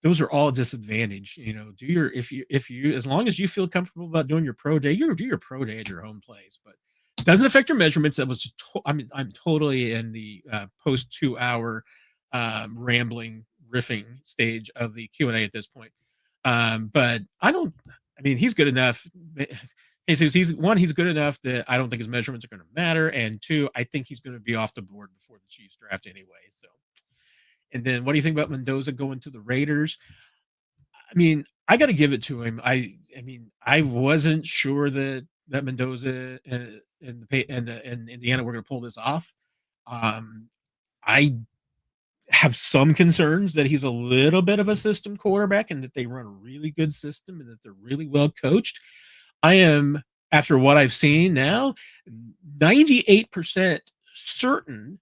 those are all disadvantage. Do your if you as long as you feel comfortable about doing your pro day, do your pro day at your home place. But it doesn't affect your measurements. That was I mean, I'm totally in the post 2 hour rambling riffing stage of the Q&A at this point. But I mean, he's good enough. He's good enough that I don't think his measurements are going to matter. And two, I think he's going to be off the board before the Chiefs draft anyway. So, and then what do you think about Mendoza going to the Raiders? I mean, I got to give it to him. I mean, I wasn't sure that Mendoza and Indiana were going to pull this off. I have some concerns that he's a little bit of a system quarterback and that they run a really good system and that they're really well coached. I am, after what I've seen now, 98% certain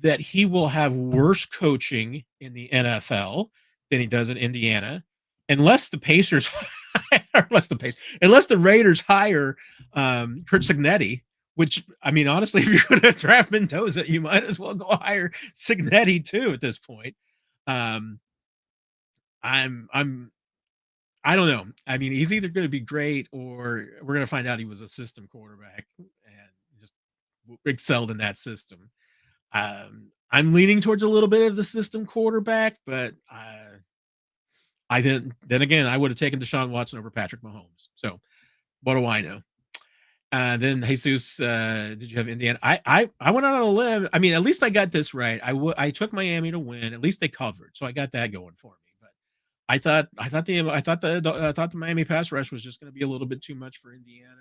that he will have worse coaching in the NFL than he does in Indiana, unless the Pacers, unless the Raiders hire Kurt Cignetti. Which, I mean, honestly, if you're going to draft Mendoza, you might as well go hire Cignetti too at this point. I don't know. I mean, he's either going to be great or we're going to find out he was a system quarterback and just excelled in that system. I'm leaning towards a little bit of the system quarterback, but I didn't. Then again, I would have taken Deshaun Watson over Patrick Mahomes. So what do I know? Then Jesus, did you have Indiana? I went out on a limb. I mean, at least I got this right. I took Miami to win. At least they covered, so I got that going for me. But I thought the Miami pass rush was just going to be a little bit too much for Indiana.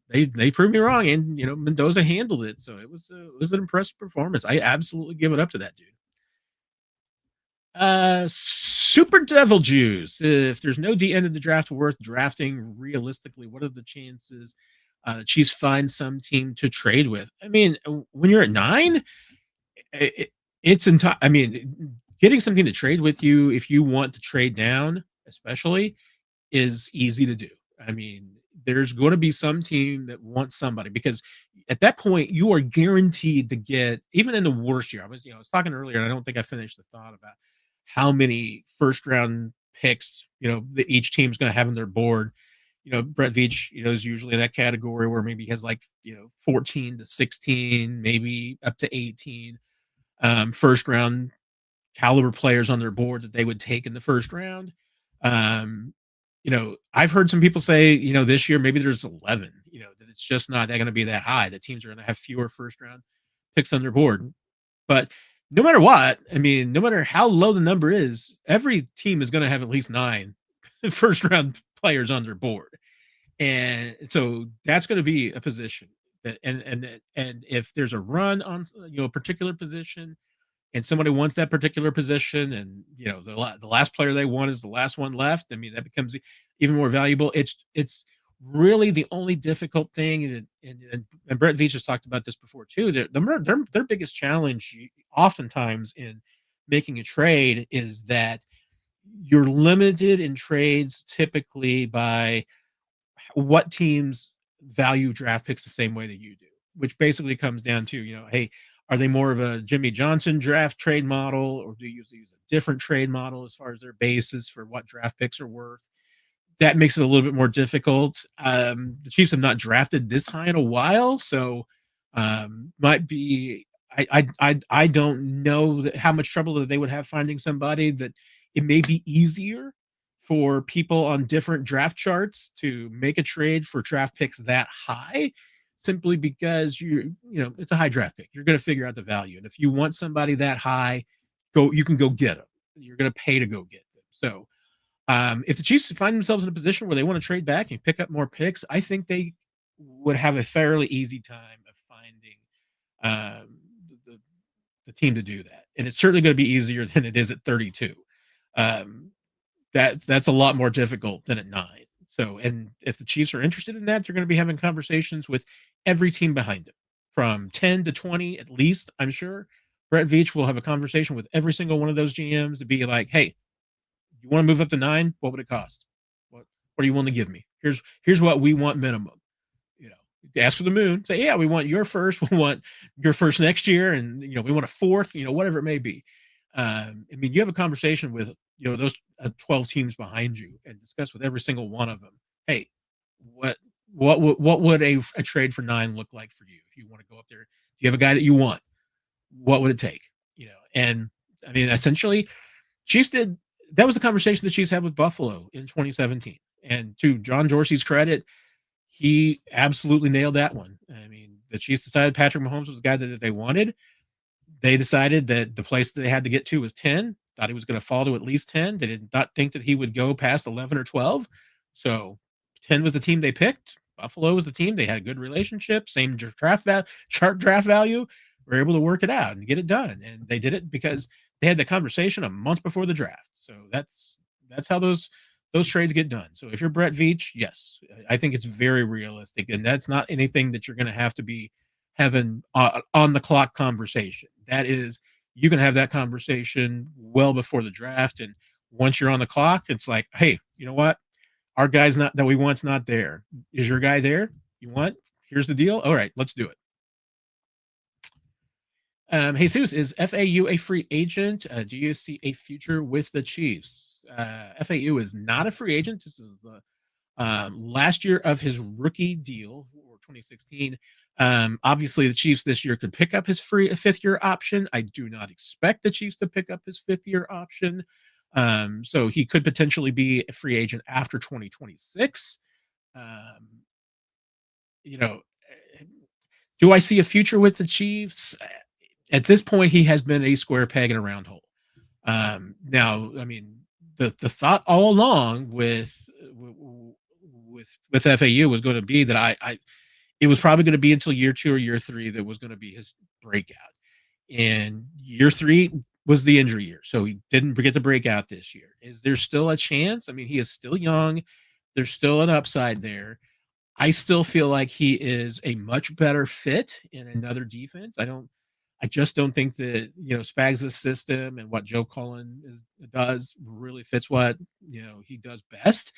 They proved me wrong, and Mendoza handled it. So it was an impressive performance. I absolutely give it up to that dude. Super Devil Juice. If there's no D end of the draft worth drafting, realistically, what are the chances the Chiefs find some team to trade with? I mean, when you're at 9, it, it's entire. I mean, getting something to trade with you if you want to trade down, especially, is easy to do. I mean, there's going to be some team that wants somebody because at that point you are guaranteed to get, even in the worst year. I was talking earlier, and I don't think I finished the thought about how many first round picks that each team's going to have on their board. Brett Veach, is usually in that category where maybe he has 14 to 16, maybe up to 18 first round caliber players on their board that they would take in the first round. Um, I've heard some people say, this year maybe there's 11, that it's just not going to be that high. The teams are going to have fewer first round picks on their board. But no matter what, I mean, no matter how low the number is, every team is going to have at least 9 first round players on their board. And so that's going to be a position that, and if there's a run on, a particular position, and somebody wants that particular position, and the last player they want is the last one left. I mean, that becomes even more valuable. It's really the only difficult thing, and Brett Veach has talked about this before too. Their biggest challenge, oftentimes in making a trade, is that you're limited in trades typically by what teams value draft picks the same way that you do, which basically comes down to, hey, are they more of a Jimmy Johnson draft trade model, or do you use a different trade model as far as their basis for what draft picks are worth? That makes it a little bit more difficult. The Chiefs have not drafted this high in a while, so might be. I don't know how much trouble that they would have finding somebody that it may be easier for people on different draft charts to make a trade for draft picks that high, simply because it's a high draft pick. You're going to figure out the value, and if you want somebody that high, you can go get them. You're going to pay to go get them. So if the Chiefs find themselves in a position where they want to trade back and pick up more picks, I think they would have a fairly easy time of finding um, the, the team to do that. And it's certainly going to be easier than it is at 32. Um, that's a lot more difficult than at 9. So, and if the Chiefs are interested in that, they're going to be having conversations with every team behind them, from 10 to 20 at least. I'm sure Brett Veach will have a conversation with every single one of those GMs to be like, "Hey, you want to move up to 9? What would it cost? What do you want to give me? Here's what we want minimum." Ask for the moon. Say, yeah, we want your first. We want your first next year, and we want a fourth. Whatever it may be. I mean, you have a conversation with those 12 teams behind you, and discuss with every single one of them. Hey, what would a trade for 9 look like for you if you want to go up there? Do you have a guy that you want? What would it take? And I mean, essentially, Chiefs did. That was the conversation the Chiefs had with Buffalo in 2017. And to John Dorsey's credit, he absolutely nailed that one. I mean, the Chiefs decided Patrick Mahomes was the guy that they wanted. They decided that the place that they had to get to was 10. Thought he was going to fall to at least 10. They did not think that he would go past 11 or 12. So 10 was the team they picked. Buffalo was the team. They had a good relationship, same chart draft value. Were able to work it out and get it done. And they did it because they had the conversation a month before the draft. So that's how those trades get done. So if you're Brett Veach, yes, I think it's very realistic, and that's not anything that you're going to have to be having on the clock conversation. That is, you can have that conversation well before the draft, and once you're on the clock, it's like, hey, you know what? Our guy's not that we want's not there. Is your guy there? You want? Here's the deal. All right, let's do it. Jesus, is FAU a free agent? Do you see a future with the Chiefs? FAU is not a free agent. This is the last year of his rookie deal, or 2016. Obviously, the Chiefs this year could pick up his free fifth-year option. I do not expect the Chiefs to pick up his fifth-year option. So he could potentially be a free agent after 2026. Um, you know, do I see a future with the Chiefs? At this point, he has been a square peg in a round hole. Now, I mean, the thought all along with FAU was going to be that I it was probably going to be until year 2 or year 3 that was going to be his breakout. And year 3 was the injury year, so he didn't get the breakout this year. Is there still a chance? I mean, he is still young. There's still an upside there. I still feel like he is a much better fit in another defense. I just don't think that, Spags' system and what Joe Cullen does really fits what, he does best.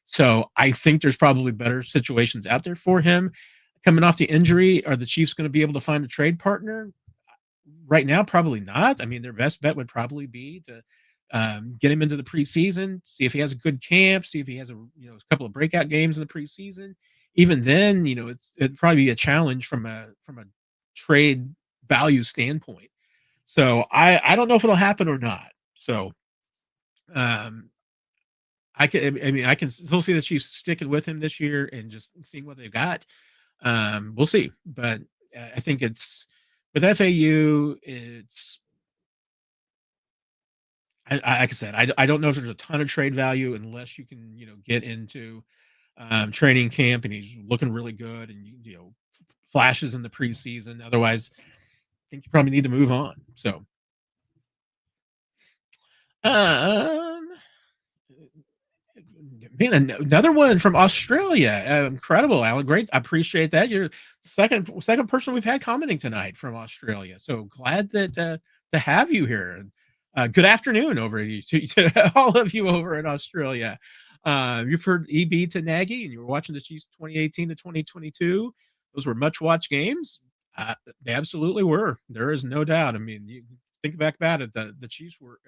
So I think there's probably better situations out there for him. Coming off the injury, are the Chiefs going to be able to find a trade partner? Right now, probably not. I mean, their best bet would probably be to get him into the preseason, see if he has a good camp, see if he has a couple of breakout games in the preseason. Even then, it'd probably be a challenge from a trade value standpoint. So I don't know if it'll happen or not. So um, I can still see the Chiefs sticking with him this year and just seeing what they've got. We'll see, but I think it's with FAU. It's like I said, I don't know if there's a ton of trade value unless you can get into training camp and he's looking really good and flashes in the preseason. Otherwise, I think you probably need to move on. So, um, man, another one from Australia. Incredible, Alan. Great. I appreciate that. You're second person we've had commenting tonight from Australia. So glad that to have you here. And good afternoon over to all of you over in Australia. You've heard EB to Nagy, and you were watching the Chiefs 2018 to 2022. Those were much watched games. They absolutely were. There is no doubt. I mean, you think back about it. The Chiefs were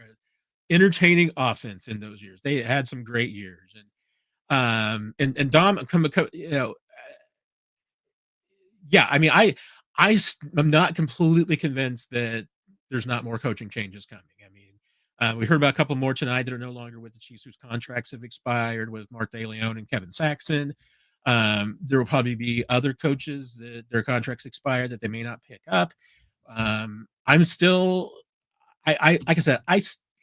entertaining offense in those years. They had some great years, and Dom, yeah. I mean, I'm not completely convinced that there's not more coaching changes coming. I mean, we heard about a couple more tonight that are no longer with the Chiefs, whose contracts have expired, with Mark DeLeon and Kevin Saxon. There will probably be other coaches that their contracts expired that they may not pick up. I'm still, like I said,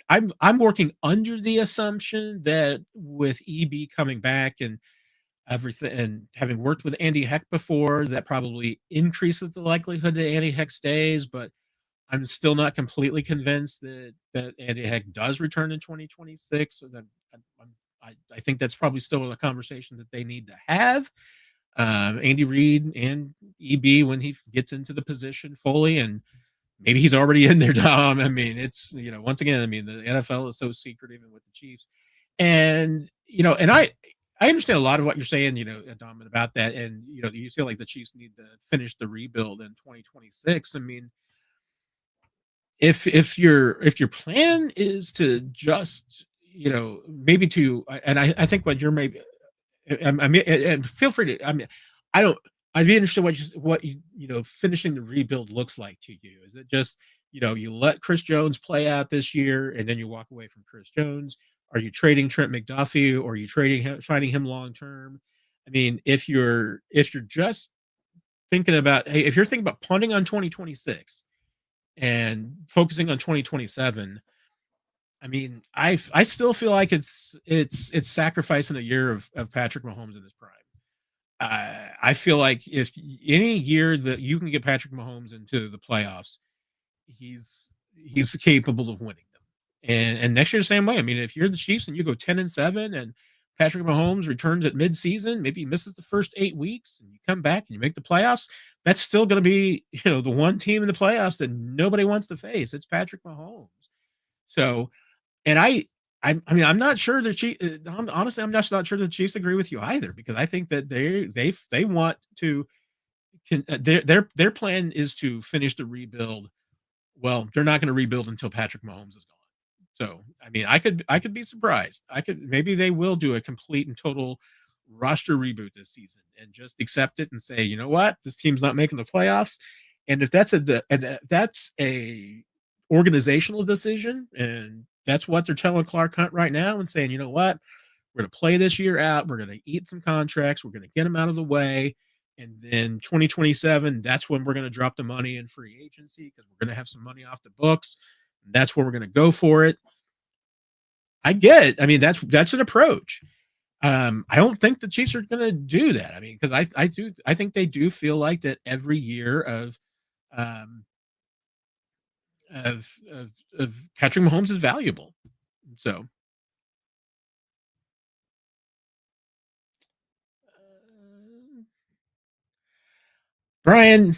I'm working under the assumption that with EB coming back and everything, and having worked with Andy Heck before, that probably increases the likelihood that Andy Heck stays. But I'm still not completely convinced that Andy Heck does return in 2026. I think that's probably still a conversation that they need to have. Andy Reid and EB when he gets into the position fully, and maybe he's already in there, Dom. I mean, it's once again, I mean, the NFL is so secret, even with the Chiefs, and and I understand a lot of what you're saying, Dom, about that, and you feel like the Chiefs need to finish the rebuild in 2026. I mean, if your plan is to just maybe to, and I think what you're maybe, I mean, and feel free to, I mean, I don't, I'd be interested what finishing the rebuild looks like to you. Is it just you let Chris Jones play out this year and then you walk away from Chris Jones? Are you trading Trent McDuffie, or are you finding him long term? I mean, if you're just thinking about, hey, if you're thinking about punting on 2026 and focusing on 2027, I mean, I still feel like it's sacrificing a year of Patrick Mahomes in his prime. I feel like if any year that you can get Patrick Mahomes into the playoffs, he's capable of winning them. And next year the same way. I mean, if you're the Chiefs and you go 10-7 and Patrick Mahomes returns at midseason, maybe he misses the first 8 weeks and you come back and you make the playoffs, that's still going to be, the one team in the playoffs that nobody wants to face. It's Patrick Mahomes. So, and I mean, I'm not sure the Chiefs. Honestly, I'm just not sure the Chiefs agree with you either, because I think that they want to. Their plan is to finish the rebuild. Well, they're not going to rebuild until Patrick Mahomes is gone. So, I mean, I could be surprised. Maybe they will do a complete and total roster reboot this season and just accept it and say, you know what, this team's not making the playoffs. And if that's a organizational decision, and that's what they're telling Clark Hunt right now, and saying, you know what, we're going to play this year out. We're going to eat some contracts. We're going to get them out of the way. And then 2027, that's when we're going to drop the money in free agency because we're going to have some money off the books. That's where we're going to go for it. I get it. I mean, that's an approach. I don't think the Chiefs are going to do that. I mean, because I think they do feel like that every year um, of Patrick Mahomes is valuable. So, Brian,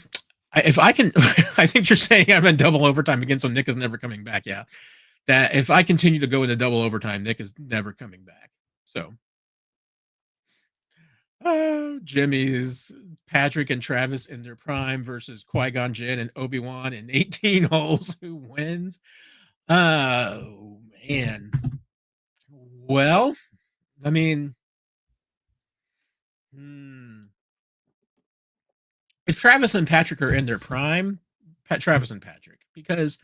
if I can, I think you're saying I'm in double overtime again, so Nick is never coming back. Yeah, that if I continue to go into double overtime, Nick is never coming back. So, Jimmy's Patrick and Travis in their prime versus Qui-Gon Jinn and Obi-Wan in 18 holes. Who wins? Oh man. Well, I mean, hmm, if Travis and Patrick are in their prime, Travis and Patrick, because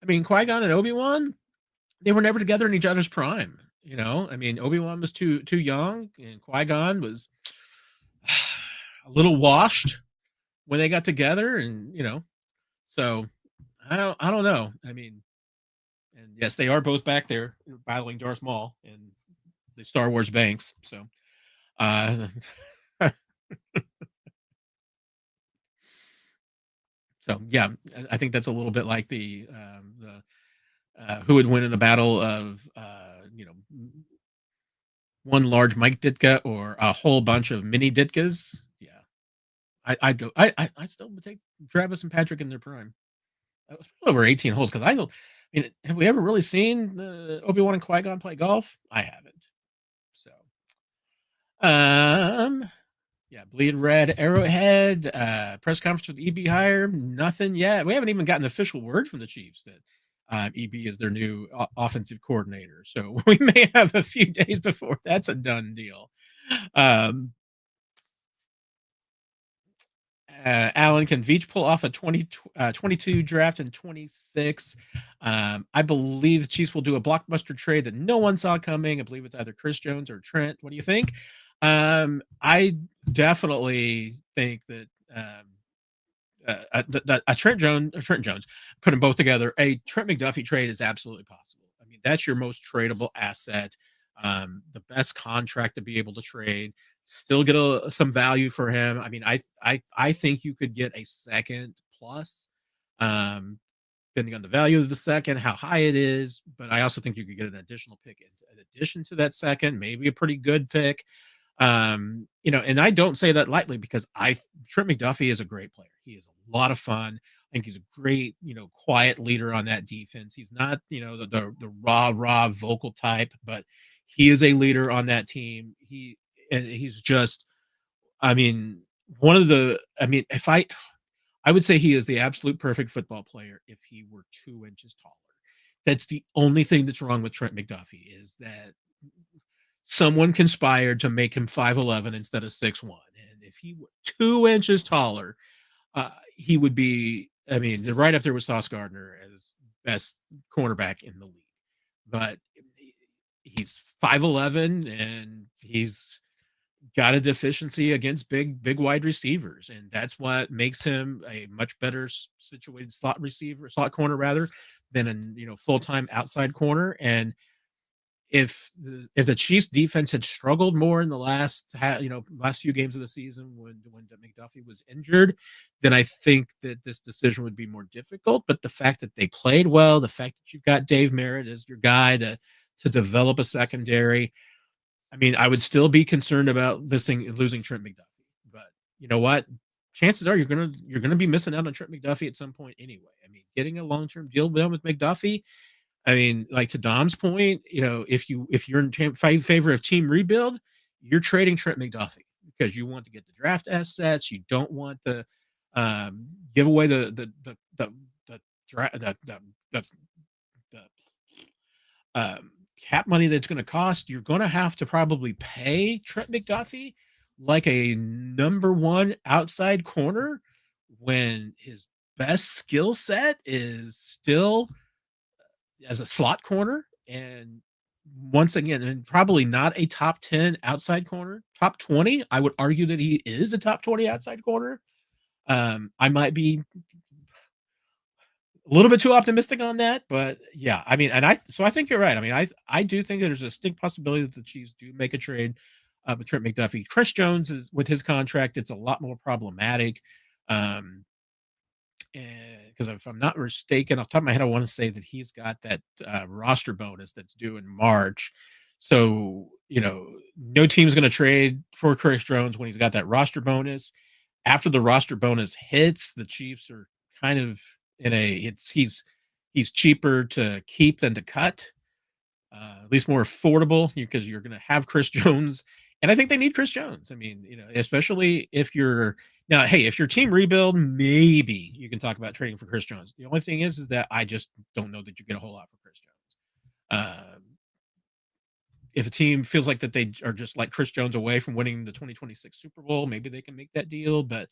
I mean, Qui-Gon and Obi-Wan, they were never together in each other's prime. You know, I mean, Obi-Wan was too young, and Qui-Gon was a little washed when they got together, and so I don't know. I mean, and yes, they are both back there battling Darth Maul and the Star Wars Banks. So, uh, so yeah, I think that's a little bit like the who would win in a battle of one large Mike Ditka or a whole bunch of mini Ditkas. Yeah, I'd go. I still would take Travis and Patrick in their prime. That was probably over 18 holes because I don't. I mean, have we ever really seen the Obi-Wan and Qui-Gon play golf? I haven't. So, um, yeah, Bleed Red Arrowhead press conference with EB hire. Nothing yet. We haven't even gotten an official word from the Chiefs that EB is their new offensive coordinator. So we may have a few days before that's a done deal. Um, Alan, can Veach pull off a 22 draft in 26? I believe the Chiefs will do a blockbuster trade that no one saw coming. I believe it's either Chris Jones or Trent. What do you think? I definitely think that a Trent Jones, put them both together. A Trent McDuffie trade is absolutely possible. I mean, that's your most tradable asset, the best contract to be able to trade. Still get some value for him. I mean, I think you could get a second plus, um, depending on the value of the second, how high it is. But I also think you could get an additional pick in addition to that second, maybe a pretty good pick. And I don't say that lightly because Trent McDuffie is a great player. He is a lot of fun. I think he's a great, quiet leader on that defense. He's not, the raw vocal type, but he is a leader on that team. He's just, I mean, if I would say he is the absolute perfect football player if he were 2 inches taller. That's the only thing that's wrong with Trent McDuffie is that someone conspired to make him 5'11" instead of 6'1". And if he were 2 inches taller, he would be, I mean, right up there with Sauce Gardner as best cornerback in the league. But he's 5'11", and he's got a deficiency against big wide receivers. And that's what makes him a much better situated slot corner rather, than a full-time outside corner. And if the Chiefs defense had struggled more in the last few games of the season when McDuffie was injured, then I think that this decision would be more difficult. But the fact that they played well, the fact that you've got Dave Merritt as your guy to develop a secondary, I mean, I would still be concerned about losing Trent McDuffie. But you know what? Chances are you're gonna be missing out on Trent McDuffie at some point anyway. I mean, getting a long-term deal done with McDuffie, I mean, like to Dom's point, if you're in favor of team rebuild, you're trading Trent McDuffie because you want to get the draft assets. You don't want to give away the cap money that's going to cost. You're going to have to probably pay Trent McDuffie like a number one outside corner when his best skill set is still as a slot corner. And once again, and probably not a top 10 outside corner. Top 20, I would argue that he is a top 20 outside corner. I might be a little bit too optimistic on that, but yeah, I mean, I think you're right. I mean, I do think that there's a distinct possibility that the Chiefs do make a trade with Trent McDuffie. Chris Jones is with his contract, it's a lot more problematic. Um, because if I'm not mistaken, off the top of my head, I want to say that he's got that roster bonus that's due in March. So, no team's going to trade for Chris Jones when he's got that roster bonus. After the roster bonus hits, the Chiefs are kind of in he's cheaper to keep than to cut, at least more affordable because you're going to have Chris Jones. And I think they need Chris Jones. I mean, especially if you're now, hey, if your team rebuild, maybe you can talk about trading for Chris Jones. The only thing is that I just don't know that you get a whole lot for Chris Jones. If a team feels like that they are just like Chris Jones away from winning the 2026 Super Bowl, maybe they can make that deal. But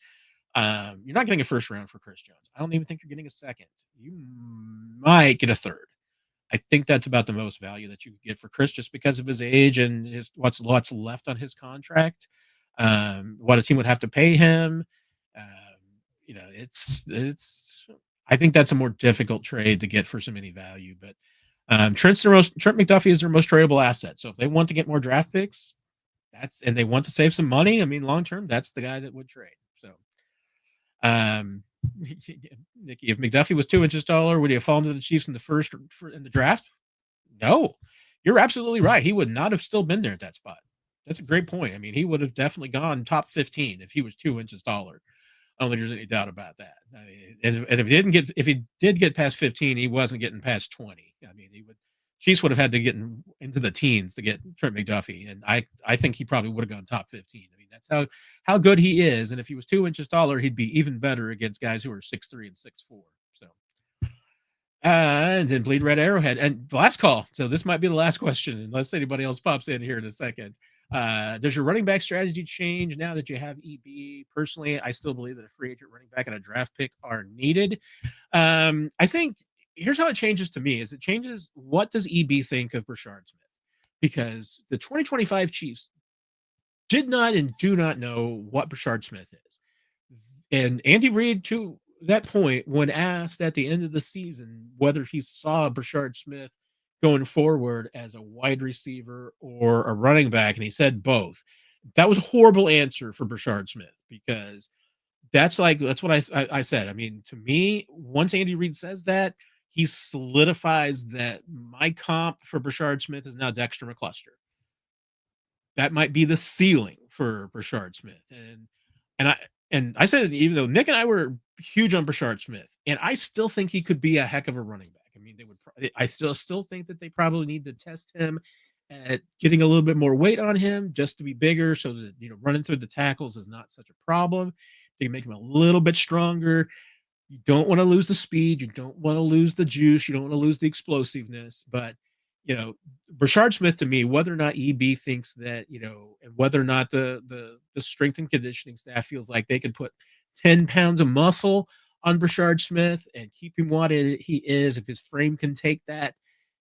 you're not getting a first round for Chris Jones. I don't even think you're getting a second. You might get a third. I think that's about the most value that you could get for Chris, just because of his age and his what's left on his contract. What a team would have to pay him. It's. I think that's a more difficult trade to get for some any value. But Trent McDuffie is their most tradable asset. So if they want to get more draft picks, and they want to save some money, I mean, long term, that's the guy that would trade. So, Nikki, if McDuffie was 2 inches taller, would he have fallen to the Chiefs in the first in the draft? No, you're absolutely right. He would not have still been there at that spot. That's a great point. I mean, he would have definitely gone top 15 if he was 2 inches taller. I don't think there's any doubt about that. I mean, and if he did get past 15, he wasn't getting past 20. I mean, Chiefs would have had to get into the teens to get Trent McDuffie, and I think he probably would have gone top 15. I mean, that's how good he is. And if he was 2 inches taller, he'd be even better against guys who are 6'3" and 6'4". So, and then bleed red arrowhead. And the last call. So this might be the last question, unless anybody else pops in here in a second. Does your running back strategy change now that you have EB? Personally, I still believe that a free agent running back and a draft pick are needed. I think here's how it changes to me: is it changes what does EB think of Brashard Smith? Because the 2025 Chiefs did not and do not know what Brashard Smith is. And Andy Reid, to that point, when asked at the end of the season whether he saw Brashard Smith going forward as a wide receiver or a running back, and he said both. That was a horrible answer for Brashard Smith, because that's what I said. I mean, to me, once Andy Reid says that, he solidifies that my comp for Brashard Smith is now Dexter McCluster. That might be the ceiling for Brashard Smith. And I said, even though Nick and I were huge on Brashard Smith, and I still think he could be a heck of a running back. I mean, I still think that they probably need to test him at getting a little bit more weight on him just to be bigger, so that running through the tackles is not such a problem. They can make him a little bit stronger. You don't want to lose the speed. You don't want to lose the juice. You don't want to lose the explosiveness. But, Brashard Smith, to me, whether or not EB thinks that, and whether or not the strength and conditioning staff feels like they can put 10 pounds of muscle on Brashard Smith and keep him what he is, if his frame can take that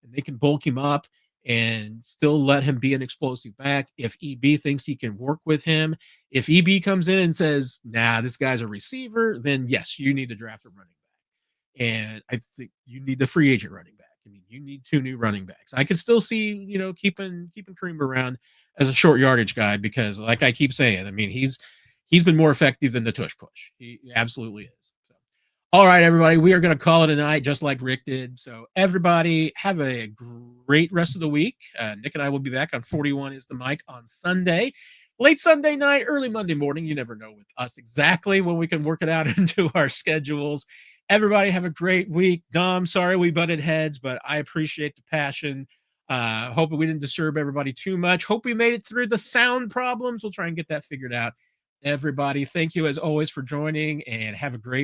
and they can bulk him up and still let him be an explosive back. If EB thinks he can work with him, if EB comes in and says, nah, this guy's a receiver, then yes, you need to draft a running back. And I think you need the free agent running back. I mean, you need 2 new running backs. I could still see, keeping Kareem around as a short yardage guy, because like I keep saying, I mean, he's been more effective than the tush push. He absolutely is. So, all right, everybody, we are going to call it a night, just like Rick did. So everybody have a great rest of the week. Nick and I will be back on 41 is the mic on Sunday, late Sunday night, early Monday morning. You never know with us exactly when we can work it out into our schedules. Everybody have a great week. Dom, sorry we butted heads, but I appreciate the passion. Hope we didn't disturb everybody too much. Hope we made it through the sound problems. We'll try and get that figured out. Everybody, thank you as always for joining, and have a great